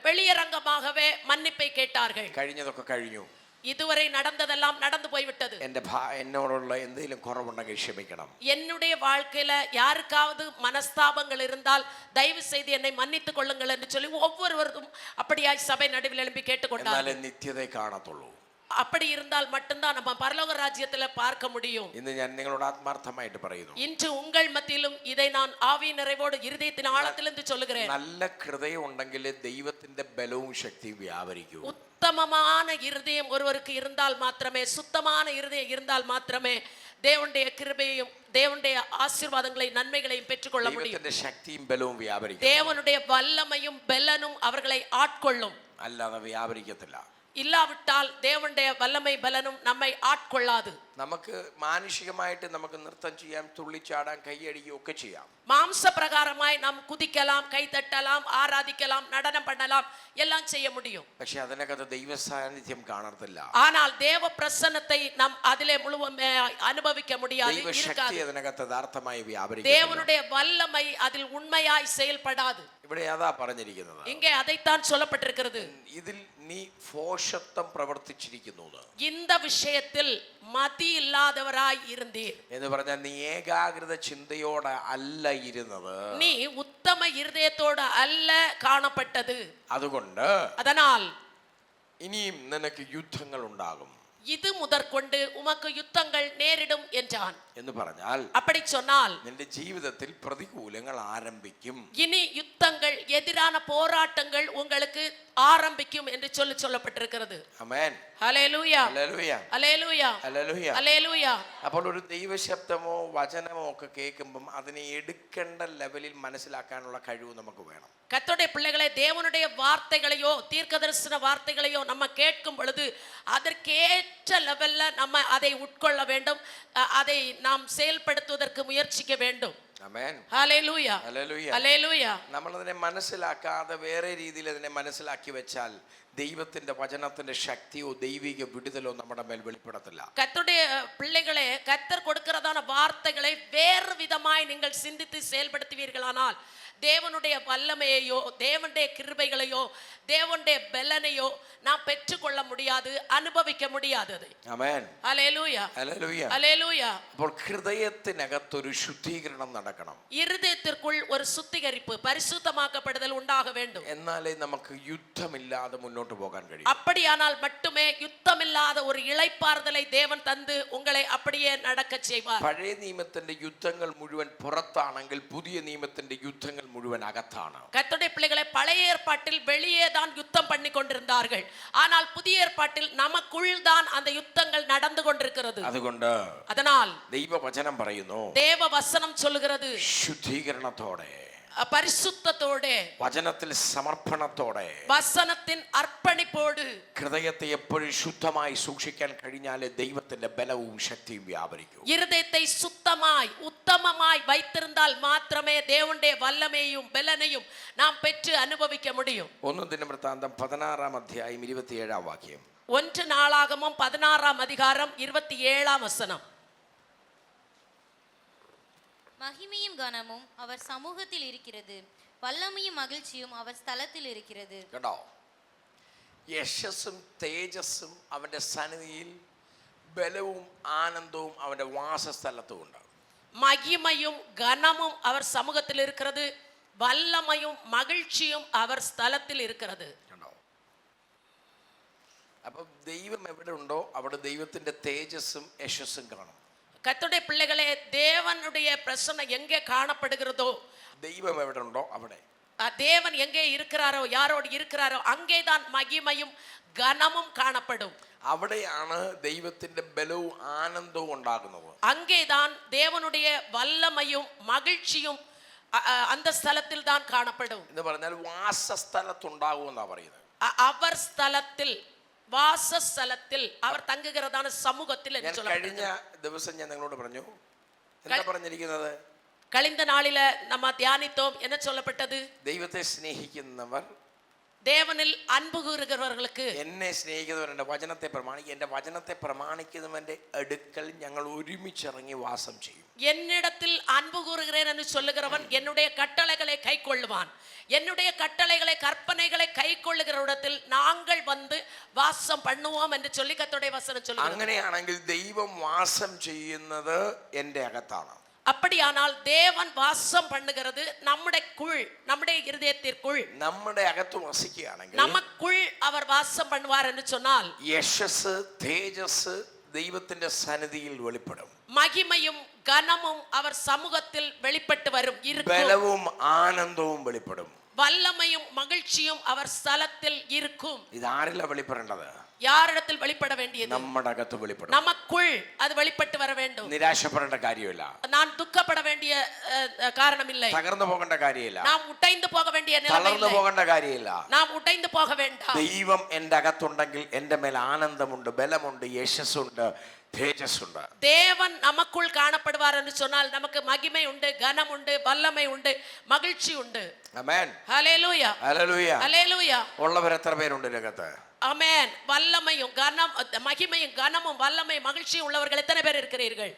வெளியரங்கமாகவே மன்னிப்பை கேட்டார்கள். കഴിഞ്ഞതൊക്കെ കഴിഞ്ഞു. இதுவரை நடந்ததெல்லாம் நடந்து போய்விட்டது. എന്നോടുള്ള എന്തെങ്കിലും കുറവുണ്ടെങ്കിൽ ക്ഷമിക്കണം. என்னுடைய வாழ்க்கையில யாருக்காவது மனஸ்தாபங்கள் இருந்தால் தயவு செய்து என்னை மன்னித்துக் கொள்ளுங்கள் என்று சொல்லி ஒவ்வொருவரும் அப்படியாய் சபை நடுவில் எழும்பி கேட்டுக்கொண்டார்கள். എന്നാലേ നിത്യതയെ കാണത്തുള്ളൂ. அப்படி இருந்தால் மட்டும்தான் நம்ம பரலோக ராஜ்யத்துல பார்க்க முடியும். ഇന്ന് ഞാൻ നിങ്ങളോട് ആത്മാർത്ഥമായിട്ട് പറയുന്നു. இன்று உங்கள் மத்தியிலும் இதை நான் ஆவி நிறைவோடு இருதயத்தின் ஆழத்திலிருந்து சொல்லுகிறேன். നല്ല ഹൃദയം ഉണ്ടെങ്കിലേ ദൈവത്തിന്റെ ബലവും ശക്തിയും വ്യാപരിക്കൂ. உத்தமமான இருதயம் ஒருவருக்கு இருந்தால் மாத்திரமே, சுத்தமான இருதயம் இருந்தால் மாத்திரமே தேவனுடைய கிருபையையும் தேவனுடைய ஆசீர்வாதங்களையும் நன்மைகளையும் பெற்றுக்கொள்ள முடியும். ദൈവത്തിന്റെ ശക്തിയും ബലവും വ്യാപരിക്കും. தேவனுடைய வல்லமையும் பலனும் அவர்களை ஆட்கொள்ளும். അല്ലാതെ വ്യാപരിക്കത്തില്ല. இல்லாவிட்டால் தேவனுடைய வல்லமை பலனும் நம்மை ஆட்கொள்ளாது. നമുക്ക് മാനുഷികമായിട്ട് നമുക്ക് നൃത്തം ചെയ്യാം, തുള്ളിച്ചാടാം, കൈയടിക്കുകയും ഒക്കെ ചെയ്യാം. மாம்ச பிரகாரமாய் நாம் குதிக்கலாம், கை தட்டலாம், ஆராதிக்கலாம், நடனம் பண்ணலாம், எல்லாம் செய்ய முடியும். പക്ഷെ അതിനകത്ത് ദൈവ സാന്നിധ്യം കാണത്തില്ല. ஆனால் தேவ பிரசன்னத்தை நாம் அதிலே முழுமையாய் அனுபவிக்க முடியாது. ദൈവ ശക്തി അതിനകത്ത് യഥാർത്ഥമായി വ്യാപരിക്കും. தேவனுடைய வல்லமை அதில் உண்மையாய் செயல்படாது. ഇവിടെ അതാ പറഞ്ഞിരിക്കുന്നത്. இங்கே அதைத்தான் சொல்லப்பட்டிருக்கிறது. ഇതിൽ നീ ഭോഷത്വം പ്രവർത്തിച്ചിരിക്കുന്നു. இந்த விஷயத்தில் மதி இல்லாதவராய் இருந்தீர் എന്ന് പറഞ്ഞാൽ നീ ഏകാഗ്രത ചിന്തയോടെ അല്ല ഇരുന്നത്. நீ உத்தம இருதயத்தோடு அல்ல காணப்பட்டது. അതുകൊണ്ട് அதனால் ഇനിയും നിനക്ക് യുദ്ധങ്ങൾ ഉണ്ടാകും. இது முதற்கொண்டு உமக்கு யுத்தங்கள் நேரிடும் என்றான். എന്ന് പറഞ്ഞാൽ அப்படி சொன்னால் നിന്റെ ജീവിതത്തിൽ പ്രതികൂലങ്ങൾ ആരംഭിക്കും. இனி யுத்தங்கள், எதிரான போராட்டங்கள் உங்களுக்கு ஆரம்பிக்கும் என்று சொல்லப்பட்டிருக்கிறது. ആമേൻ. ഹല്ലേലൂയ ഹല്ലേലൂയ ഹല്ലേലൂയ ഹല്ലേലൂയ ഹല്ലേലൂയ. അപ്പോൾ ഒരു ദൈവശബ്ദമോ വചനമോ ഒക്കെ കേൾക്കുമ്പം അതിനെ എടുക്കേണ്ട ലെവലിൽ മനസ്സിലാക്കാനുള്ള കഴിവ് നമുക്ക് വേണം. கர்த்தருடைய பிள்ளைகளை, தேவனுடைய வார்த்தைகளையோ தீர்க்கதரிசன வார்த்தைகளையோ நம்ம கேட்கும் பொழுது அதற்கேற்ற லெவல்ல நம்ம அதை உட்கொள்ள வேண்டும், அதை நாம் செயல்படுத்துவதற்கு முயற்சிக்க வேண்டும். ആമേൻ. ഹല്ലേലൂയ ഹല്ലേലൂയ ഹല്ലേലൂയ. നമ്മൾ അതിനെ മനസ്സിലാക്കാതെ വേറെ രീതിയിൽ അതിനെ മനസ്സിലാക്കി വെച്ചാൽ ദൈവത്തിന്റെ വചനത്തിന്റെ ശക്തിയോ ദൈവിക വിടുതലോ നമ്മുടെ മേൽ വെളിപ്പെടത്തില്ല. கர்த்தருடைய பிள்ளைகளே, கர்த்தர் கொடுக்கிறதான வார்த்தைகளை வேறு விதமாய் நீங்கள் சிந்தித்து செயல்படுத்துவீர்களானால் தேவனுடைய வல்லமையையோ தேவனுடைய கிருபைகளையோ தேவனுடைய பலனையோ நாம் பெற்றுக்கொள்ள முடியாது, அனுபவிக்க முடியாது. ആമേൻ. ഹല്ലേലൂയ ഹല്ലേലൂയ ഹല്ലേലൂയ. അപ്പോൾ ഹൃദയത്തിനകത്തൊരു ശുദ്ധീകരണം നടക്കണം. இருதயத்திற்குள் ஒரு சுத்திகரிப்பு, பரிசுத்தமாக்கப்படுதல் உண்டாக வேண்டும். എന്നാലേ നമുക്ക് യുദ്ധമില്ലാതെ മുന്നോട്ട് പോകാൻ കഴിയും. அப்படியானால் மட்டுமே யுத்தமில்லாத ஒரு இளைப்பாறுதலை தேவன் தந்து உங்களை அப்படியே நடக்க செய்வார். പഴയ നിയമത്തിന്റെ യുദ്ധങ്ങൾ മുഴുവൻ പുറത്താണെങ്കിൽ പുതിയ നിയമത്തിന്റെ യുദ്ധങ്ങൾ മുഴുവൻ അകത്താണ്. கர்த்தருடைய பிள்ளைகளை, பழைய ஏற்பாட்டில் வெளியே தான் யுத்தம் பண்ணி கொண்டிருந்தார்கள். ஆனால் புதிய ஏற்பாட்டில் நமக்குள் தான் அந்த யுத்தங்கள் நடந்து கொண்டிருக்கிறது. അതുകൊണ്ട് அதனால் ദൈവവചനം പറയുന്നു, தேவ வசனம் சொல்லுகிறது, ശുദ്ധീകരണത്തോടെ, பரிசுத்தத்தோടെ, വചനത്തിൽ സമർപ്പണത്തോടെ, வசனத்தின் அர்ப்பணிப்போடு ഹൃദയത്തെ എപ്പോഴും ശുദ്ധമായി സൂക്ഷിക്കാൻ കഴിഞ്ഞാലേ ദൈവത്തിന്റെ ബലവും ശക്തിയും വ്യാപരിക്കും. இருதயத்தை சுத்தமாய் உத்தமமாய் வைத்திருந்தால் மாத்திரமே தேவனுடைய வல்லமையும் பலனையும் நாம் பெற்று அனுபவிக்க முடியும். 1 ദിനവൃത്താന്തം 16-ാം അധ്യായം 27-ാം വാക്യം. 1 நாளாகமம் 16-ஆம் அதிகாரம் 27-ஆம் வசனம். மகிமையும் கனமும் அவர் சமூகத்தில் இருக்கிறது, வல்லமையும் மகிழ்ச்சியும் அவர் ஸ்தலத்தில் இருக்கிறது. കേട്ടോ, യശസ്സും തേജസ്സും അവന്റെ സന്നിധിയിൽ, ബലവും ആനന്ദവും അവന്റെ വാസസ്ഥലത്തും ഉണ്ട്. மகிமையும் கனமும் அவர் சமூகத்தில் இருக்கிறது, வல்லமையும் மகிழ்ச்சியும் அவர் ஸ்தலத்தில் இருக்கிறது. അപ്പൊ ദൈവം എവിടെ ഉണ്ടോ അവിടെ ദൈവത്തിന്റെ തേജസ്സും യശസ്സും കാണും. கர்த்தருடைய பிள்ளைகளே, தேவனுடைய பிரசன்னம் எங்கே காணப்படுகிறதோ, ദൈവം എവിടെ ഉണ്ടോ അവിടെ, தேவன் எங்கே இருக்கிறாரோ, யாரோடு இருக்கிறாரோ அங்கேதான் மகிமையும் கனமும் காணப்படும். അവിടെയാണ് ദൈവത്തിന്റെ ബലവും ആനന്ദവും ഉണ്ടാകുന്നത്. அங்கேதான் தேவனுடைய வல்லமையும் மகிழ்ச்சியும் அந்த ஸ்தலத்தில் தான் காணப்படும் എന്ന് പറഞ്ഞാൽ വാസസ്ഥലത്തുണ്ടാകും എന്നാ പറയുന്നത്. அவர் ஸ்தலத்தில், வாசஸ்தலத்தில், அவர் தங்குகிறதான சமூகத்தில் என்று കഴിഞ്ഞ சொல்லப்படுகிறது. ദിവസം ഞാൻ നിങ്ങളോട് പറഞ്ഞു, എന്താ പറഞ്ഞിരിക്കുന്നത്? கழிந்த நாளில நம்ம தியானித்தோம். என்ன சொல்லப்பட்டது? ദൈവത്തെ സ്നേഹിക്കുന്നവർ, தேவனில் அன்பு கூறுகிறவர்களுக்கு, എന്നെ സ്നേഹിക്കുന്നവർ എൻ്റെ വചനത്തെ പ്രമാണിക്കും, എൻ്റെ വചനത്തെ പ്രമാണിക്കുന്നവൻ്റെ അടുക്കൽ ഞങ്ങൾ ഒരുമിച്ചിറങ്ങി വാസം ചെയ്യും. என்னிடத்தில் அன்பு கூறுகிறேன் என்று சொல்லுகிறவன் என்னுடைய கட்டளைகளை கை கொள்ளுவான். என்னுடைய கட்டளைகளை, கற்பனைகளை கை கொள்ளுகிற இடத்தில் நாங்கள் வந்து வாசம் பண்ணுவோம் என்று சொல்லி கர்த்தருடைய வசனம் சொல்லுகிறது. അങ്ങനെയാണെങ്കിൽ ദൈവം വാസം ചെയ്യുന്നത് എൻ്റെ അകത്താണ്. அப்படியானால் தேவன் வாசம் பண்ணுகிறது நம்முடைய இருதயத்திற்குள், നമ്മുടെ അകത്ത് വസിക്കുകയാണെങ്കിൽ நமக்குள் அவர் வாசம் பண்ணுவார் என்று சொன்னால் യശസ്, തേജസ് ദൈവത്തിന്റെ സന്നിധിയിൽ വെളിപ്പെടും. மகிமையும் கனமும் அவர் சமூகத்தில் வெளிப்பட்டு வரும். ബലവും ആനന്ദവും വെളിപ്പെടും. வல்லமையும் மகிழ்ச்சியும் அவர் ஸ்தலத்தில் இருக்கும். ഇത് ആരില വെളിപ്പെടേണ്ടത്? யாரிடத்தில் வெளிப்பட வேண்டியது? നമ്മുടെ அகத்து വെളിപ്പെടും. நமக்குள் அது வெளிப்பட்டு வர வேண்டும். നിരാശപ്പെടേണ്ട കാര്യമില്ല. நான் துக்கப்பட வேண்டிய காரணம் இல்லை. തകർന്നു പോകേണ്ട കാര്യമില്ല. நாம் ഉடைந்து போக வேண்டிய நிலைமை തളർന്നു இல்லை. പോകേണ്ട കാര്യമില്ല. நாம் உடைந்து போக வேண்டாம். ദൈവം എൻ്റെ അകത്തുണ്ടെങ്കിൽ എൻ്റെ മേൽ ആനന്ദമുണ്ട്, ബലമുണ്ട്, യശസ്സുണ്ട്, തേജസ്സുണ്ട്. தேவன் நமக்குள் காணப்படுவார் என்று சொன்னால் நமக்கு மகிமை உண்டு, கனம் உண்டு, வல்லமை உண்டு, மகிழ்ச்சி உண்டு. ആമേൻ. ஹல்லேலூயா, ഹല്ലേലൂയ. ஹல்லேலூயா. ഉള്ളവർ എത്ര പേരുണ്ട് രംഗത്ത്? ஆமென். வல்லமையும் கனம், மகிமையும் கனமும் வல்லமை மகிழ்ச்சியும் உள்ளவர்கள் எத்தனை பேர் இருக்கிறீர்கள்?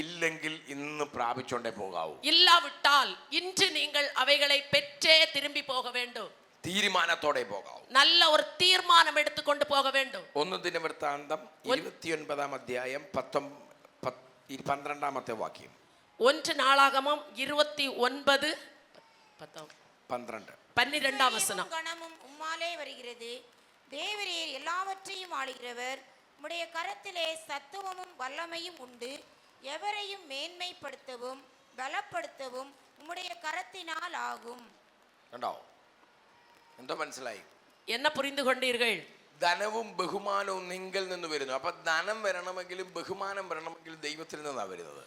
ഇല്ലെങ്കിൽ ഇന്ന് പ്രാപിച്ചോണ്ടേ പോകാവൂ. இல்லாவிட்டால் இன்று நீங்கள் அவைகளை பெற்றே திரும்பி போக வேண்டும். തീരുമാനത്തോടെ പോകാവൂ. நல்ல ஒரு தீர்மானம் எடுத்துக்கொண்டு போக வேண்டும். 1 ദിനവൃത്താന്തം 29 അധ്യായം 12 വാക്യം. 1 நாளாகமம் 29 12 வசனம். கணமும் உம்மாலே வருகிறது. தேவரீர் எல்லாவற்றையும் ஆளுகிறவர். உம்முடைய கரத்திலே சத்துவமும் வல்லமையும் உண்டு. எவரையும் மேன்மைப்படுத்தவும் பலப்படுத்தவும் உம்முடைய கரத்தினால் ஆகும். കണ്ടോ? എന്തോ മനസ്സിലായി? என்ன புரிந்து கொண்டீர்கள்? ധനവും ബഹുമാനവും നിങ്ങൾ നിന്ന് വരുന്നു. അപ്പൊ ധനം വരണമെങ്കിലും ബഹുമാനം വരണമെങ്കിലും ദൈവത്തിൽ നിന്നാണ് വരുന്നത്.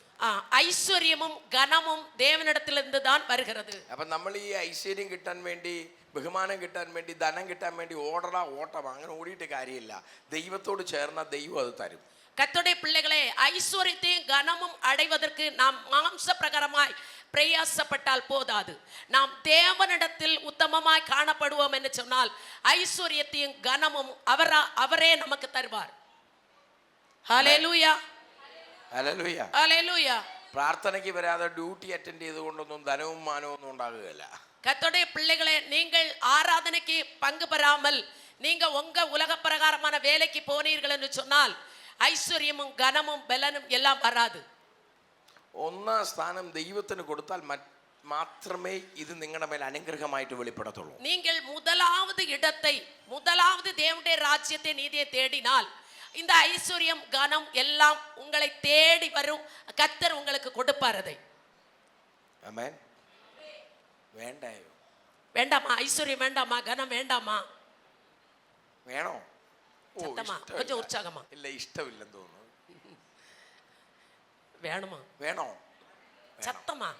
ஐஸ்வர்யமும் கனமும் தேவனிடத்திலிருந்து தான் வருகிறது. അപ്പൊ നമ്മൾ ഈ ഐശ്വര്യം കിട്ടാൻ വേണ്ടി, ബഹുമാനം കിട്ടാൻ വേണ്ടി, ധനം കിട്ടാൻ വേണ്ടി ഓട്ടം അങ്ങനെ ഓടിയിട്ട് കാര്യമില്ല. ദൈവത്തോട് ചേർന്ന ദൈവം അത് തരും. கர்த்தருடைய பிள்ளைகளே, ஐஸ்வர்யத்தையும் கனமும் அடைவதற்கு நாம் மாம்ச பிரகாரமாய் பிரயாசப்பட்டால் போதாது. நாம் தேவனிடத்தில் உத்தமமாய் காணப்படுவோம் என்று சொன்னால் ஐஸ்வர்யத்தையும் கனமும் அவரே நமக்கு தருவார். ஹல்லேலூயா, ഹല്ലേലൂയ. ஹல்லேலூயா. പ്രാർത്ഥനയ്ക്ക് വരാതെ ഡ്യൂട്ടി അറ്റൻഡ് ചെയ്തുകൊണ്ടൊന്നും ധനവും മാനവും ഒന്നും ഉണ്ടാകുകയില്ല. கர்த்தருடைய பிள்ளைகளே, நீங்கள் ஆராதனைக்கு பங்கு பெறாமல் நீங்க உங்க உலக பிரகாரமான வேலைக்கு போனீர்கள் என்று சொன்னால் ஐஸ்வர்யமும் கனமும் பலனும் எல்லாம் வராது. ഒന്നാം സ്ഥാനം ദൈവത്തിന് കൊടുത്താൽ മാത്രമേ ഇത് നിങ്ങളുടെ മേൽ അനുഗ്രഹമായിട്ട് വെളിപ്പെടത്തുള്ളൂ. நீங்கள் முதலாவது இடத்தை, முதலாவது தேவனுடைய ராஜ்யத்தை, நீதியை தேடினால் இந்த ஐஸ்வர்யம் கனம் எல்லாம் உங்களை தேடி வரும். கர்த்தர் உங்களுக்கு கொடுப்பார் அதை. ആമേൻ. വേണ്ടായോ? வேண்டாமா? ஐஸ்வர்யம் வேண்டாமா? கனம் வேண்டாமா? വേണോ? சத்தமா, கொஞ்சம் உற்சாகமா. ഇല്ല, ഇഷ്ടമില്ലെന്ന് തോന്നുന്നു. வேணுமா? വേണോ? சத்தமா.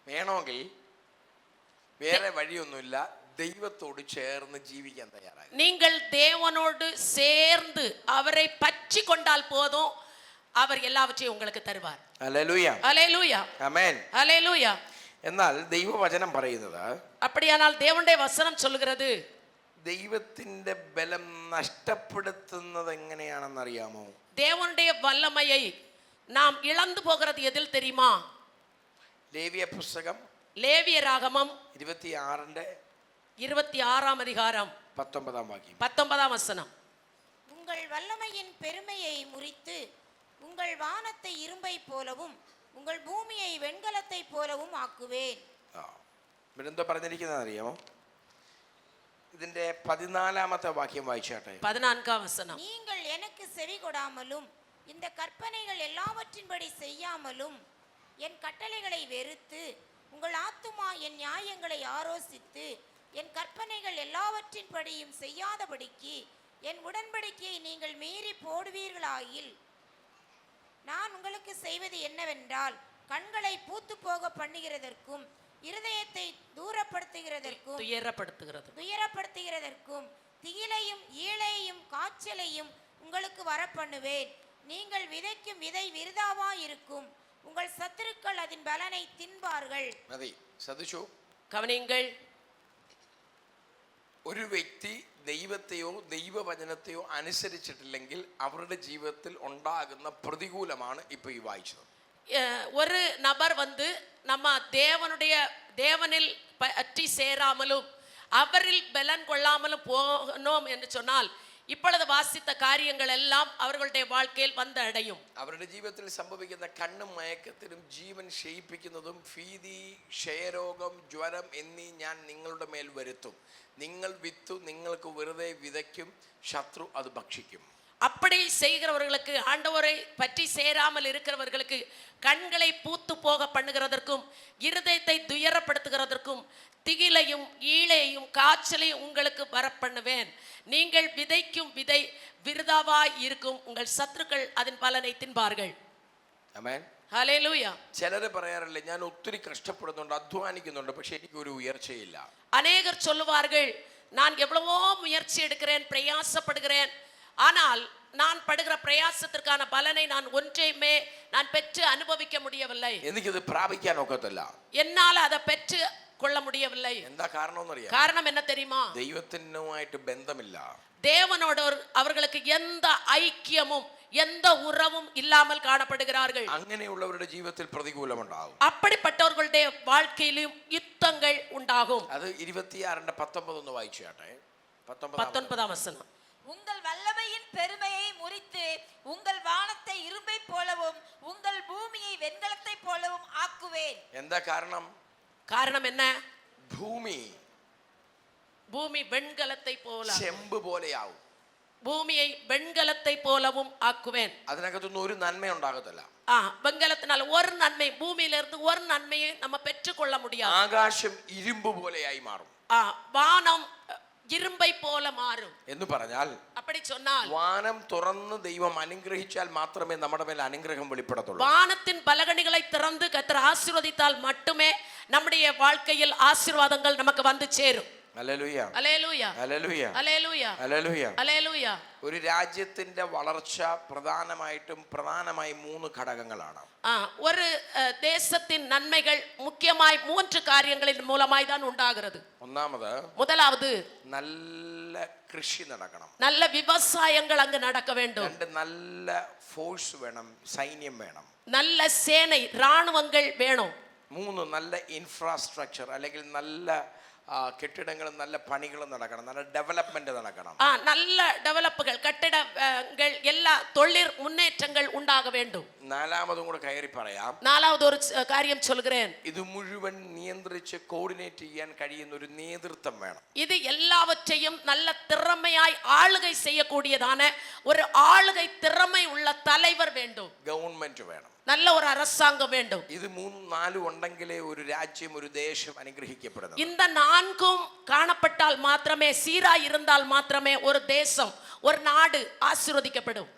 വേണമെങ്കിൽ വേറെ വഴിയൊന്നുമില്ല, ദൈവത്തോട് ചേർന്ന് ജീവിക്കാൻ തയ്യാറായി. நீங்கள் தேவனோடு சேர்ந்து அவரை பற்றி கொண்டால் போதும், அவர் எல்லாவற்றையும் உங்களுக்கு தருவார். ഹല്ലേലൂയ. ஹல்லேலூயா, ആമേൻ. ஹல்லேலூயா. എന്നാൽ ദൈവവചനം പറയുന്നത്, அப்படியானால் தேவனுடைய வசனம் சொல்லுகிறது, ദൈവത്തിന്റെ ബലം നഷ്ടപ്പെടുത്തുന്നത് എങ്ങനെയാണെന്നറിയാമോ? தேவனுடைய வல்லமையை நாம் இழந்து போகிறது எதில் தெரியுமா? ലേവ്യ പുസ്തകം லேவியராகமம் 26 26 அதிகாரம் 19 വാക്യം. 19 வசனம். உங்கள் வல்லமையின் பெருமையை முறித்து உங்கள் வானத்தை இரும்பை போலவும் உங்கள் பூமியை வெண்கலத்தை போலவும் ആക്കുവേൻ. ഇവരെന്തോ പറഞ്ഞിരിക്കുന്നത് അറിയാമോ? ഇതിന്റെ 14ാമത്തെ വാക്യം വായിച്ചാട്ടെ. 14 வசனம். நீங்கள் எனக்கு செவி கொடாமலும் இந்த கற்பனைகள் எல்லாவற்றின்படி செய்யாமலும் என் கட்டளைகளை வெறுத்து உங்கள் ஆத்துமா என் நியாயங்களை ஆரோசித்து என் கற்பனைகள் எல்லாவற்றின்படியும் செய்யாதபடிக்கு என் உடன்படிக்கையை நீங்கள் மீறி போடுவீர்களாயில் நான் உங்களுக்கு செய்வது என்னவென்றால் கண்களை பூத்து போக பண்ணுகிறதற்கும் இருதயத்தை துயரப்படுத்துகிறதற்கும் திகிலையும் ஈழையும் காய்ச்சலையும் உங்களுக்கு வரப்பண்ணுவேன். நீங்கள் விதைக்கும் விதை விருதாவா இருக்கும். உங்கள் சத்துருக்கள் அதன் பலனை தின்பார்கள். മതി, ശ്രദ്ധിച്ചു. கவனியுங்கள். ഒരു വ്യക്തി ദൈവത്തെയോ ദൈവവചനത്തെയോ അനുസരിച്ചിട്ടില്ലെങ്കിൽ അവരുടെ ജീവിതത്തിൽ ഉണ്ടാകുന്ന പ്രതികൂലമാണ് ഇപ്പൊ ഈ വായിച്ചത്. ஒரு நபர் நம்ம தேவனில் பற்றி சேராமலும் அவரில் பலன் கொள்ளாமலும் போனோம் என்று சொன்னால் இப்பொழுது வாசித்த காரியங்கள் எல்லாம் அவர்களுடைய வாழ்க்கையில் வந்து அடையும். അവരുടെ ജീവിതത്തിൽ സംഭവിക്കുന്ന കണ്ണും മയക്കത്തിനും ജീവൻ ക്ഷയിപ്പിക്കുന്നതും ഭീതി, ക്ഷയരോഗം, ജ്വരം എന്നീ ഞാൻ നിങ്ങളുടെ മേൽ വരുത്തും. നിങ്ങൾ വിത്തു നിങ്ങൾക്ക് വെറുതെ വിതയ്ക്കും, ശത്രു അത് ഭക്ഷിക്കും. அப்படி செய்கிறவர்களுக்கு, ஆண்டவரை பற்றி சேராமல் இருக்கிறவர்களுக்கு கண்களை பூத்து போக பண்ணுகிறதற்கும் இருதயத்தை துயரப்படுத்துகிறதற்கும் திகிலையும் ஈழையும் காய்ச்சலையும் உங்களுக்கு வரப்பண்ணுவேன். நீங்கள் விதைக்கும் விதை விருதாவாய் இருக்கும். உங்கள் சத்துருக்கள் அதன் பலனை தின்பார்கள். ആമേൻ. ഹല്ലേലൂയ. ചിലര് പറയാറില്ല, ഞാൻ ഒത്തിരി കഷ്ടപ്പെടുന്നുണ്ട്, അധ്വാനിക്കുന്നുണ്ട്, പക്ഷെ എനിക്ക് ഒരു ഉയർച്ചയില്ല. அநேகர் சொல்லுவார்கள், நான் எவ்வளவோ முயற்சி எடுக்கிறேன், பிரயாசப்படுகிறேன், ஆனால் நான் படுகிற பிரயாசத்திற்கான பலனை நான் ஒன்றையுமே நான் பெற்று அனுபவிக்க முடியவில்லை. എനിക്കിത് പ്രാപിക്കാൻ ഒക്കത്തില്ല. என்னால் அதை பெற்று கொள்ள முடியவில்லை. എന്താ കാരണമെന്നറിയാം? காரணம் என்ன தெரியுமா? ദൈവത്തിനുമായിട്ട് ബന്ധമില്ല. தேவனோடு அவர்களுக்கு எந்த ஐக்கியமும் எந்த உறவும் இல்லாமல் காணப்படுகிறார்கள். അങ്ങനെയുള്ളവരുടെ ജീവിതത്തിൽ പ്രതികൂലം ഉണ്ടാകും. அப்படிப்பட்டவர்களுடைய வாழ்க்கையிலும் யுத்தங்கள் உண்டாகும். അത് 26:19 ഒന്ന് വായിച്ചാട്ടെ. 19 வசனம். உங்கள் வல்லமையின் பெருமையை முறித்து உங்கள் வானத்தை இரும்பை போலவும் உங்கள் பூமியை வெண்கலத்தை போலவும் ஆக்குவேன். എന്താ കാരണം? காரணம் என்ன? ഭൂമി வெண்கலத்தை போல, ചെമ്പ് പോലെയാവും. பூமியை வெண்கலத்தை போலவும் ஆக்குவேன். അതിനകത്തൊന്നും ഒരു നന്മ ഉണ്ടാകത്തില്ല. வெண்கலத்தினால ஒரு நன்மை, பூமியிலிருந்து ஒரு நன்மையை நம்ம பெற்றுக்கொள்ள முடியாது. ആകാശം ഇരുമ്പ് പോലെയായി മാറും. வானம் இரும்பை போல மாறும் എന്ന് പറഞ്ഞാൽ, அப்படி சொன்னால் വാനം തുറന്ന് ദൈവം അനുഗ്രഹിച്ചാൽ മാത്രമേ നമ്മുടെ മേൽ അനുഗ്രഹം വെളിപ്പെടത്തുള്ളൂ. வானத்தின் பலகணிகளை திறந்து கர்த்தர் ஆசீர்வதித்தால் மட்டுமே நம்முடைய வாழ்க்கையில் ஆசீர்வாதங்கள் நமக்கு வந்து சேரும். ഹല്ലേലൂയ, ഹല്ലേലൂയ, ഹല്ലേലൂയ, ഹല്ലേലൂയ, ഹല്ലേലൂയ, ഹല്ലേലൂയ. ഒരു രാജ്യത്തിന്റെ വളർച്ച പ്രധാനമായി 3 ഘടകങ്ങളാണ്. ஒரு தேசத்தின் நன்மைகள் முக்கியமாய் 3 காரியங்களின் மூலமாய் தான் உண்டாகிறது. முதலாவது நல்ல കൃഷി നടക്കണം. நல்ல விவசாயங்கள் அங்கு நடக்க வேண்டும். 2 நல்ல ഫോഴ്സ് വേണം, സൈന്യം വേണം. நல்ல சேனை, ராணுவங்கள் வேணும். 3 നല്ല ഇൻഫ്രാസ്ട്രക്ചർ അല്ലെങ്കിൽ നല്ല കെട്ടിടങ്ങളും നല്ല പണികളും നടക്കണം, നല്ല ഡെവലപ്മെന്റ് നടക്കണം. நல்ல ഡെവലപ്പുകൾ, കെട്ടിടങ്ങൾ, എല്ലാ തൊഴിൽ മുന്നേറ്റങ്ങൾ ഉണ്ടാക வேண்டும். 4-മതും കൂടെ കയറി പറയാം. 4வது ஒரு காரியம் சொல்கிறேன். ഇത് മുഴുവൻ നിയന്ത്രിച്ച് കോർഡിനേറ്റ് ചെയ്യാൻ കഴിയുന്ന ഒരു നേതൃത്വം വേണം. இது எல்லாவற்றையும் நல்ல திறமையாய் ஆளுகை செய்யக்கூடியதான ஒரு ஆளுகை திறமை உள்ள தலைவர் வேண்டும். ഗവൺമെന്റ് വേണം. நல்ல ஒரு அரசாங்கம் வேண்டும். ഇത് 3-4 ഉണ്ടെങ്കിലേ ഒരു രാജ്യം, ഒരു ദേശം അനുഗ്രഹിക്കപ്പെടുന്നു. இந்த 4ம் காணப்பட்டால் மாத்திரமே, சீராய் இருந்தால் மாத்திரமே ஒரு தேசம், ஒரு நாடு ஆசீர்வதிக்கப்படும்.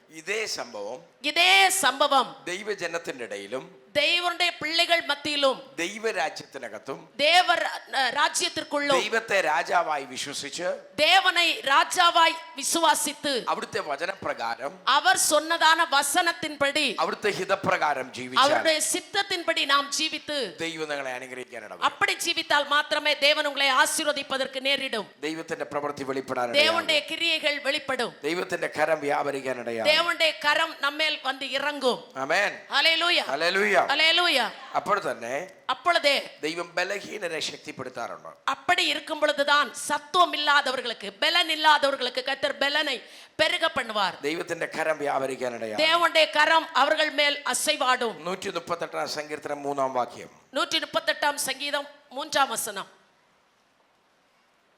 இதே சம்பவம் ദൈവജനത്തിന്റെ ഇടയിലും தேவனுடைய பிள்ளைகள் மத்தியிலும் ദൈവരാജ്യത്തിനകത്തും தேவ ராஜ்யத்திற்குள்ளும் ദൈവത്തെ രാജാവായി വിശ്വസിച്ച് தேவனை ராஜாவாய் விசுவாசித்து അവിടുത്തെ വചനപ്രകാരം அவர் சொன்னதான வசனத்தின்படி അവിടുത്തെ ഹിതപ്രകാരം ജീവിച്ചാൽ அவருடைய சித்தத்தின்படி நாம் ஜீவித்து ദൈവം നിങ്ങളെ അനുഗ്രഹിക്കാൻ ഇടവരും. அப்படி ஜீவித்தால் மாத்திரமே தேவன் உங்களை ஆசீர்வதிப்பதற்கு நேரிடும். ദൈവത്തിന്റെ പ്രവൃത്തി വെളിപ്പെടാൻ, தேவனுடைய கிரியைகள் வெளிப்படும், ദൈവത്തിന്റെ കരം വ്യാപരിക്കാൻ ഇടയാകും. தேவனுடைய கரம் நம்மேல் வந்து இறங்கும். ആമേൻ, ஹல்லேலூயா, ഹല്ലേലൂയ. அல்லேலூயா. അപ്പോൾ തന്നെ அப்பொழுதே ദൈവം ബലഹീനരെ ശക്തിപ്പെടുത്താറുണ്ട്. அப்படி இருக்கும் பொழுதுதான் சத்துவம் இல்லாதவர்களுக்கு, பலன் இல்லாதவர்களுக்கு கர்த்தர் பலனை பெருக பண்ணுவார். ദൈവത്തിന്റെ കരം വ്യാപരിക്കാനിടയാണ്. தேவனுடைய கரம் அவர்கள் மேல் அசைவாடும். 138 സങ്കീർത്തനം 3-ാം വാക്യം. 138 சங்கீதம் 3-ாம் வசனம்.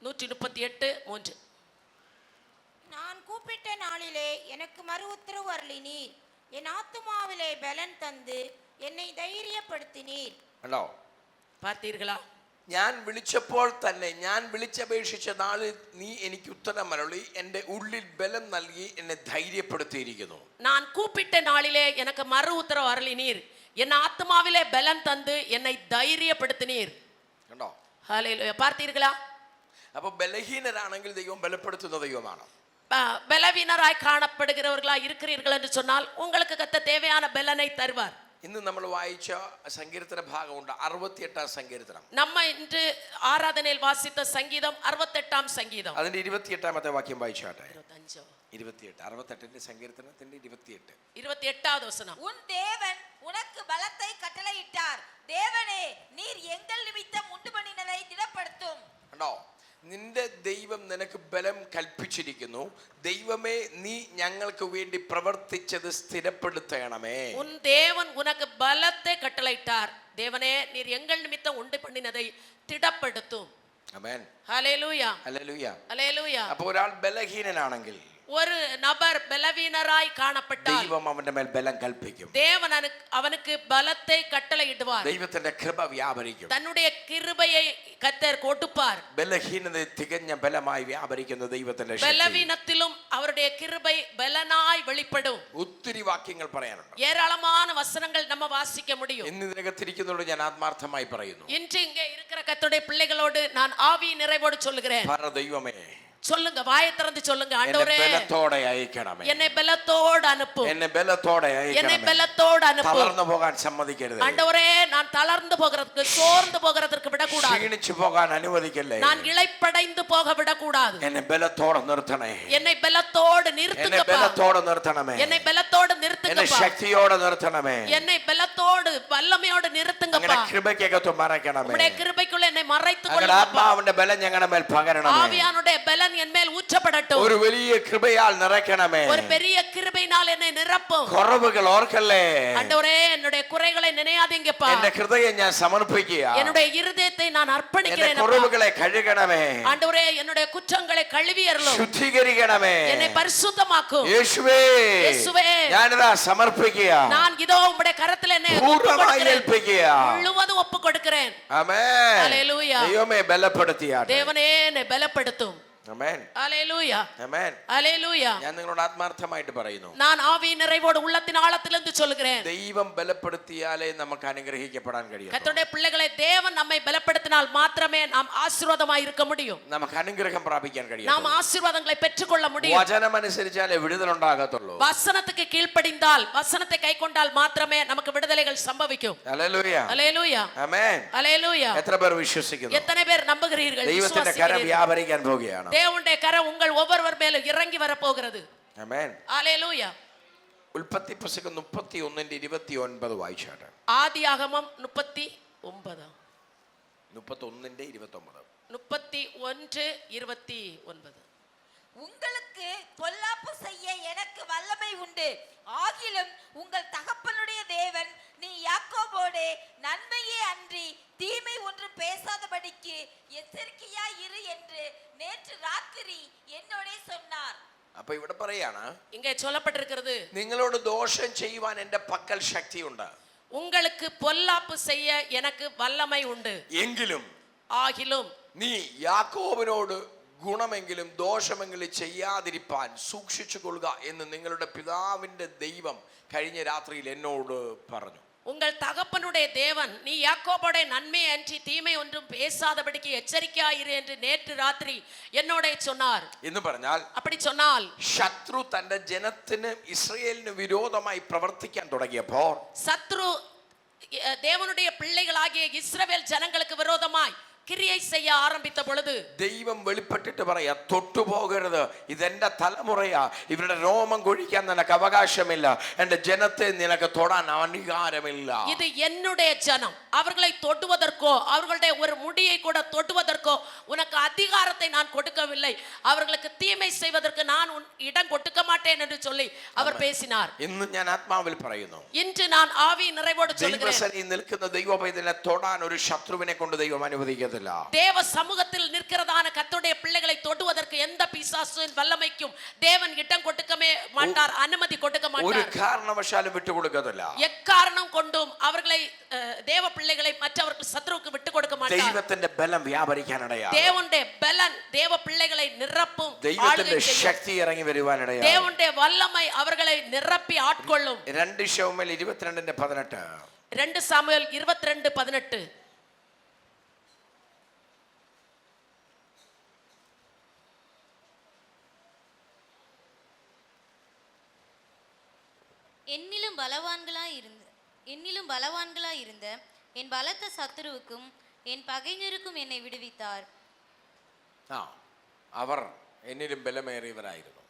138:3. நான் கூப்பிட்ட நாளிலே எனக்கு மறு உத்தரவு அருளினீர். என் ஆத்துமாவிலே பலன் தந்து என்னை தைரியப்படுத்தினீர். കണ്ടോ? பார்த்தீர்களா? ഞാൻ വിളിച്ചപ്പോൾ തന്നെ, ഞാൻ വിളിച്ചപേക്ഷിച്ച നാളിൽ നീ എനിക്ക് ഉത്തരം അരുളി, എൻ്റെ ഉള്ളിൽ ബലം നൽകി എന്നെ ധൈര്യപ്പെടുത്തിയിരിക്കുന്നു. நான் கூப்பிட்ட நாளிலே எனக்கு மறு உத்தரவு அருளினீர். என் ஆத்துமாவிலே பலன் தந்து என்னை தைரியப்படுத்தினீர். കണ്ടോ? ஹல்லேலூயா. பார்த்தீர்களா? അപ്പോൾ ബലഹീനരാണെങ്കിൽ ദൈവം ബലപ്പെടുത്തുന്ന ദൈവമാണ്. பலவீனராய் காணப்படுகிறவர்களாய் இருக்கிறீர்கள் என்று சொன்னால் உங்களுக்கு கர்த்தர் தேவையான பலனை தருவார். ഇന്ന് നമ്മൾ വായിച്ച സങ്കീർത്തന ഭാഗമുണ്ട്, 68-ാം സങ്കീർത്തനം. நம்ம இன்று ஆராதனையில் வாசித்த சங்கீதம் 68-ாம் சங்கீதம். അതിന്റെ 28-ാമത്തെ വാക്യം വായിച്ചാട്ടെ. 28. 68 സങ്കീർത്തനത്തിന്റെ 28. 28வது வசனம். உன் தேவன் உனக்கு பலத்தை கட்டளையிட்டார். தேவனே, நீர் எங்கள் நிமித்தம் உண்டு பண்ணினதை திடப்படுத்தும். കണ്ടോ? നിന്റെ ദൈവം നിനക്ക് ബലം കൽപ്പിച്ചിരിക്കുന്നു. ദൈവമേ, നീ ഞങ്ങൾക്ക് വേണ്ടി പ്രവർത്തിച്ചത് സ്ഥിരപ്പെടുത്തണമേ. உன் தேவன் உனக்கு பலத்தை கட்டளையிட்டார். தேவனே, நீர் எங்கள் நிமித்தம் உண்டு பண்ணினதை திடப்படுத்தும். ആമേൻ. ஹல்லேலூயா. ഹല്ലേലൂയ. ஹல்லேலூயா. അപ്പോൾ ഒരാൾ ബലഹീനനാണെങ്കിൽ ஒரு நபர் பலவீனராய் காணப்பட்டால் ദൈവം അവന്റെ മേൽ ബലം കൽപ്പിക്കും. தேவன் அவனுக்கு பலத்தை கட்டளையிடுவார். ദൈവത്തിന്റെ കൃപ വ്യാപരിക്കും. தன்னுடைய கிருபையை கர்த்தர் கொடுப்பார். ബലഹീനത തികഞ്ഞ ബലമായി വ്യാപരിക്കുന്ന ദൈവത്തിന്റെ ശക്തി. பலவீனத்திலும் அவருடைய கிருபை பலனாய் வெளிப்படும். ഒത്തിരി വാക്യങ്ങൾ പറയാനുണ്ട്. ஏராளமான வசனங்கள் நம்ம வாசிக்க முடியும். ഇന്ന് ഇതിനകത്തിരിക്കുന്നതോട് ഞാൻ ആത്മാർത്ഥമായി പറയുന്നു. இன்று இங்கே இருக்கிற கர்த்தருடைய பிள்ளைகளோடு நான் ஆவி நிறைவோடு சொல்லுகிறேன். പറ, ദൈവമേ, சொல்லுங்க, வாயை திறந்து சொல்லுங்க. എന്നെ ஆண்டவரே, ബലത്തോടെ അയക്കണമേ. என்னை பலத்தோடு அனுப்பும். എന്നെ ബലത്തോടെ என்னை അയക്കണമേ. பலத்தோடு அனுப்பும். തളർന്നു പോകാൻ സമ്മതിക്കരുത്. ஆண்டவரே, நான் தளர்ந்து போகிறதுக்கு, சோர்ந்து போகிறதுக்கு விடக்கூடாது. ക്ഷീണിച്ചു പോകാൻ അനുവദിക്കല്ലേ. நான் இளைப்படைந்து போக விடக்கூடாது. എന്നെ ബലത്തോടെ നിർത്തണേ. என்னை பலத்தோடு എന്നെ நிறுத்துங்கப்பா. ബലത്തോടെ നിർത്തണമേ. என்னை பலத்தோடு എന്നെ நிறுத்துங்கப்பா. ശക്തിയോടെ നിർത്തണമേ. என்னை பலத்தோடு വല്ലമയോடு അങ്ങനെ நிறுத்துங்கப்பா. കൃപയ്ക്കകത്ത് മറയ്ക്കണമേ. உம்முடைய கிருபைக்குள்ள என்னை மறைத்துக் അങ്ങനെ கொள்ளுங்கப்பா. ആത്മാവിന്റെ ബലം ഞങ്ങളുടെ മേൽ പകരണമേ. ஆவியானுடைய பலன் என் மேல் ஊற்றப்படட்டும். ഒരു വലിയ കൃപയാൽ നിറയ്ക്കണമേ. ஒரு பெரிய கிருபையினால் என்னை நிரப்பும். കുറവുകൾ ഓർക്കല്ലേ. ஆண்டவரே, என்னுடைய குறைகளை நினையாதீங்கப்பா. എന്റെ ഹൃദയം ഞാൻ സമർപ്പിക്കുക. என்னுடைய இருதயத்தை நான் എന്റെ அர்ப்பணிக்கிறேன். കുറവുകളെ കഴുകണമേ. ஆண்டவரே, என்னுடைய குற்றங்களை கழுவி அருளும். ശുദ്ധീകരിക്കണമേ. என்னை பரிசுத்தமாக்கும். യേശുവേ, இயேசுவே, ഞാനിതാ സമർപ്പിക്കുക. நான் இதோ உம்முடைய கரத்தில் என்னை പൂർണ്ണമായി ഏൽപ്പിക്കുക. முழுவதும் ஒப்பு கொடுக்கிறேன். ആമേൻ. ഹല്ലേലൂയ. ദൈവമേ ബലപ്പെടുത്തിയാട്ടെ. தேவனே, என்னை பலப்படுத்தும். ആമേൻ. ஹல்லேலூயா. ആമേൻ. ஹல்லேலூயா. ഞാൻ നിങ്ങളോട് ആത്മാർത്ഥമായിട്ട് പറയുന്നു, நான் ஆவி நிறைவோடு உள்ளத்தின் ஆழத்திலிருந்து சொல்கிறேன். ദൈവം ബലപ്പെടുത്തിയാലേ നമുക്ക് അനുഗ്രഹിക്കപ്പെടാൻ കഴിയും. கர்த்தருடைய பிள்ளைகளை தேவன் நம்மை பலப்படுத்தினால் மாத்திரமே நாம் ஆசீர்வாதமாய் இருக்க முடியும். നമുക്ക് അനുഗ്രഹം പ്രാപിക്കാൻ കഴിയും. நாம் ஆசீர்வாதங்களை பெற்றுக்கொள்ள முடியும். വചനം അനുസരിച്ചാലേ വിടുതലുണ്ടാകത്തുള്ളൂ. வசனத்துக்கு கீழ்ப்படிந்தால், வசனத்தை கைக்கொண்டால் மாத்திரமே நமக்கு விடுதலைகள் சம்பவிக்கும். ഹല്ലേലൂയ. ஹல்லேலூயா. ആമേൻ. ஹல்லேலூயா. എത്ര പേർ വിശ്വസിക്കുന്നു? எத்தனை பேர் நம்புகிறீர்கள், ദൈവത്തിന്റെ കരം விசுவாசிக்கிறீர்கள்? വ്യാപരിക്കാൻ പോവുകയാണ്. தேவனுடைய கரம் உங்கள் ஒவ்வொருவர் மேலும் இறங்கி வர போகிறது. ആമേൻ. ஹல்லேலூயா. ഉൽപ്പത്തി പുസ്തകം 31:29 വായിച്ചാട്ടെ. ஆதியாகமம் 39. 31:29. உங்களுக்கு பொல்லாப்பு செய்ய எனக்கு வல்லமை உண்டு. ஆகிலும் உங்கள் தகப்பனுடைய தேவன் நீ யாக்கோபோடே நன்மையே அன்றி தீமை ஒன்று பேசாதபடிக்கு எச்சரிக்கையாய் இரு என்று நேற்று ராத்திரி என்னோட சொன்னார். അപ്പൊ ഇവിടെ പറയാണ്, இங்கே சொல்லப்பட்டிருக்கிறது, നിങ്ങളോട് ദോഷം ചെയ്യുവാൻ എന്റെ പക്കൽ ശക്തിയുണ്ട്. உங்களுக்கு பொல்லாப்பு செய்ய எனக்கு வல்லமை உண்டு. എങ്കിലും ஆகிலும் നീ യാക്കോബിനോട് ഗുണമെങ്കിലും ദോഷമെങ്കിലും ചെയ്യാതിരിപ്പാൻ സൂക്ഷിച്ചു കൊള്ളുക എന്ന് നിങ്ങളുടെ പിതാവിന്റെ ദൈവം കഴിഞ്ഞ രാത്രിയിൽ എന്നോട് പറഞ്ഞു. உங்கள் தகப்பனுடைய தேவன் நீ யாக்கோபோட நன்மை அன்றி தீமை ஒன்றும் பேசாதபடிக்கு எச்சரிக்கையாயிரு என்று நேற்று ராத்திரி என்னோட சொன்னார் എന്ന് പറഞ്ഞാൽ, அப்படி சொன்னால் ശത്രു തന്റെ ജനത്തിന് ഇസ്രായേലിന് വിരോധമായി പ്രവർത്തിക്കാൻ തുടങ്ങിയപ്പോൾ சத்ரு தேவனுடைய பிள்ளைகளாகிய இஸ்ரவேல் ஜனங்களுக்கு விரோதமாய் கிரியை செய்ய ஆரம்பித்த பொழுது ദൈവം വെളിപ്പെട്ടിട്ട് പറയാ, തൊട്ടു പോകരുത്, ഇതെന്റെ തലമുറയാ, ഇവരുടെ രോമം കൊഴിക്കാൻ നിനക്ക് അവകാശമില്ല, എന്റെ ജനത്തെ നിനക്ക് തൊടാൻ അധികാരമില്ല. இது என்னுடைய ஜனம், அவர்களை தொடுவதற்கோ அவர்களுடைய ஒரு முடியை கூட தொடுவதற்கோ உனக்கு அதிகாரத்தை நான் கொடுக்கவில்லை, அவர்களுக்கு தீமை செய்வதற்கு நான் இடம் கொடுக்க மாட்டேன் என்று சொல்லி அவர் பேசினார். ഇന്ന് ഞാൻ ആത്മാവിൽ പറയുന്നു, இன்று நான் ஆவி நிறைவோடு சொல்கிறேன், ദൈവസന്നിധിയിൽ നിൽക്കുന്ന ദൈവപൈതലിനെ തൊടാൻ ഒരു ശത്രുവിനെ കൊണ്ട് ദൈവം അനുവദിക്കത്തില്ല. தேவ சமூகத்தில் நிற்கிறதான கர்த்தருடைய பிள்ளைகளை தொடுவதற்கு எந்த பிசாசின் வல்லமைக்கும் தேவன் இடம் கொடுக்கவே மாட்டார், அனுமதி கொடுக்க ഒരു மாட்டார். കാരണവശാലും വിട്ടുകൊടുക്കത്തില്ല. எக்காரணம் கொண்டும் அவர்களை தேவ பிள்ளைகளை மற்றவர்கள் சத்ருவுக்கு விட்டு கொடுக்க மாட்டார். ദൈവത്തിന്റെ ബലം വ്യാപരിക്കാനിടയാ. தேவனுடைய பலன் தேவ பிள்ளைகளை நிரப்பும், ദൈവത്തിന്റെ ஆளுகை செய்யும். ശക്തി ഇറങ്ങി വരുവാനിടയാ. தேவனுடைய வல்லமை அவர்களை நிரப்பி ஆட்கொள்ளும். 2 ശമൂവേൽ 22:18. 2 சாமுவேல் 22:18. என்னிலும் பலவான்களாய் இருந்த என் பலத்த சத்துருவுக்கும் என் பகைஞருக்கும் என்னை விடுவித்தார். അവർ എന്നിലും ബലമേറിയവരായിരുന്നു.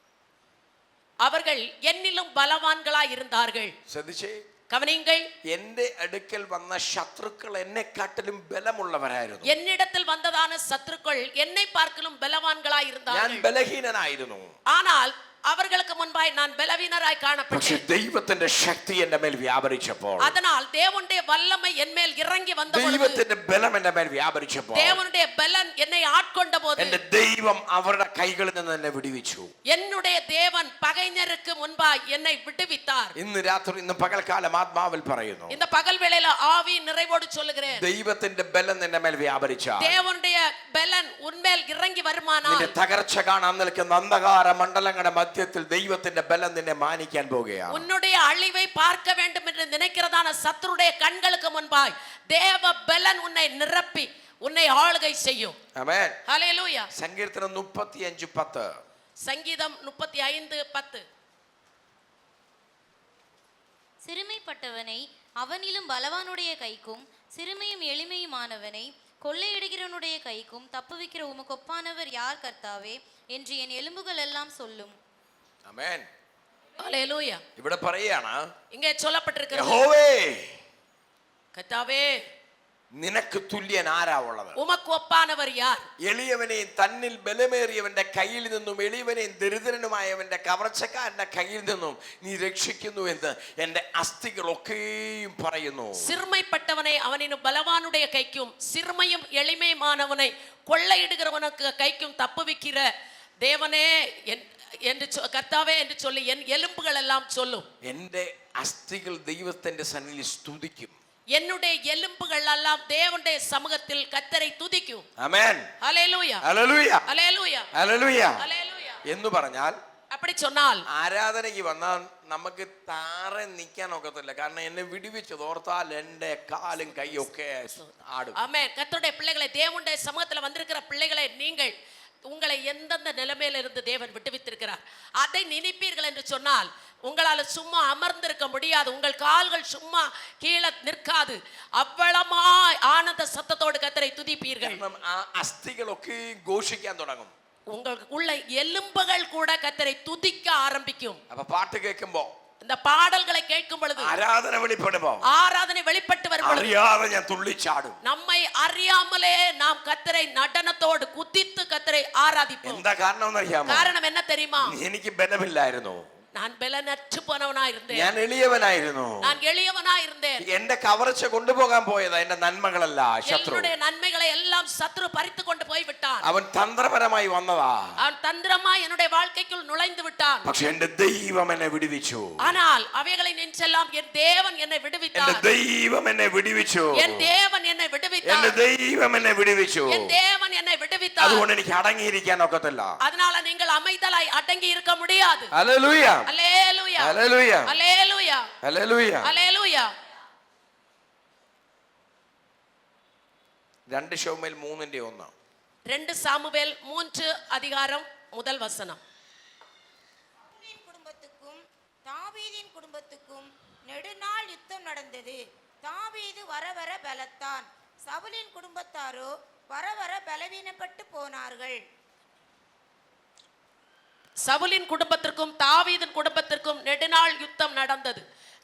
அவர்கள் என்னிலும் பலவான்களாய் இருந்தார்கள். ശ്രദ്ധിച്ചേ, கவனியுங்கள், എന്റെ അടുക്കൽ വന്ന ശത്രുക്കൾ എന്നെക്കാട്ടിലും ബലമുള്ളവരായിരുന്നു. என்னிடத்தில் வந்ததான சத்துருக்கள் என்னை பார்க்கலும் பலவான்களாய் ഞാൻ இருந்தார்கள். ബലഹീനനായിരുന്നു. ஆனால் அவர்களுக்கு முன்பாய் நான் பலவீனராய் പക്ഷെ காணப்பட்டேன். ദൈവത്തിന്റെ ശക്തി എന്റെ മേൽ വ്യാപരിച്ചപ്പോൾ, அதனால் தேவனுடைய வல்லமை என் மேல் இறங்கி வந்த பொழுது, ദൈവത്തിന്റെ ബലം എന്റെ മേൽ വ്യാപരിച്ചപ്പോൾ, தேவனுடைய பலன் என்னை ஆட்கொண்ட போது, എന്റെ ദൈവം അവരുടെ കൈകളിൽ നിന്ന് എന്നെ വിടുവിച്ചു. என்னுடைய தேவன் பகைஞருக்கு முன்பாய் என்னை விடுவித்தார். ഇന്ന് രാത്രി, ഇന്ന് പകൽക്കാലം ആത്മാവിൽ പറയുന്നു, இந்த பகல் வேளையில ஆவி நிறைவோடு சொல்லுகிறேன், ദൈവത്തിന്റെ ബലം നിന്റെ മേൽ വ്യാപരിച്ചാൽ, தேவனுடைய பலன் உன்மேல் இறங்கி வருமானால், നിന്റെ തകർച്ച കാണാൻ നിൽക്കുന്ന അന്ധകാര മണ്ഡലങ്ങളുടെ മധ്യത്തിൽ ദൈവത്തിന്റെ ബലം നിന്നെ മാനിക്കാൻ പോകുകയാണ്. உன்னுடைய அழிவை பார்க்க வேண்டும் என்று நினைக்கிறதான சத்துருடைய கண்களுக்கு முன்பாய் தேவ பலன் உன்னை நிரப்பி உன்னை ஆளுகை செய்யும். ആമേൻ. ஹல்லேலூயா. സങ്കീർത്തനം 35:10. சங்கீதம் 35:10. சிறுமைப்பட்டவனை அவனிலும் பலவானுடைய கைக்கும் சிறுமையும் எளிமையுமானவனை கொள்ளையிடுகிறவனுடைய கைக்கும் தப்புவிக்கிற உமக்கு ஒப்பானவர் யார் கர்த்தாவே என்று என் எலும்புகள் எல்லாம் சொல்லும். ആമേൻ. ஹல்லேலூயா. ഇവിടെ പറയാണ്, இங்கே சொல்லப்பட்டிருக்கிறது, യഹോവേ, கர்த்தாவே നിനക്ക് തുല്യൻ ആരാ ഉള്ളത്? உமக்கு ஒப்பானவர் யார்? എളിയവനെയും തന്നിൽ ബലമേറിയവന്റെ കയ്യിൽ നിന്നും എളിയവനെയും ദരിദ്രനുമായവന്റെ കവർച്ചക്കാരന്റെ കയ്യിൽ നിന്നും നീ രക്ഷിക്കുന്നു എന്ന് എന്റെ അസ്ഥികളൊക്കെയും പറയുന്നു. சிறுமைப்பட்டவனை அவனின் பலவானுடைய கைக்கும் சிறுமையும் எளிமையுமானவனை கொள்ளையிடுகிறவனுக்கு கைக்கும் தப்புவிக்கிற தேவனே என்று கர்த்தாவே என்று சொல்லி என் எலும்புகள் எல்லாம் சொல்லும். എന്റെ അസ്ഥികൾ ദൈവത്തിന്റെ സന്നിധിയിൽ സ്തുതിക്കും. என்னுடைய எலும்புகள் எல்லாம் தேவனுடைய சமூகத்தில் கர்த்தரை துதிக்கும். ആമേൻ. ஹல்லேலூயா. ഹല്ലേലൂയ. ஹல்லேலூயா. ഹല്ലേലൂയ. ஹல்லேலூயா. എന്ന് പറഞ്ഞാൽ, அப்படி சொன்னால் ആരാധനയ്ക്ക് വന്നാൽ നമുക്ക് താറെ നിൽക്കാൻ ഒക്കത്തില്ല. കാരണം എന്നെ വിടുവിച്ചത് ഓർത്താൽ എന്റെ കാലും കൈയൊക്കെ ആടും. ஆமென். கர்த்தருடைய பிள்ளைகளை, தேவனுடைய சமூகத்தில் வந்திருக்கிற பிள்ளைகளை, நீங்கள் உங்களை எந்தெந்த நிலைமையில இருந்து தேவன் விட்டுவித்திருக்கிறார் அதை நினைப்பீர்கள் என்று சொன்னால் உங்களால் சும்மா அமர்ந்திருக்க முடியாது, உங்கள் கால்கள் சும்மா கீழே நிற்காது. அவ்வளமாய் ஆனந்த சத்தத்தோடு கர்த்தரை துதிப்பீர்கள். അസ്ഥികളൊക്കെ ഘോഷിക്കാൻ തുടങ്ങും. உங்களுக்கு உள்ள எலும்புகள் கூட கர்த்தரை துதிக்க ஆரம்பிக்கும். അപ്പൊ പാട്ട് കേൾക്കുമ്പോ, இந்த பாடல்களை கேட்கும் பொழுது, ആരാധന വെളിപ്പെടുമ്പോ, ஆராதனை வெளிப்பட்டு வரும் பொழுது, അറിയാതെ ഞാൻ തുള്ളിച്ചാടും. நம்மை அறியாமலே நாம் கர்த்தரை நடனத்தோடு குதித்து கர்த்தரை ஆராதிப்போம். എന്താ കാരണം എന്നറിയാമോ? காரணம் என்ன தெரியுமா? എനിക്ക് ബലമില്ലായിരുന്നു. நான் பலனற்று போனவனா இருந்தேன். ഞാൻ എളിയവനായിരുന്നു. நான் எளியவனா இருந்தேன். എന്റെ കവർച്ച കൊണ്ടുപോകാൻ പോയതാ എന്റെ നന്മകളല്ല ശത്രു. என்னுடைய நன்மைகளை எல்லாம் சத்ரு பறித்து கொண்டு போய் விட்டான். അവൻ തന്ത്രപരമായി വന്നതാ. அவன் தந்திரமாய் என்னுடைய வாழ்க்கைக்குள் நுழைந்து விட்டான். പക്ഷെ എന്റെ ദൈവം എന്നെ വിടുവിച്ചു. ஆனால் அவைகளை நினைச்செல்லாம் என் தேவன் என்னை விடுவித்தார். എന്റെ ദൈവം എന്നെ വിടുവിച്ചു. என் தேவன் என்னை விடுவித்தார். എന്റെ ദൈവം എന്നെ വിടുവിച്ചു. என் தேவன் என்னை விடுவித்தார். അതുകൊണ്ട് എനിക്ക് അടങ്ങിയിരിക്കാൻ ഒക്കത്തില്ല. அதனால நீங்கள் அமைதலாய் அடங்கி இருக்க முடியாது. ഹല്ലേലൂയ. ஹல்லேலூயா. ഹല്ലേലൂയ. ஹல்லேலூயா. ഹല്ലേലൂയ. ஹல்லேலூயா. 2 ശമൂവേൽ 3:1. 2 சாமுவேல் 3:1 குடும்பத்துக்கும் தாவீதின் குடும்பத்துக்கும் நெடுநாள் யுத்தம் நடந்தது. தாவீது வர வர பலத்தான். சவுலின் குடும்பத்தாரோ வர வர பலவீனப்பட்டு போனார்கள். சவுலின் குடும்பத்திற்கும் தாவீதின் குடும்பத்திற்கும் நெடுநாள் யுத்தம் நடந்தது.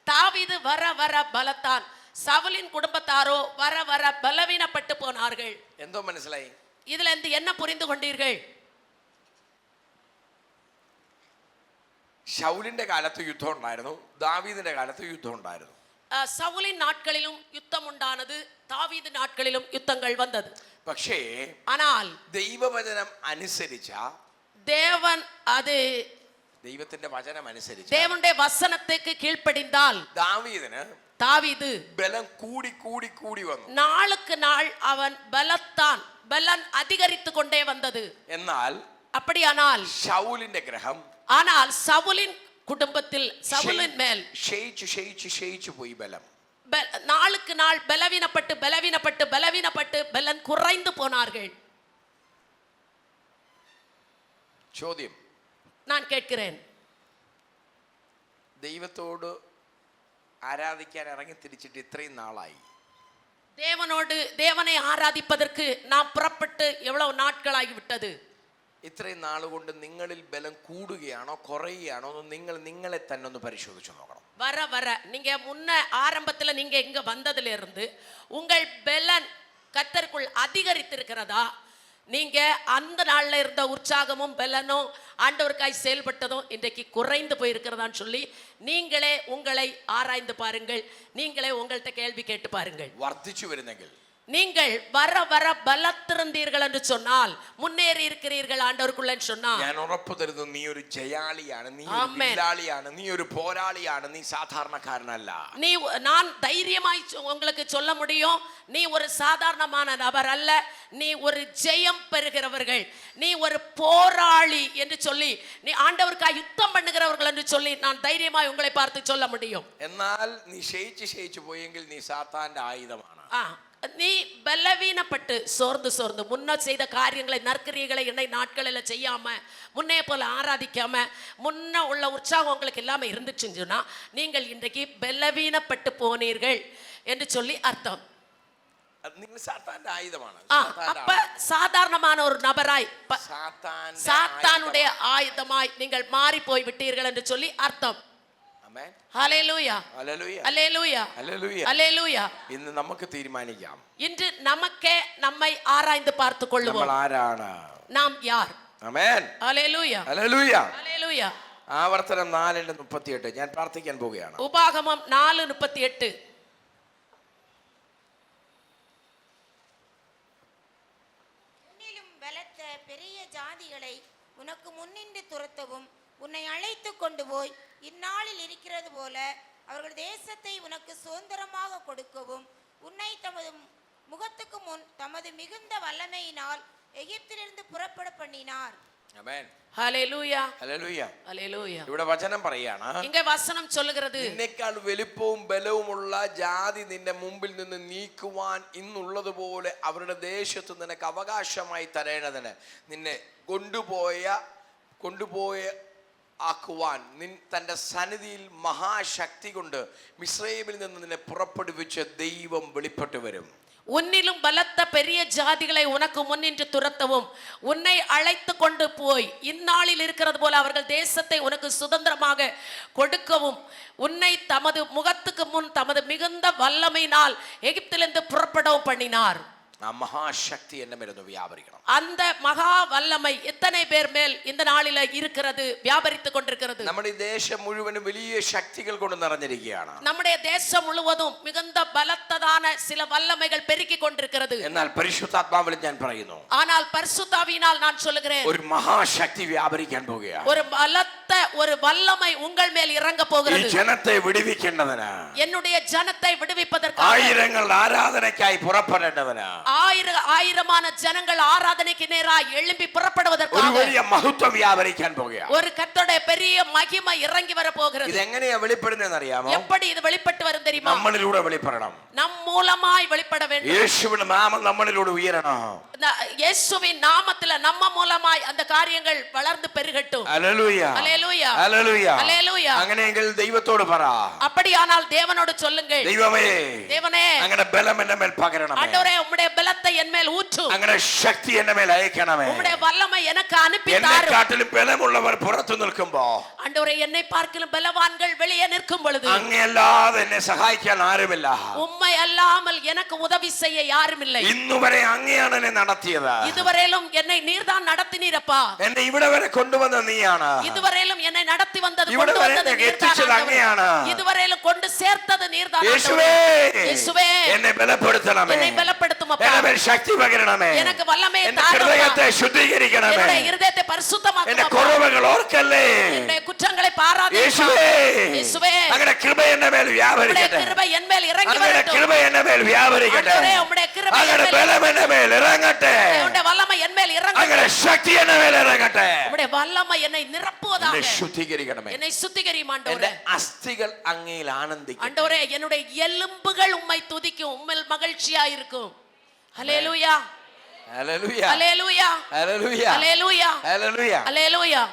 தாவீது வர வர பலத்தான், சவுலின் குடும்பத்தாரோ வர வர பலவீனப்பட்டு போனார்கள். എന്തോ മനസ്സിലായി? இதுல இருந்து என்ன புரிந்து கொண்டீர்கள்? ശൗലിന്റെ കാലത്ത് യുദ്ധം ഉണ്ടായിരുന്നു, ദാവീദിന്റെ കാലത്ത് യുദ്ധം ഉണ്ടായിരുന്നു. சவுலின் நாட்களிலும் யுத்தம் உண்டானது, தாவீது நாட்களிலும் யுத்தங்கள் வந்தது. പക്ഷേ ஆனால் ദൈവവചനം അനുസരിച്ച, தேவன் அது ദൈവത്തിന്റെ വചനം അനുസരിച്ച് தேவனுடைய வசனத்துக்கு கீழ்ப்படிந்தால் தாவீது ബലം കൂടി കൂടി കൂടി വന്നു. நாளுக்கு நாள் அவன் பலன் அதிகரித்து கொண்டே வந்தது. എന്നാൽ அப்படியானால் ശൗലിന്റെ ഗ്രഹം, ஆனால் சவுலின் குடும்பத்தில் சவுலின் மேல் ക്ഷയിച്ചു പോയി ബലം. நாளுக்கு நாள் பலவீனப்பட்டு பலவீனப்பட்டு பலவீனப்பட்டு பலன் குறைந்து போனார்கள். ചോദ്യം நான் கேட்கிறேன், ദൈവത്തോട് ആരാധിക്കാൻ ഇറങ്ങി തിരിച്ചിട്ട് ഇത്രയും നാളായി, தேவனை ஆராதிப்பதற்கு நாம் புறப்பட்டு எவ்வளவு நாட்களாகி விட்டது? ഇത്രയും നാളുകൊണ്ട് നിങ്ങളിൽ ബലം കൂടുകയാണോ കുറയുകയാണോ എന്ന് നിങ്ങളെ തന്നെ ഒന്ന് പരിശോധിച്ചു നോക്കണം. வர வர நீங்க முன்ன ஆரம்பத்துல நீங்க இங்க வந்ததுல இருந்து உங்கள் பலன் கர்த்தருக்குள் அதிகரித்திருக்கிறதா? நீங்க அந்த நாள்ல இருந்த உற்சாகமும் பலனும் ஆண்டவருக்காய் செயல்பட்டதும் இன்றைக்கு குறைந்து போயிருக்கிறதான்னு சொல்லி நீங்களே உங்களை ஆராய்ந்து பாருங்கள். நீங்களே உங்கள்கிட்ட கேள்வி கேட்டு பாருங்கள். വർദ്ധിച്ചു വരുന്നെങ്കിൽ, நீங்கள் வர வர பலத்திருந்தீர்கள் என்று சொன்னால், முன்னேறி இருக்கிறீர்கள் ஆண்டவருக்குள்ள சொன்னால், ഞാൻ ഉറപ്പു തരുന്നു, നീ ഒരു ജയാളിയാണ്, നീ ഒരു വില്ലാളിയാണ്, നീ ഒരു പോരാളിയാണ്, നീ സാധാരണക്കാരനല്ല. நான் தைரியமாய் உங்களுக்கு சொல்ல முடியும், நீ ஒரு சாதாரணமான நபர் அல்ல, நீ ஒரு ஜெயம் பெறுகிறவர்கள், நீ ஒரு போராளி என்று சொல்லி, நீ ஆண்டவருக்காக யுத்தம் பண்ணுகிறவர்கள் என்று சொல்லி நான் தைரியமாய் உங்களை பார்த்து சொல்ல முடியும். എന്നാൽ നീ ക്ഷയിച്ചു പോയെങ്കിൽ നീ സാത്താന്റെ ആയുധമാണ്. நீ பலவீனப்பட்டு சோர்ந்து முன்ன செய்த காரியங்களை, நற்கிரியைகளை இன்னை நாட்களில் செய்யாம, முன்னே போல ஆராதிக்காம, முன்ன உள்ள உற்சாகம் உங்களுக்கு இல்லாம இருந்துச்சுன்னு சொன்னா நீங்கள் இன்றைக்கு பலவீனப்பட்டு போனீர்கள் என்று சொல்லி அர்த்தம். നിങ്ങൾ സാത്താന്റെ ആയുധമാണ്. அப்ப சாதாரணமான ஒரு நபராய், சாத்தானுடைய ஆயுதமாய் நீங்கள் மாறி போய் விட்டீர்கள் என்று சொல்லி அர்த்தம். ஹல்லேலூயா, ஹல்லேலூயா, ஹல்லேலூயா, ஹல்லேலூயா. ഇന്ന് നമുക്ക് തീരുമാനിക്കാം, இன்று நமக்கே நம்மை ஆராய்ந்து பார்த்து கொள்ளுவோம். നമ്മൾ ആരാണ്? நாம் யார்? ആമേൻ, ഹല്ലേലൂയ, ഹല്ലേലൂയ, ഹല്ലേലൂയ. ആവർത്തനം 4:38. ഞാൻ പ്രാർത്ഥിക്കാൻ പോവുകയാണ്. உபாகமம் 4:38. உன்னிலும் பலத்த பெரிய ஜாதிகளை உனக்கு முன்னின்று துரத்தவும், உன்னை அழைத்து கொண்டு போய் இந்நாளில் இருக்கிறது போல அவர்கள் தேசத்தை உனக்கு சுதந்திரமாக கொடுக்கவும், உன்னை தமது முகத்துக்கு முன் தமது மிகுந்த வல்லமையினால் எகிப்திலிருந்து புறப்பட பண்ணினார். ആമേൻ, ഹല്ലേലൂയ, ഹല്ലേലൂയ, ഹല്ലേലൂയ. ഇവിടെ വചനം പറയാണ്, ഇങ്ങ വചനം ചൊല്ലുகிறது, നിന്നേക്കാൾ വലിപ്പവും ബലവുമുള്ള ജാതി നിന്റെ മുമ്പിൽ നിന്ന് നീക്കുവാൻ ഇന്നുള്ളതുപോലെ അവരുടെ ദേശത്ത് നിനക്ക് അവകാശമായി തരേണ്ടതിന് നിന്നെ കൊണ്ടുപോയ ആക്കുവാൻ തൻ്റെ സന്നിധിയിൽ മഹാശക്തി കൊണ്ട് മിസ്രയീമിൽ നിന്ന് നിന്നെ പുറപ്പെടുവിച്ച ദൈവം വെളിപ്പെട്ടു വരും. உன்னிலும் பலத்த பெரிய ஜாதிகளை உனக்கு முன்னின்று துரத்தவும், உன்னை அழைத்து கொண்டு போய் இந்நாளில் இருக்கிறது போல அவர்கள் தேசத்தை உனக்கு சுதந்திரமாக கொடுக்கவும், உன்னை தமது முகத்துக்கு முன் தமது மிகுந்த வல்லமையினால் எகிப்திலிருந்து புறப்படவும் பண்ணினார். மகாசக்தி என்ன மேலும் வியாபரிக்கணும். அந்த மகா வல்லமை எத்தனை பேர் மேல் இந்த நாளில இருக்கிறது, வியாபரித்துக் கொண்டிருக்கிறது. நம்முடைய தேசம் முழுவதும் വലിയ ശക്തികൾ കൊണ്ട് നിറഞ്ഞിരിക്കുകയാണ്. நம்முடைய தேசம் முழுவதும் மிகுந்த பலத்ததான சில வல்லமைகள் பெருகி கொண்டிருக்கிறது. എന്നാൽ പരിശുദ്ധാത്മാവിൽ ഞാൻ പറയുന്നു, ஆனால் பரிசுத்தாவியினால் நான் சொல்லுகிறேன், ഒരു മഹാശക്തി വ്യാപരിക്കാൻ പോകുകയാണ്. ஒரு பலத்த ஒரு வல்லமை உங்கள் மேல் இறங்க போகிறது. ഈ ജനത്തെ വിടുവിക്കേണ്ടതിന്, என்னுடைய ஜனத்தை விடுவிப்பதற்காக, ആയിരങ്ങൾ ആരാധനയ്ക്കായി പുറപ്പെടേണ്ടതിന്, ஆயிரமான ஜனங்கள் ஆராதனைக்கு நேராக எழும்பி புறப்படுவதற்காக ഒരു വലിയ മഹത്വം വ്യാപരിക്കാൻ പോകുകയാണ്. ஒரு கர்த்தருடைய பெரிய மகிமை இறங்கி வர போகிறது. ഇത് എങ്ങനെയാ വെളിപ്പെടുന്നതെന്ന് അറിയാമോ? எப்படி இது வெளிப்பட்டு வரும் தெரியுமா? നമ്മളിലൂടെ വെളിപ്പെടണം. நம் மூலமாய் வெளிப்பட வேண்டும். യേശുവിന്റെ നാമം നമ്മളിലൂടെ ഉയരണം. இயேசுவின் நாமத்தில நம்ம மூலமாய் அந்த காரியங்கள் வளர்ந்து பெருகட்டும். ഹല്ലേലൂയ, ஹல்லேலூயா. ഹല്ലേലൂയ ഹല്ലേലൂയ ഹല്ലേലൂയ. അങ്ങനെയെങ്കിൽ ദൈവത്തോട് പറ, அப்படியானால் தேவனோடு சொல்லுங்கள், ദൈവമേ தேவனே അങ്ങനെ ബലം എന്റെ മേൽ പകരണമേ, ஆண்டவரே உம்முடைய பலத்தை என் மேல் ஊற்றும், അങ്ങനെ ശക്തി എന്റെ മേൽ അയക്കണമേ. உம்முடைய வல்லமை எனக்கு அனுப்பி എന്നെ தாரும். കാട്ടിലും ബലമുള്ളവർ പുറത്തു നിൽക്കുമ്പോ, ஆண்டவரே என்னை பார்க்கிலும் பலவான்கள் வெளியே நிற்கும் பொழுது, അങ്ങയല്ലാതെ എന്നെ സഹായിക്കാൻ ആരുമില്ല. உம்மை அல்லாமல் எனக்கு உதவி செய்ய யாரும் இல்லை. ഇന്നുവരെ അങ്ങയാണ് എന്നെ നടത്തിയത്. இதுவரையிலும் என்னை நீர்தான் நடத்தினீரப்பா. എന്നെ ഇവിടെ വരെ കൊണ്ടുവന്ന നീയാണ്. இதுவரையிலும் என்னை நடத்தி வந்தது, ഇവിടെ கொண்டு വരെ வந்தது എന്നെ நீர்தான் എത്തിച്ചത് ஆண்டவரே. അങ്ങയാണ്. இதுவரையிலும் கொண்டு சேர்த்தது நீர்தான் യേശുവേ, ஆண்டவரே. இயேசுவே, എന്നെ ബലപ്പെടുത്തണമേ, என்னை பலப்படுத்தும் அப்பா. എന്റെ മേൽ ശക്തി പകരണമേ, எனக்கு வல்லமையை എന്റെ தாரும் ഹൃദയത്തെ அப்பா. ശുദ്ധീകരിക്കണമേ, என்னுடைய இருதயத்தை பரிசுத்தமாக்கும் എന്റെ அப்பா. കുറവുകൾ ഓർക്കല്ലേ. என்னுடைய குற்றங்களை பாராதே യേശുവേ, இயேசுவே, അങ്ങനെ കൃപ എന്റെ മേൽ உம்முடைய വ്യാപരിക്കട്ടെ. கிருபை என் மேல் இறங்கி അങ്ങനെ வரட்டும். കൃപ എന്റെ മേൽ വ്യാപരിക്കട്ടെ. ஆண்டவரே, உம்முடைய கிருபை അങ്ങനെ என் மேல் ബലം എന്റെ മേൽ ഇറങ്ങട്ടെ. உம்முடைய வல்லமை என் மேல் അങ്ങനെ இறங்கட்டும். ശക്തി എന്റെ മേൽ ഇറങ്ങട്ടെ. உம்முடைய வல்லமை என்னை நிரப்புவதாக. എന്നെ ശുദ്ധീകരിക്കണമേ. என்னை சுத்திகரியும் എന്റെ ஆண்டவரே. അസ്ഥികൾ അങ്ങയിൽ ആനന്ദിക്കും. ஆண்டவரே, என்னுடைய எலும்புகள் உம்மை துதிக்கும், உம்மில் மகிழ்ச்சியா இருக்கும். ஹல்லேலூயா ഹല്ലേലൂയ ஹல்லேலூயா ഹല്ലേലൂയ ஹல்லேலூயா ഹല്ലേലൂയ. ஹல்லேலூயா.